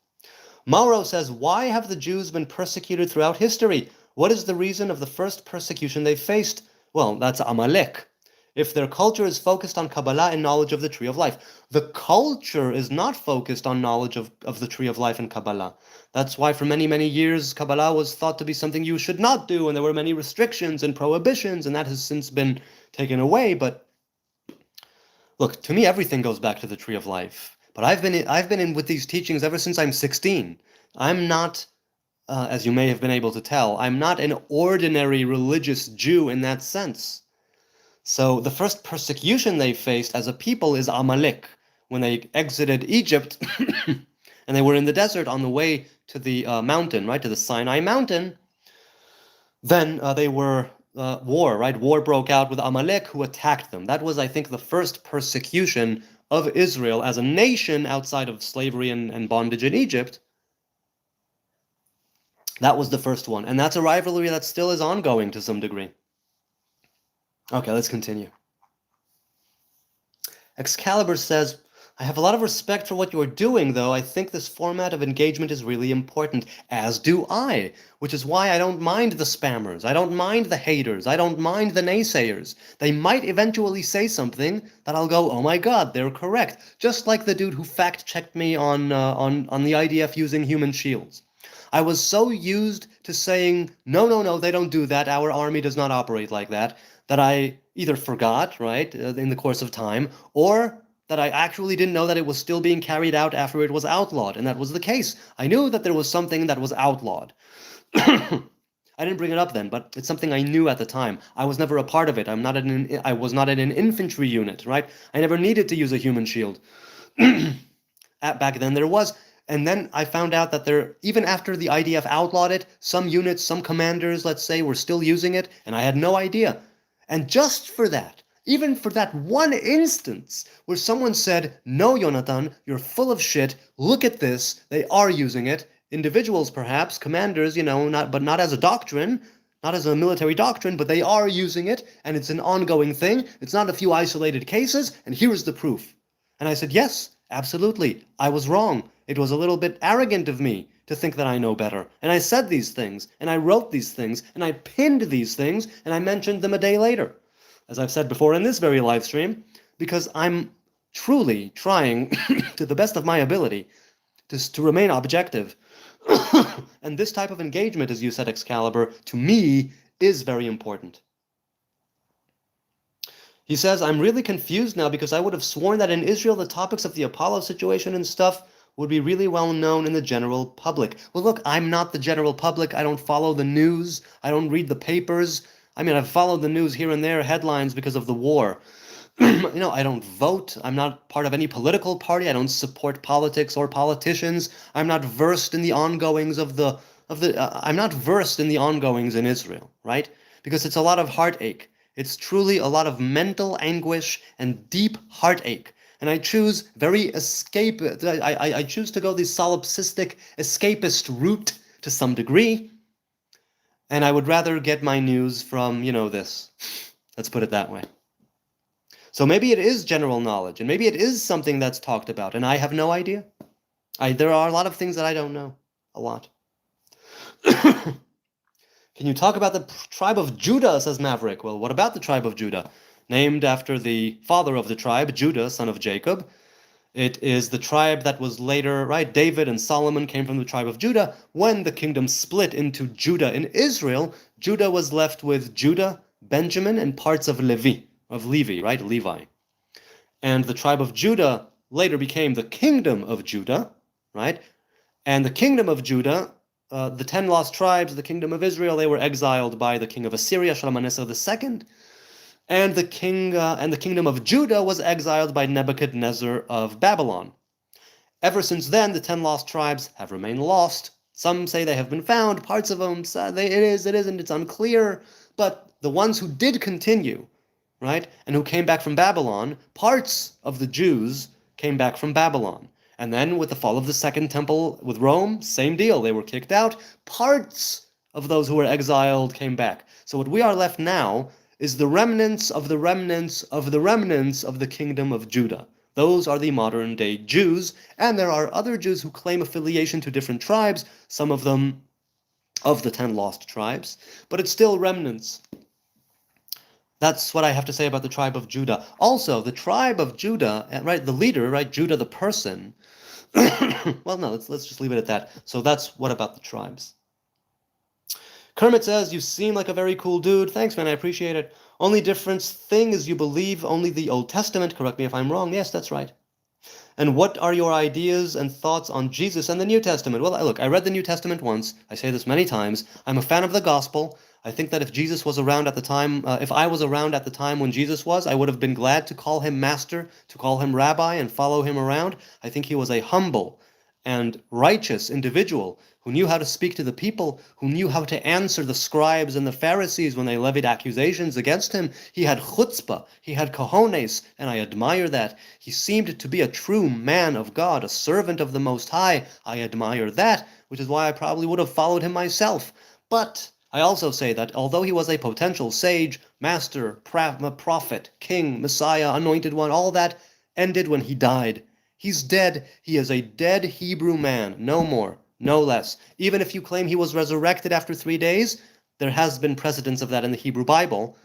Mauro says, why have the Jews been persecuted throughout history? What is the reason of the first persecution they faced? Well, that's Amalek. If their culture is focused on Kabbalah and knowledge of the Tree of Life. The culture is not focused on knowledge of the Tree of Life and Kabbalah. That's why for many, many years, Kabbalah was thought to be something you should not do, and there were many restrictions and prohibitions, and that has since been taken away. But look, to me, everything goes back to the Tree of Life. But I've been in with these teachings ever since I'm 16. I'm not, as you may have been able to tell, I'm not an ordinary religious Jew in that sense. So the first persecution they faced as a people is Amalek, when they exited Egypt and they were in the desert on the way to the mountain, right, to the Sinai mountain. Then they were war, right? War broke out with Amalek, who attacked them. That was, I think, the first persecution of Israel as a nation outside of slavery and bondage in Egypt. That was the first one. And that's a rivalry that still is ongoing to some degree. Okay, let's continue. Excalibur says, I have a lot of respect for what you're doing, though. I think this format of engagement is really important, as do I, which is why I don't mind the spammers. I don't mind the haters. I don't mind the naysayers. They might eventually say something that I'll go, oh my God, they're correct. Just like the dude who fact-checked me on the IDF using human shields. I was so used to saying, no, they don't do that. Our army does not operate like that I either forgot, right, in the course of time, or that I actually didn't know that it was still being carried out after it was outlawed, and that was the case. I knew that there was something that was outlawed. I didn't bring it up then, but it's something I knew at the time. I was never a part of it. I was not in an infantry unit, right? I never needed to use a human shield. Back then there was. And then I found out that even after the IDF outlawed it, some units, some commanders, let's say, were still using it, and I had no idea. And just for that, even for that one instance where someone said, no, Jonathan, you're full of shit, look at this, they are using it, individuals perhaps, commanders, but not as a doctrine, not as a military doctrine, but they are using it, and it's an ongoing thing, it's not a few isolated cases, and here is the proof. And I said, yes, absolutely, I was wrong. It was a little bit arrogant of me to think that I know better. And I said these things, and I wrote these things, and I pinned these things, and I mentioned them a day later, as I've said before in this very live stream, because I'm truly trying, to the best of my ability, to remain objective. And this type of engagement, as you said, Excalibur, to me, is very important. He says, I'm really confused now because I would have sworn that in Israel the topics of the Apollo situation and stuff would be really well known in the general public. Well, look, I'm not the general public. I don't follow the news. I don't read the papers. I mean, I've followed the news here and there, headlines because of the war. I don't vote. I'm not part of any political party. I don't support politics or politicians. I'm not versed in the ongoings I'm not versed in the ongoings in Israel, right? because it's a lot of heartache. It's truly a lot of mental anguish and deep heartache. And I choose I choose to go the solipsistic, escapist route to some degree. And I would rather get my news from, this. Let's put it that way. So maybe it is general knowledge, and maybe it is something that's talked about, and I have no idea. There are a lot of things that I don't know. A lot. Can you talk about the tribe of Judah, says Maverick. Well, what about the tribe of Judah? Named after the father of the tribe, Judah, son of Jacob. It is the tribe that was later, right? David and Solomon came from the tribe of Judah. When the kingdom split into Judah and Israel, Judah was left with Judah, Benjamin, and parts of Levi, right? Levi. And the tribe of Judah later became the kingdom of Judah, right? And the kingdom of Judah, the 10 lost tribes, the kingdom of Israel, they were exiled by the king of Assyria, Shalmaneser II. And the kingdom of Judah was exiled by Nebuchadnezzar of Babylon. Ever since then, the 10 lost tribes have remained lost. Some say they have been found, parts of them say it isn't, it's unclear. But the ones who did continue, right, and who came back from Babylon, parts of the Jews came back from Babylon. And then with the fall of the Second Temple with Rome, same deal, they were kicked out. Parts of those who were exiled came back. So what we are left now is the remnants of the remnants of the remnants of the kingdom of Judah. Those are the modern-day Jews, and there are other Jews who claim affiliation to different tribes, some of them of the 10 lost tribes, but it's still remnants. That's what I have to say about the tribe of Judah. Also, the tribe of Judah, right, the leader, right, Judah the person, well, no, let's just leave it at that. So that's what about the tribes. Kermit says, you seem like a very cool dude. Thanks, man, I appreciate it. Only difference thing is you believe only the Old Testament. Correct me if I'm wrong. Yes, that's right. And what are your ideas and thoughts on Jesus and the New Testament? Well, look, I read the New Testament once. I say this many times. I'm a fan of the gospel. I think that if Jesus was around at the time, if I was around at the time when Jesus was, I would have been glad to call him master, to call him rabbi, and follow him around. I think he was a humble and righteous individual who knew how to speak to the people, who knew how to answer the scribes and the Pharisees when they levied accusations against him. He had chutzpah, he had cojones, and I admire that. He seemed to be a true man of God, a servant of the Most High. I admire that, which is why I probably would have followed him myself. But I also say that although he was a potential sage, master, prophet, king, Messiah, anointed one, all that ended when he died. He's dead. He is a dead Hebrew man, no more, no less. Even if you claim he was resurrected after 3 days, there has been precedence of that in the Hebrew Bible.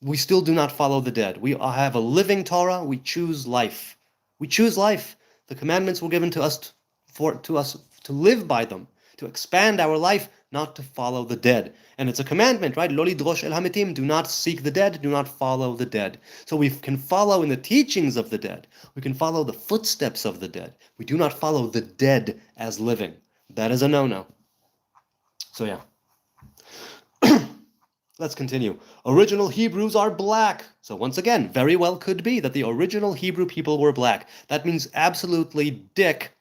We still do not follow the dead. We have a living Torah. We choose life. We choose life. The commandments were given to us to live by them, to expand our life, not to follow the dead. And it's a commandment, right? Lo lidrosh el hametim, do not seek the dead, do not follow the dead. So we can follow in the teachings of the dead. We can follow the footsteps of the dead. We do not follow the dead as living. That is a no-no. So yeah. Let's continue. Original Hebrews are black. So once again, very well could be that the original Hebrew people were black. That means absolutely dick.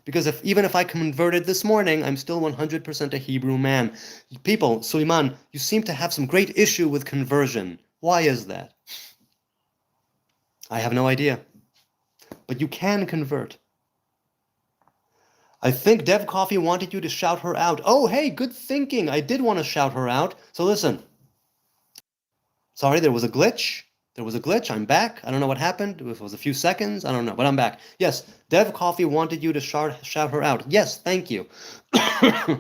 Because even if I converted this morning, I'm still 100% a Hebrew man. People, Suleiman, you seem to have some great issue with conversion. Why is that? I have no idea. But you can convert. I think Dev Coffee wanted you to shout her out. Oh, hey, good thinking. I did want to shout her out. So listen. Sorry, there was a glitch. I'm back. I don't know what happened. If it was a few seconds, I don't know, but I'm back. Yes, Dev Coffee wanted you to shout her out. Yes, thank you. I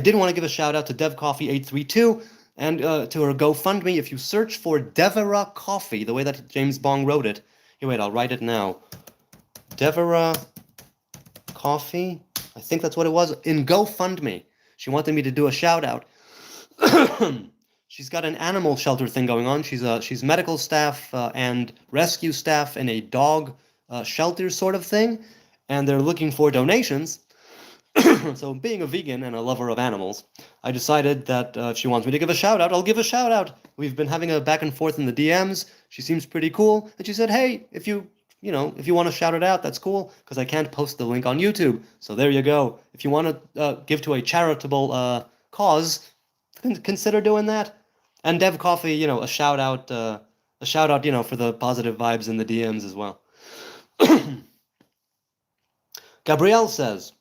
did want to give a shout out to Dev Coffee 832 and to her GoFundMe. If you search for Devera Coffee, the way that James Bong wrote it. Here, wait, I'll write it now. Devera Coffee. I think that's what it was. In GoFundMe. She wanted me to do a shout out. She's got an animal shelter thing going on. She's medical staff and rescue staff in a dog shelter sort of thing, and they're looking for donations. So being a vegan and a lover of animals, I decided that if she wants me to give a shout out, I'll give a shout out. We've been having a back and forth in the DMs. She seems pretty cool, and she said, "Hey, if you want to shout it out, that's cool, because I can't post the link on YouTube. So there you go. If you want to give to a charitable cause, consider doing that. And Dev Coffee, a shout out, for the positive vibes in the DMs as well. Gabrielle says,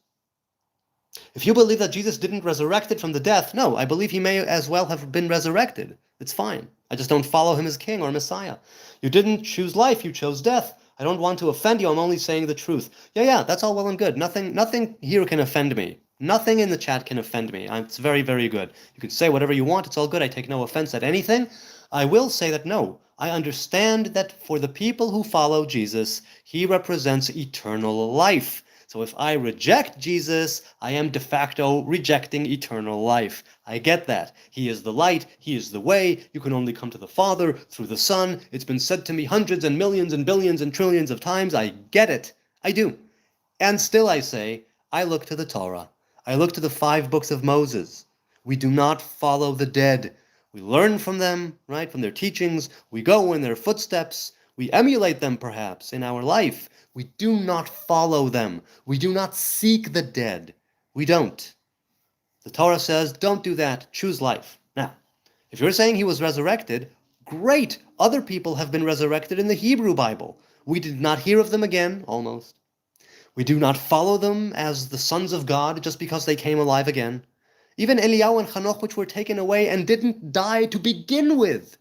if you believe that Jesus didn't resurrected from the death, no, I believe he may as well have been resurrected. It's fine. I just don't follow him as king or Messiah. You didn't choose life, you chose death. I don't want to offend you, I'm only saying the truth. Yeah, that's all well and good. Nothing here can offend me. Nothing in the chat can offend me. It's very, very good. You can say whatever you want, it's all good. I take no offense at anything. I will say that no, I understand that for the people who follow Jesus, he represents eternal life. So if I reject Jesus, I am de facto rejecting eternal life. I get that. He is the light. He is the way. You can only come to the Father through the Son. It's been said to me hundreds and millions and billions and trillions of times. I get it. I do. And still I say, I look to the Torah. I look to the 5 books of Moses. We do not follow the dead. We learn from them, right, from their teachings. We go in their footsteps. We emulate them, perhaps, in our life. We do not follow them. We do not seek the dead. We don't. The Torah says, don't do that. Choose life. Now, if you're saying he was resurrected, great. Other people have been resurrected in the Hebrew Bible. We did not hear of them again, almost. We do not follow them as the sons of God just because they came alive again. Even Eliyahu and Hanoch, which were taken away and didn't die to begin with.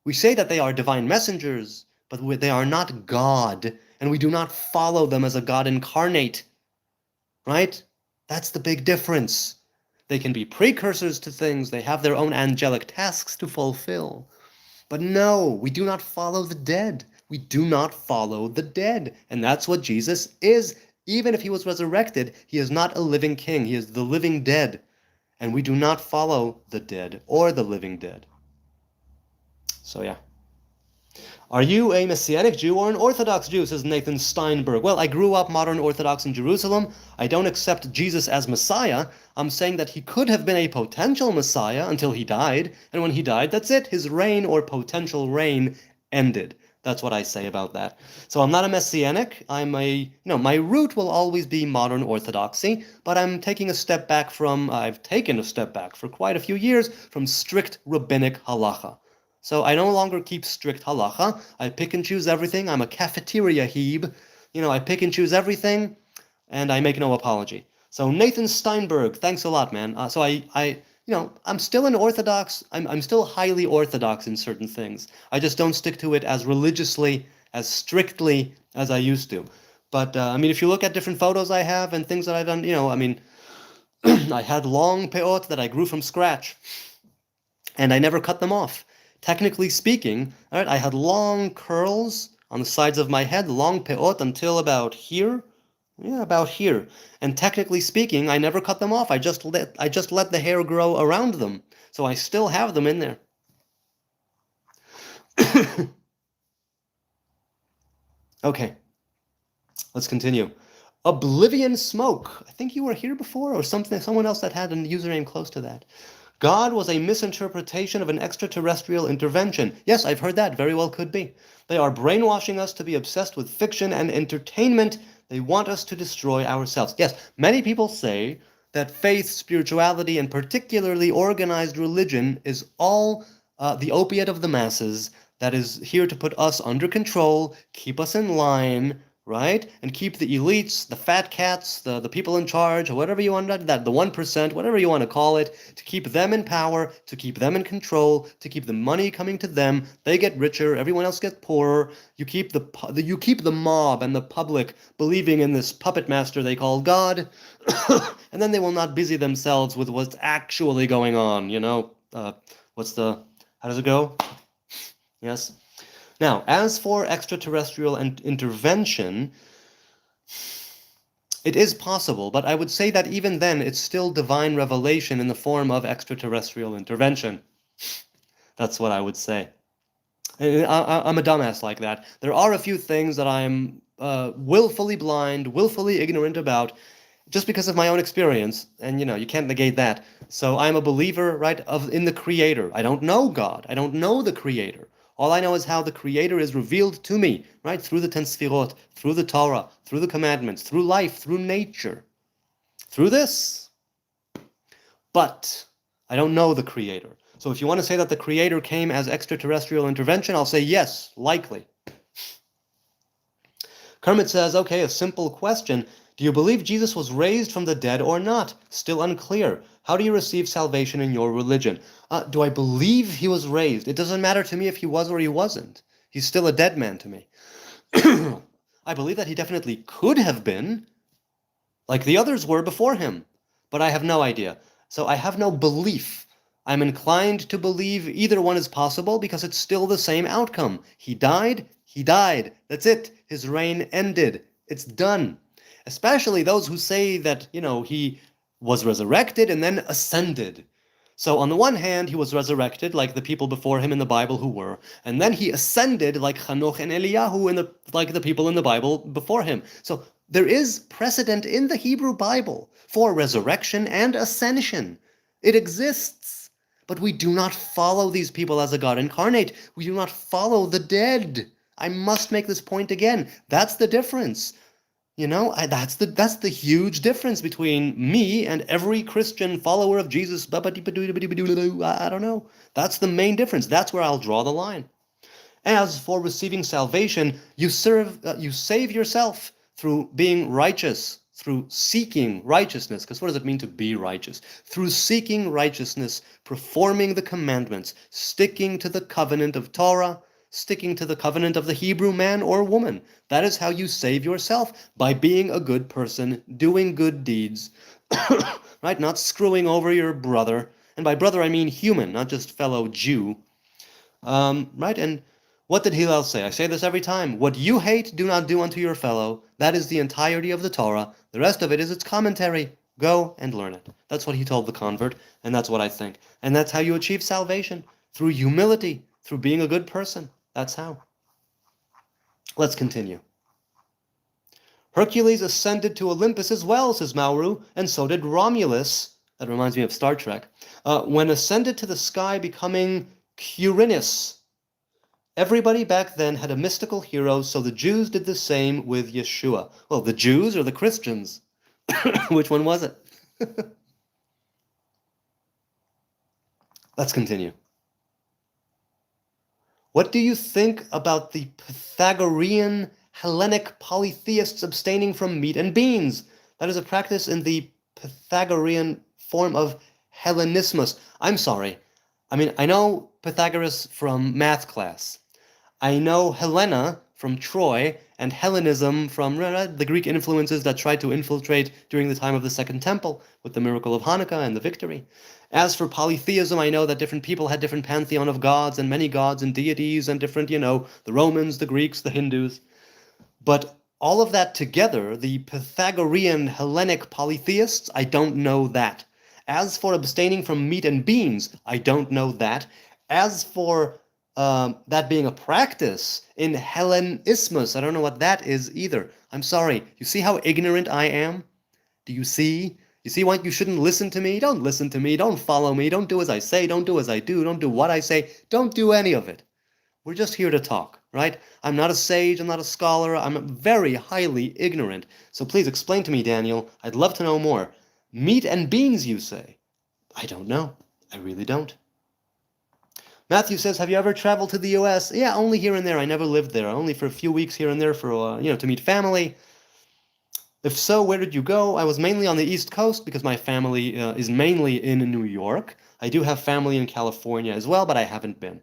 We say that they are divine messengers, but they are not God, and we do not follow them as a God incarnate. Right? That's the big difference. They can be precursors to things. They have their own angelic tasks to fulfill. But no, we do not follow the dead. We do not follow the dead. And that's what Jesus is. Even if he was resurrected, he is not a living king. He is the living dead. And we do not follow the dead or the living dead. So yeah. Are you a Messianic Jew or an Orthodox Jew, says Nathan Steinberg. Well, I grew up modern Orthodox in Jerusalem. I don't accept Jesus as Messiah. I'm saying that he could have been a potential Messiah until he died. And when he died, that's it. His reign or potential reign ended. That's what I say about that. So I'm not a Messianic. My root will always be modern Orthodoxy, but I've taken a step back for quite a few years from strict rabbinic halacha. So I no longer keep strict halacha. I pick and choose everything. I'm a cafeteria heeb. I pick and choose everything, and I make no apology. So Nathan Steinberg, thanks a lot, man. So I'm still an Orthodox. I'm still highly Orthodox in certain things. I just don't stick to it as religiously, as strictly as I used to. But if you look at different photos I have and things that I've done, I had long peot that I grew from scratch, and I never cut them off. Technically speaking, all right, I had long curls on the sides of my head, long peot until about here. Yeah, about here. And technically speaking, I never cut them off. I just let the hair grow around them. So I still have them in there. Okay. Let's continue. Oblivion Smoke. I think you were here before, or someone else that had a username close to that. God was a misinterpretation of an extraterrestrial intervention. Yes, I've heard that. Very well could be. They are brainwashing us to be obsessed with fiction and entertainment. They want us to destroy ourselves. Yes, many people say that faith, spirituality, and particularly organized religion is all the opiate of the masses that is here to put us under control, keep us in line, right? And keep the elites, the fat cats, the people in charge, or whatever you want, the 1%, whatever you want to call it, to keep them in power, to keep them in control, to keep the money coming to them. They get richer, everyone else gets poorer. You keep the mob and the public believing in this puppet master they call God, and then they will not busy themselves with what's actually going on, how does it go? Yes. Now, as for extraterrestrial intervention, it is possible, but I would say that even then it's still divine revelation in the form of extraterrestrial intervention. That's what I would say. I'm a dumbass like that. There are a few things that I'm willfully blind, willfully ignorant about, just because of my own experience, and you can't negate that. So I'm a believer, right, in the Creator. I don't know God. I don't know the Creator. All I know is how the Creator is revealed to me, right? Through the 10 Sfirot, through the Torah, through the commandments, through life, through nature, through this. But I don't know the Creator. So if you want to say that the Creator came as extraterrestrial intervention, I'll say yes, likely. Kermit says, okay, a simple question. Do you believe Jesus was raised from the dead or not? Still unclear. How do you receive salvation in your religion? Do I believe he was raised? It doesn't matter to me if he was or he wasn't. He's still a dead man to me. I believe that he definitely could have been, like the others were before him, but I have no idea. So I have no belief. I'm inclined to believe either one is possible because it's still the same outcome. He died, he died. That's it. His reign ended. It's done. Especially those who say that, he was resurrected and then ascended. So on the one hand, he was resurrected like the people before him in the Bible who were, and then he ascended like Hanoch and Eliyahu like the people in the Bible before him. So there is precedent in the Hebrew Bible for resurrection and ascension. It exists. But we do not follow these people as a God incarnate. We do not follow the dead. I must make this point again. That's the difference. That's the huge difference between me and every Christian follower of Jesus. I don't know. That's the main difference. That's where I'll draw the line. As for receiving salvation, you save yourself through being righteous, through seeking righteousness. Because what does it mean to be righteous? Through seeking righteousness, performing the commandments, sticking to the covenant of Torah, sticking to the covenant of the Hebrew man or woman. That is how you save yourself, by being a good person, doing good deeds, right? Not screwing over your brother. And by brother, I mean human, not just fellow Jew. Right? And what did Hillel say? I say this every time. What you hate, do not do unto your fellow. That is the entirety of the Torah. The rest of it is its commentary. Go and learn it. That's what he told the convert, and that's what I think. And that's how you achieve salvation. Through humility, through being a good person. That's how. Let's continue. Hercules ascended to Olympus as well, says Mauru, and so did Romulus. That reminds me of Star Trek. When ascended to the sky, becoming Quirinus. Everybody back then had a mystical hero, so the Jews did the same with Yeshua. Well, the Jews or the Christians? Which one was it? Let's continue. What do you think about the Pythagorean Hellenic polytheists abstaining from meat and beans? That is a practice in the Pythagorean form of Hellenismus. I'm sorry. I know Pythagoras from math class. I know Helena from Troy, and Hellenism from the Greek influences that tried to infiltrate during the time of the Second Temple with the miracle of Hanukkah and the victory. As for polytheism, I know that different people had different pantheon of gods and many gods and deities and different, the Romans, the Greeks, the Hindus. But all of that together, the Pythagorean Hellenic polytheists, I don't know that. As for abstaining from meat and beans, I don't know that. As for that being a practice in Hellenismus, I don't know what that is either. I'm sorry. You see how ignorant I am? Do you see? You see why you shouldn't listen to me? Don't listen to me. Don't follow me. Don't do as I say. Don't do as I do. Don't do what I say. Don't do any of it. We're just here to talk, right? I'm not a sage. I'm not a scholar. I'm very highly ignorant. So please explain to me, Daniel. I'd love to know more. Meat and beans, you say? I don't know. I really don't. Matthew says, have you ever traveled to the U.S.? Yeah, only here and there. I never lived there. Only for a few weeks here and there for, to meet family. If so, where did you go? I was mainly on the East Coast because my family is mainly in New York. I do have family in California as well, but I haven't been.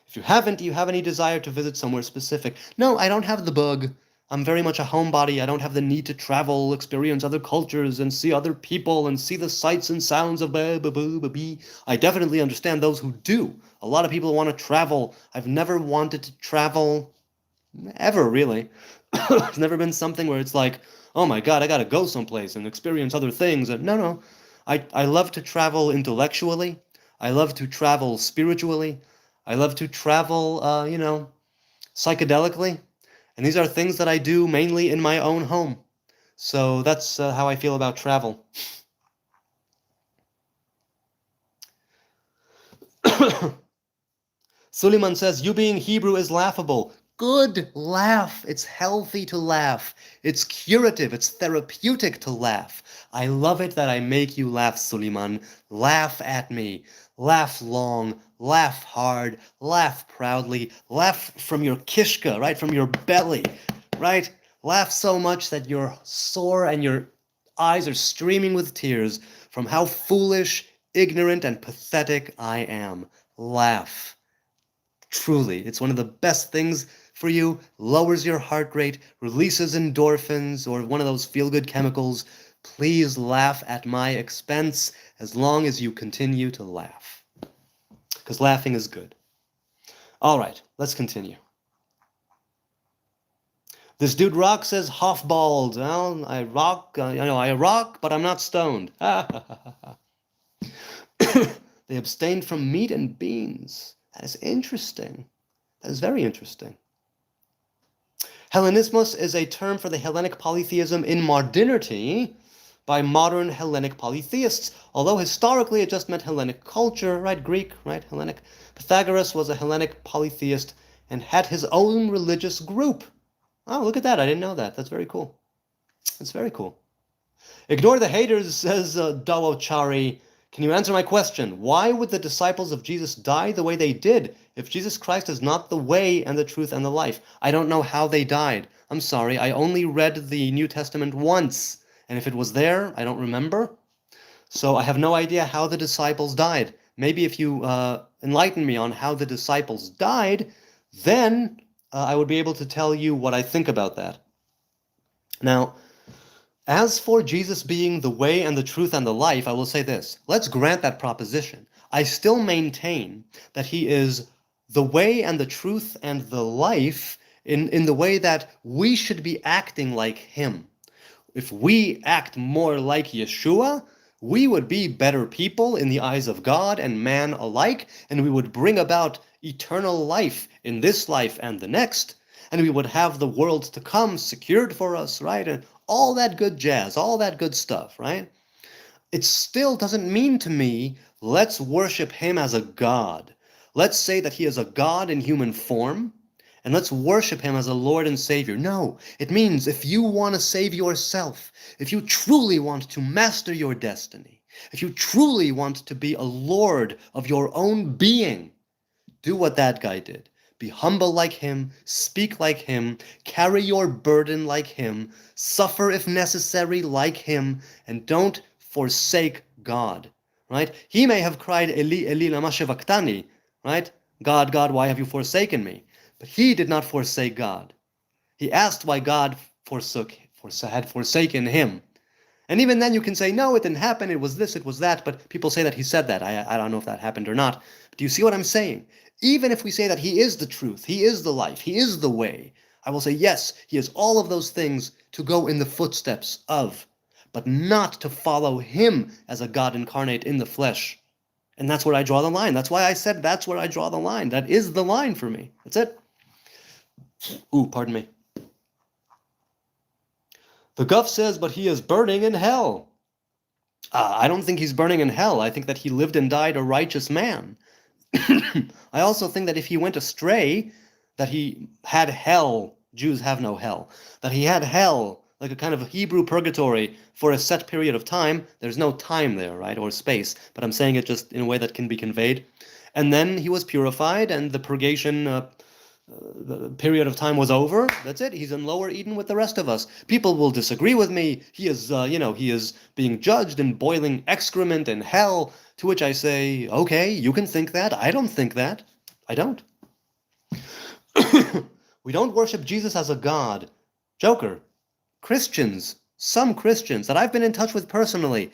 If you haven't, do you have any desire to visit somewhere specific? No, I don't have the bug. I'm very much a homebody. I don't have the need to travel, experience other cultures, and see other people, and see the sights and sounds of ba-ba-boo-ba-bee. I definitely understand those who do. A lot of people want to travel. I've never wanted to travel, ever, really. It's never been something where it's like, oh my God, I gotta go someplace and experience other things. And no. I love to travel intellectually. I love to travel spiritually. I love to travel, psychedelically. And these are things that I do mainly in my own home. So that's how I feel about travel. Suleiman says, you being Hebrew is laughable. good. Laugh. It's healthy to laugh. It's curative. It's therapeutic to laugh. I love it that I make you laugh, Suleiman. Laugh at me. Laugh long. Laugh hard. Laugh proudly. Laugh from your kishka, right? From your belly, right? Laugh so much that you're sore and your eyes are streaming with tears from how foolish, ignorant, and pathetic I am. Laugh. Truly, it's one of the best things for you, lowers your heart rate, releases endorphins or one of those feel-good chemicals. Please laugh at my expense as long as you continue to laugh. Because laughing is good. All right, let's continue. This dude Rock says half-bald. Well, I rock, but I'm not stoned. They abstained from meat and beans. That is interesting. That is very interesting. Hellenismus is a term for the Hellenic polytheism in modernity by modern Hellenic polytheists, although historically it just meant Hellenic culture, right? Greek, right? Hellenic. Pythagoras was a Hellenic polytheist and had his own religious group. Oh, look at that. I didn't know that. That's very cool. That's very cool. Ignore the haters, says Dawochari. Can you answer my question? Why would the disciples of Jesus die the way they did if Jesus Christ is not the way and the truth and the life? I don't know how they died. I'm sorry, I only read the New Testament once, and if it was there, I don't remember. So I have no idea how the disciples died. Maybe if you enlighten me on how the disciples died, then I would be able to tell you what I think about that. Now, as for Jesus being the way and the truth and the life, I will say this. Let's grant that proposition. I still maintain that he is the way and the truth and the life in the way that we should be acting like him. If we act more like Yeshua, we would be better people in the eyes of God and man alike, and we would bring about eternal life in this life and the next, and we would have the world to come secured for us, right? And all that good jazz, all that good stuff, right? It still doesn't mean to me, let's worship him as a god. Let's say that he is a god in human form, and let's worship him as a Lord and Savior. No, it means if you want to save yourself, if you truly want to master your destiny, if you truly want to be a Lord of your own being, do what that guy did. Be humble like him, speak like him, carry your burden like him, suffer if necessary like him, and don't forsake God, right? He may have cried, Eli, Eli, lama sabachthani, right? God, God, why have you forsaken me? But he did not forsake God. He asked why God had forsaken him. And even then you can say, no, it didn't happen, it was this, it was that, but people say that he said that. I don't know if that happened or not. But do you see what I'm saying? Even if we say that he is the truth, he is the life, he is the way, I will say, yes, he is all of those things to go in the footsteps of, but not to follow him as a God incarnate in the flesh. And that's where I draw the line. That's why I said that's where I draw the line. That is the line for me. That's it. Ooh, pardon me. The Guff says, but he is burning in hell. I don't think he's burning in hell. I think that he lived and died a righteous man. I also think that if he went astray, that he had hell. Jews have no hell. That he had hell, like a kind of Hebrew purgatory for a set period of time. There's no time there, right, or space, but I'm saying it just in a way that can be conveyed. And then he was purified, and the purgation the period of time was over. That's it. He's in Lower Eden with the rest of us. People will disagree with me. He is, he is being judged in boiling excrement in hell. To which I say, okay, you can think that. I don't think that. I don't. We don't worship Jesus as a god. Joker. Christians, some Christians that I've been in touch with personally,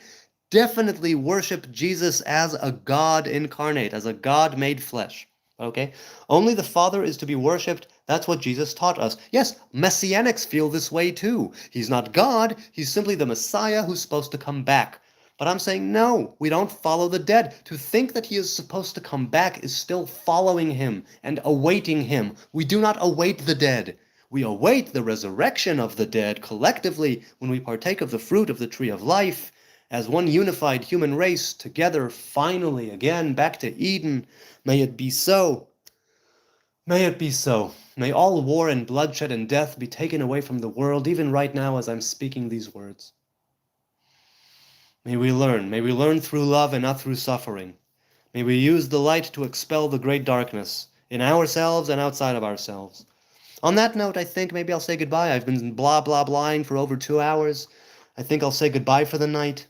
definitely worship Jesus as a God incarnate, as a God made flesh. Okay? Only the Father is to be worshipped. That's what Jesus taught us. Yes, Messianics feel this way too. He's not God. He's simply the Messiah who's supposed to come back. But I'm saying, no, we don't follow the dead. To think that he is supposed to come back is still following him and awaiting him. We do not await the dead. We await the resurrection of the dead collectively when we partake of the fruit of the tree of life as one unified human race together finally again back to Eden. May it be so. May it be so. May all war and bloodshed and death be taken away from the world, even right now as I'm speaking these words. May we learn through love and not through suffering. May we use the light to expel the great darkness in ourselves and outside of ourselves. On that note, I think maybe I'll say goodbye. I've been blah blah blahing for over 2 hours. I think I'll say goodbye for the night.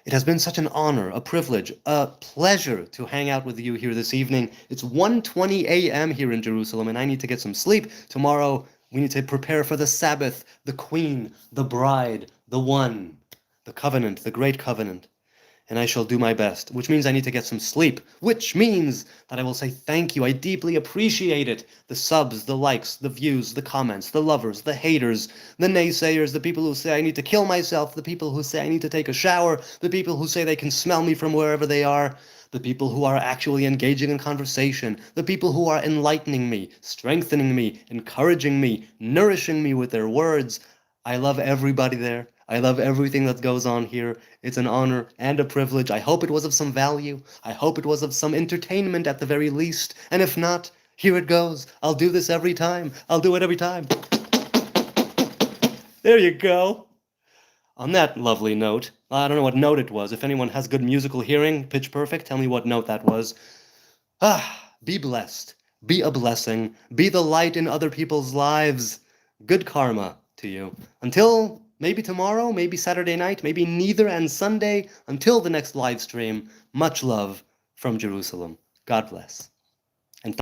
It has been such an honor, a privilege, a pleasure to hang out with you here this evening. It's 1:20 a.m. here in Jerusalem, and I need to get some sleep. Tomorrow, we need to prepare for the Sabbath, the Queen, the Bride, the One, the Covenant, the Great Covenant. And I shall do my best, which means I need to get some sleep, which means that I will say thank you. I deeply appreciate it. The subs, the likes, the views, the comments, the lovers, the haters, the naysayers, the people who say I need to kill myself, the people who say I need to take a shower, the people who say they can smell me from wherever they are, the people who are actually engaging in conversation, the people who are enlightening me, strengthening me, encouraging me, nourishing me with their words. I love everybody there. I love everything that goes on here. It's an honor and a privilege. I hope it was of some value. I hope it was of some entertainment at the very least. And if not, here it goes. I'll do this every time. I'll do it every time. There you go. On that lovely note, I don't know what note it was. If anyone has good musical hearing, pitch perfect, tell me what note that was. Be blessed. Be a blessing. Be the light in other people's lives. Good karma to you. Until maybe tomorrow, maybe Saturday night, maybe neither, and Sunday, until the next live stream, much love from Jerusalem. God bless.